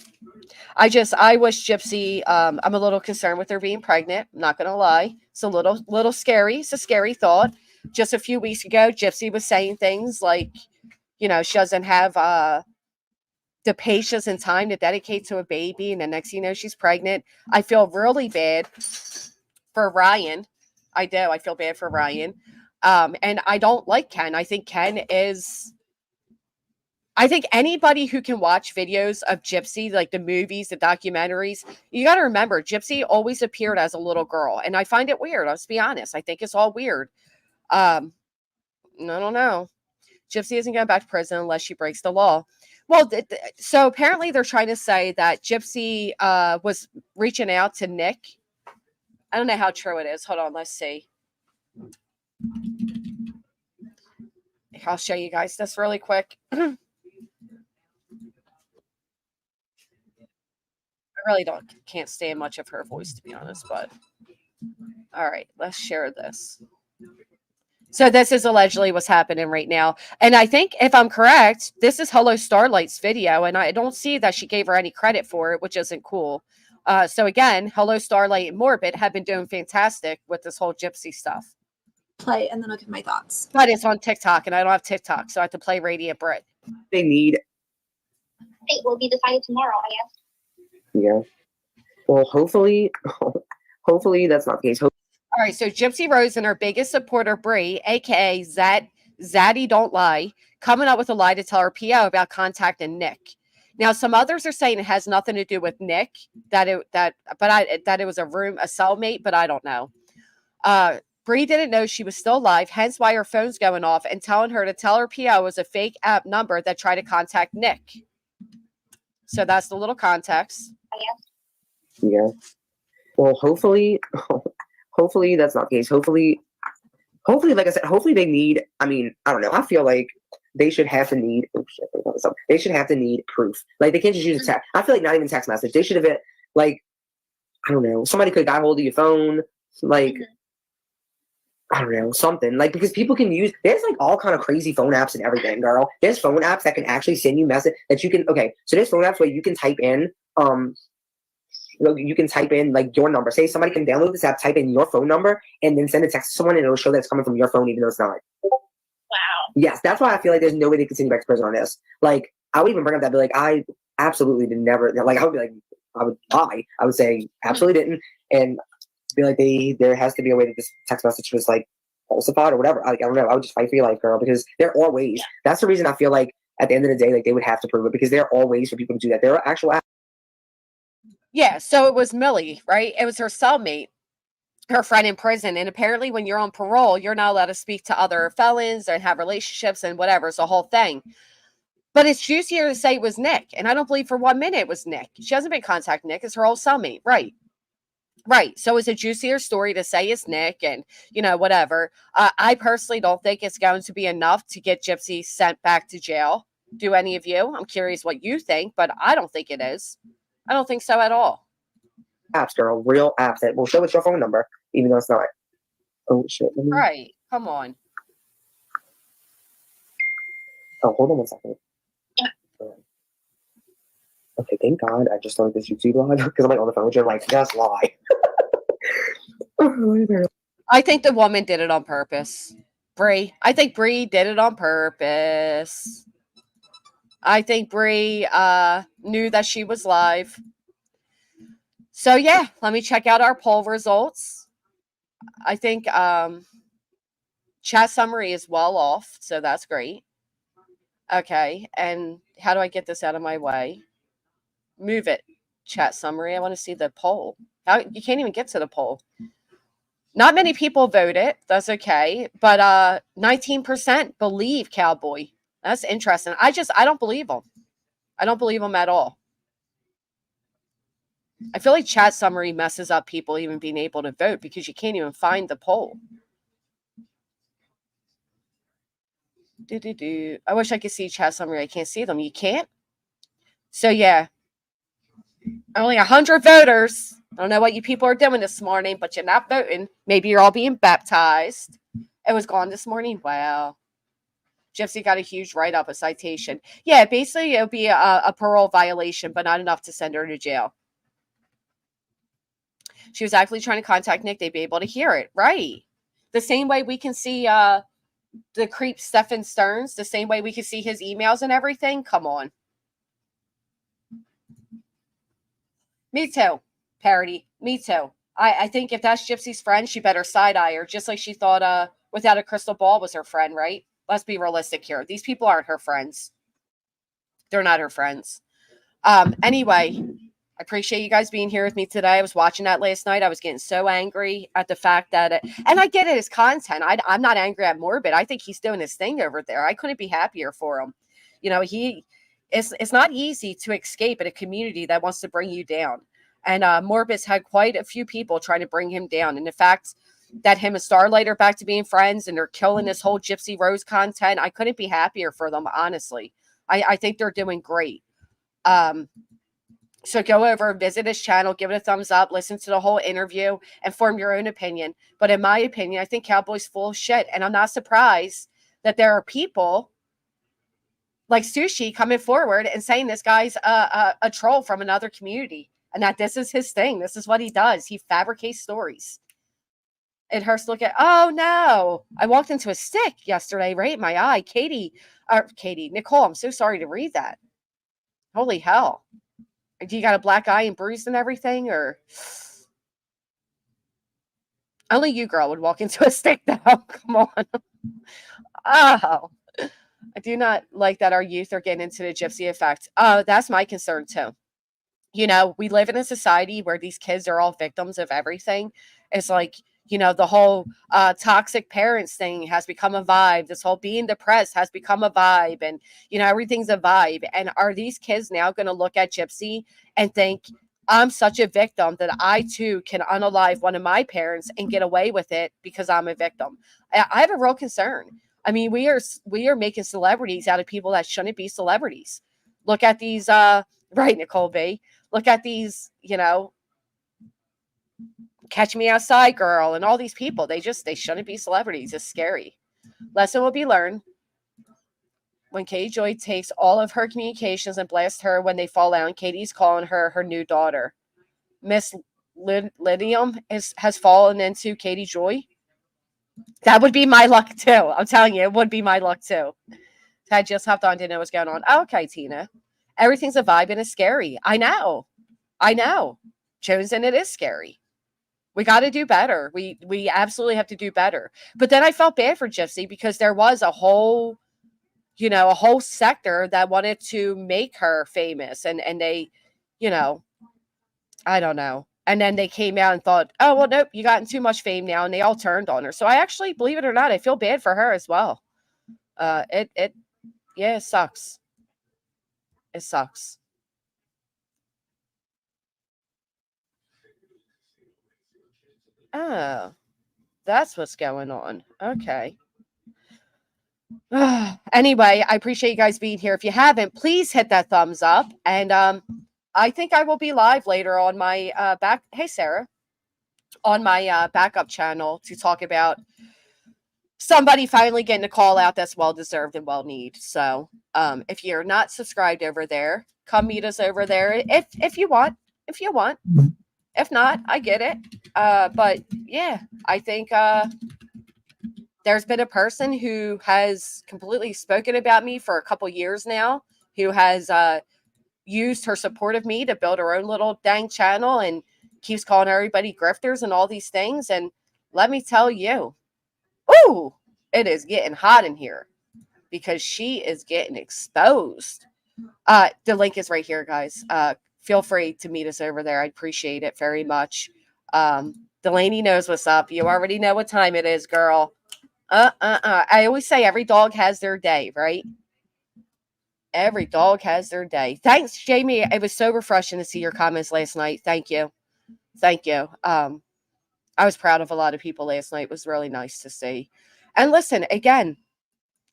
I wish Gypsy, I'm a little concerned with her being pregnant. I'm not going to lie. It's a little scary. It's a scary thought. Just a few weeks ago, Gypsy was saying things like, you know, she doesn't have the patience and time to dedicate to a baby. And the next thing you know, she's pregnant. I feel really bad for Ryan. I do. I feel bad for Ryan. And I don't like Ken. I think anybody who can watch videos of Gypsy, like the movies, the documentaries, you got to remember, Gypsy always appeared as a little girl. And I find it weird. Let's be honest. I think it's all weird. I don't know. Gypsy isn't going back to prison unless she breaks the law. Well, so apparently they're trying to say that Gypsy was reaching out to Nick. I don't know how true it is. Hold on. Let's see. I'll show you guys this really quick. I really can't stand much of her voice, to be honest, but all right, let's share this. So this is allegedly what's happening right now. And I think, if I'm correct, this is Hello Starlight's video, and I don't see that she gave her any credit for it, which isn't cool. So again, Hello Starlight and Morbid have been doing fantastic with this whole Gypsy stuff. Play, and then I'll give my thoughts. But it's on TikTok, and I don't have TikTok, so I have to play Radiant Brit. They need. It will be decided tomorrow, I guess. Yeah. Well, hopefully that's not the case. All right, so Gypsy Rose and her biggest supporter, Brie, a.k.a. Zaddy Don't Lie, coming up with a lie to tell her PO about contacting Nick. Now, some others are saying it has nothing to do with Nick, that it was a cellmate, but I don't know. Bree didn't know she was still alive, hence why her phone's going off and telling her to tell her PO was a fake app number that tried to contact Nick. So that's the little context. Yeah. Well, hopefully that's not the case. Hopefully, like I said, hopefully they need. I mean, I don't know. I feel like they should have to need. Oh shit! They should have to need proof. Like they can't just use a text. I feel like not even text message. They should have been like, I don't know. Somebody could have got hold of your phone. Like, I don't know, something. Like, because people can use, there's like all kind of crazy phone apps and everything, girl. There's phone apps that can actually send you message that you can, okay, so there's phone apps where you can type in, you can type in like your number. Say somebody can download this app, type in your phone number, and then send a text to someone, and it'll show that it's coming from your phone, even though it's not. Wow. Yes, that's why I feel like there's no way they can send you back to prison on this. Like, I would even bring up that, be like, I absolutely did never, like, I would be like, I would lie. I would say, absolutely didn't. And be like, there has to be a way that this text message was like falsified or whatever. Like, I don't know. I would just fight for your life, girl, because there are ways. That's the reason I feel like at the end of the day, like they would have to prove it, because there are ways for people to do that. There are actual. Yeah, so it was Millie, right? It was her cellmate, her friend in prison. And apparently when you're on parole, you're not allowed to speak to other felons and have relationships and whatever. It's the whole thing. But it's juicier to say it was Nick. And I don't believe for 1 minute it was Nick. She hasn't been contacting Nick. It's her old cellmate. Right. Right. So it's a juicier story to say it's Nick and, whatever. I personally don't think it's going to be enough to get Gypsy sent back to jail. Do any of you? I'm curious what you think, but I don't think it is. I don't think so at all. Apps, girl. Real apps that will show it's your phone number, even though it's not. Oh, shit. Right. Come on. Oh, hold on 1 second. Okay, thank God I just started this YouTube live, because I'm like on the phone with you, like, just lie. I think the woman did it on purpose. Bree. I think Bree did it on purpose. I think Bree knew that she was live. So yeah, let me check out our poll results. I think chat summary is well off, so that's great. Okay, and how do I get this out of my way? Move it. Chat summary. I want to see the poll. How you can't even get to the poll. Not many people voted. That's okay. But 19% believe Cowboy. That's interesting. I don't believe them. I don't believe them at all. I feel like chat summary messes up people even being able to vote, because you can't even find the poll. I wish I could see chat summary. I can't see them. You can't? So yeah. Only 100 voters. I don't know what you people are doing this morning, but you're not voting. Maybe you're all being baptized. It was gone this morning. Wow. Gypsy got a huge write-up, a citation. Yeah, basically it would be a parole violation, but not enough to send her to jail. She was actually trying to contact Nick. They'd be able to hear it. Right. The same way we can see the creep Stephen Stearns, the same way we can see his emails and everything. Come on. Me too. Parody. Me too. I think if that's Gypsy's friend, she better side-eye her, just like she thought Without a Crystal Ball was her friend, right? Let's be realistic here. These people aren't her friends. They're not her friends. Anyway, I appreciate you guys being here with me today. I was watching that last night. I was getting so angry at the fact that and I get it as content. I'm not angry at Morbid. I think he's doing his thing over there. I couldn't be happier for him. It's not easy to escape in a community that wants to bring you down. And Morbid's had quite a few people trying to bring him down. And the fact that him and Starlight are back to being friends and they're killing this whole Gypsy Rose content, I couldn't be happier for them, honestly. I think they're doing great. So go over, visit his channel, give it a thumbs up, listen to the whole interview, and form your own opinion. But in my opinion, I think Cowboy's full of shit. And I'm not surprised that there are people like Sushi coming forward and saying this guy's a troll from another community. And that this is his thing. This is what he does. He fabricates stories. It hurts to look at, oh no, I walked into a stick yesterday, right in my eye. Nicole, I'm so sorry to read that. Holy hell. Do you got a black eye and bruised and everything, or? Only you, girl, would walk into a stick, though. Come on. Oh. I do not like that our youth are getting into the gypsy effect. That's my concern too. You know, we live in a society where these kids are all victims of everything. It's like, you know, the whole toxic parents thing has become a vibe. This whole being depressed has become a vibe. And, you know, everything's a vibe. And are these kids now going to look at Gypsy and think, I'm such a victim that I too can unalive one of my parents and get away with it because I'm a victim? I have a real concern. I mean, we are making celebrities out of people that shouldn't be celebrities. Look at these, right, Nicole B. Look at these, you know, Catch Me Outside Girl and all these people. They shouldn't be celebrities. It's scary. Lesson will be learned when Katie Joy takes all of her communications and blasts her when they fall out. And Katie's calling her her new daughter. Miss Lydium has fallen into Katie Joy. That would be my luck too. I'm telling you, it would be my luck too. I just hopped on, didn't know what's going on. Oh, okay, Tina. Everything's a vibe and it's scary. I know. Jones, and it is scary. We got to do better. We absolutely have to do better. But then I felt bad for Gypsy because there was a whole, you know, a whole sector that wanted to make her famous, and they, you know, I don't know. And then they came out and thought, oh well, nope, you gotten too much fame now, and they all turned on her. So I actually, believe it or not, I feel bad for her as well. It sucks. It sucks. Oh, that's what's going on. Okay. Anyway, I appreciate you guys being here. If you haven't, please hit that thumbs up. And I think I will be live later on my Hey, Sarah. On my backup channel to talk about somebody finally getting a call out that's well deserved and well needed. So if you're not subscribed over there, come meet us over there if you want. If not, I get it. But yeah, I think there's been a person who has completely spoken about me for a couple years now, who has used her support of me to build her own little dang channel and keeps calling everybody grifters and all these things. And let me tell you, ooh, it is getting hot in here because she is getting exposed. The link is right here, guys. Feel free to meet us over there. I'd appreciate it very much. Delaney knows what's up. You already know what time it is, girl. I always say every dog has their day, right? Every dog has their day. Thanks, Jamie. It was so refreshing to see your comments last night. Thank you. I was proud of a lot of people last night. It was really nice to see. And listen, again,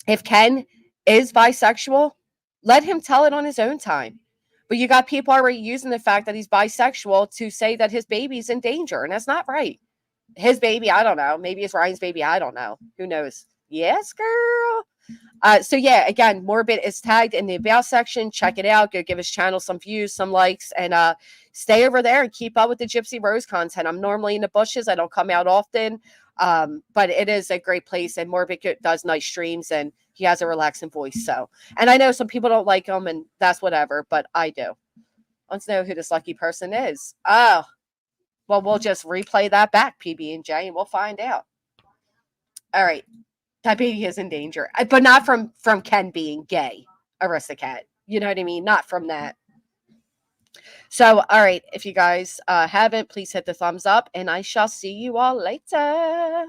if Ken is bisexual, let him tell it on his own time. But you got people already using the fact that he's bisexual to say that his baby's in danger, and that's not right. His baby, I don't know. Maybe it's Ryan's baby. I don't know. Who knows? Yes, girl. So yeah, again, Morbid is tagged in the about section. Check it out. Go give his channel some views, some likes, and stay over there and keep up with the Gypsy Rose content. I'm normally in the bushes. I don't come out often, but it is a great place. And Morbid does nice streams, and he has a relaxing voice. So, and I know some people don't like him, and that's whatever, but I do. Let's know who this lucky person is. Oh, well, we'll just replay that back, PB&J, and we'll find out. All right. That baby is in danger, but not from Ken being gay, Aristocat. You know what I mean? Not from that. So, all right. If you guys haven't, please hit the thumbs up, and I shall see you all later.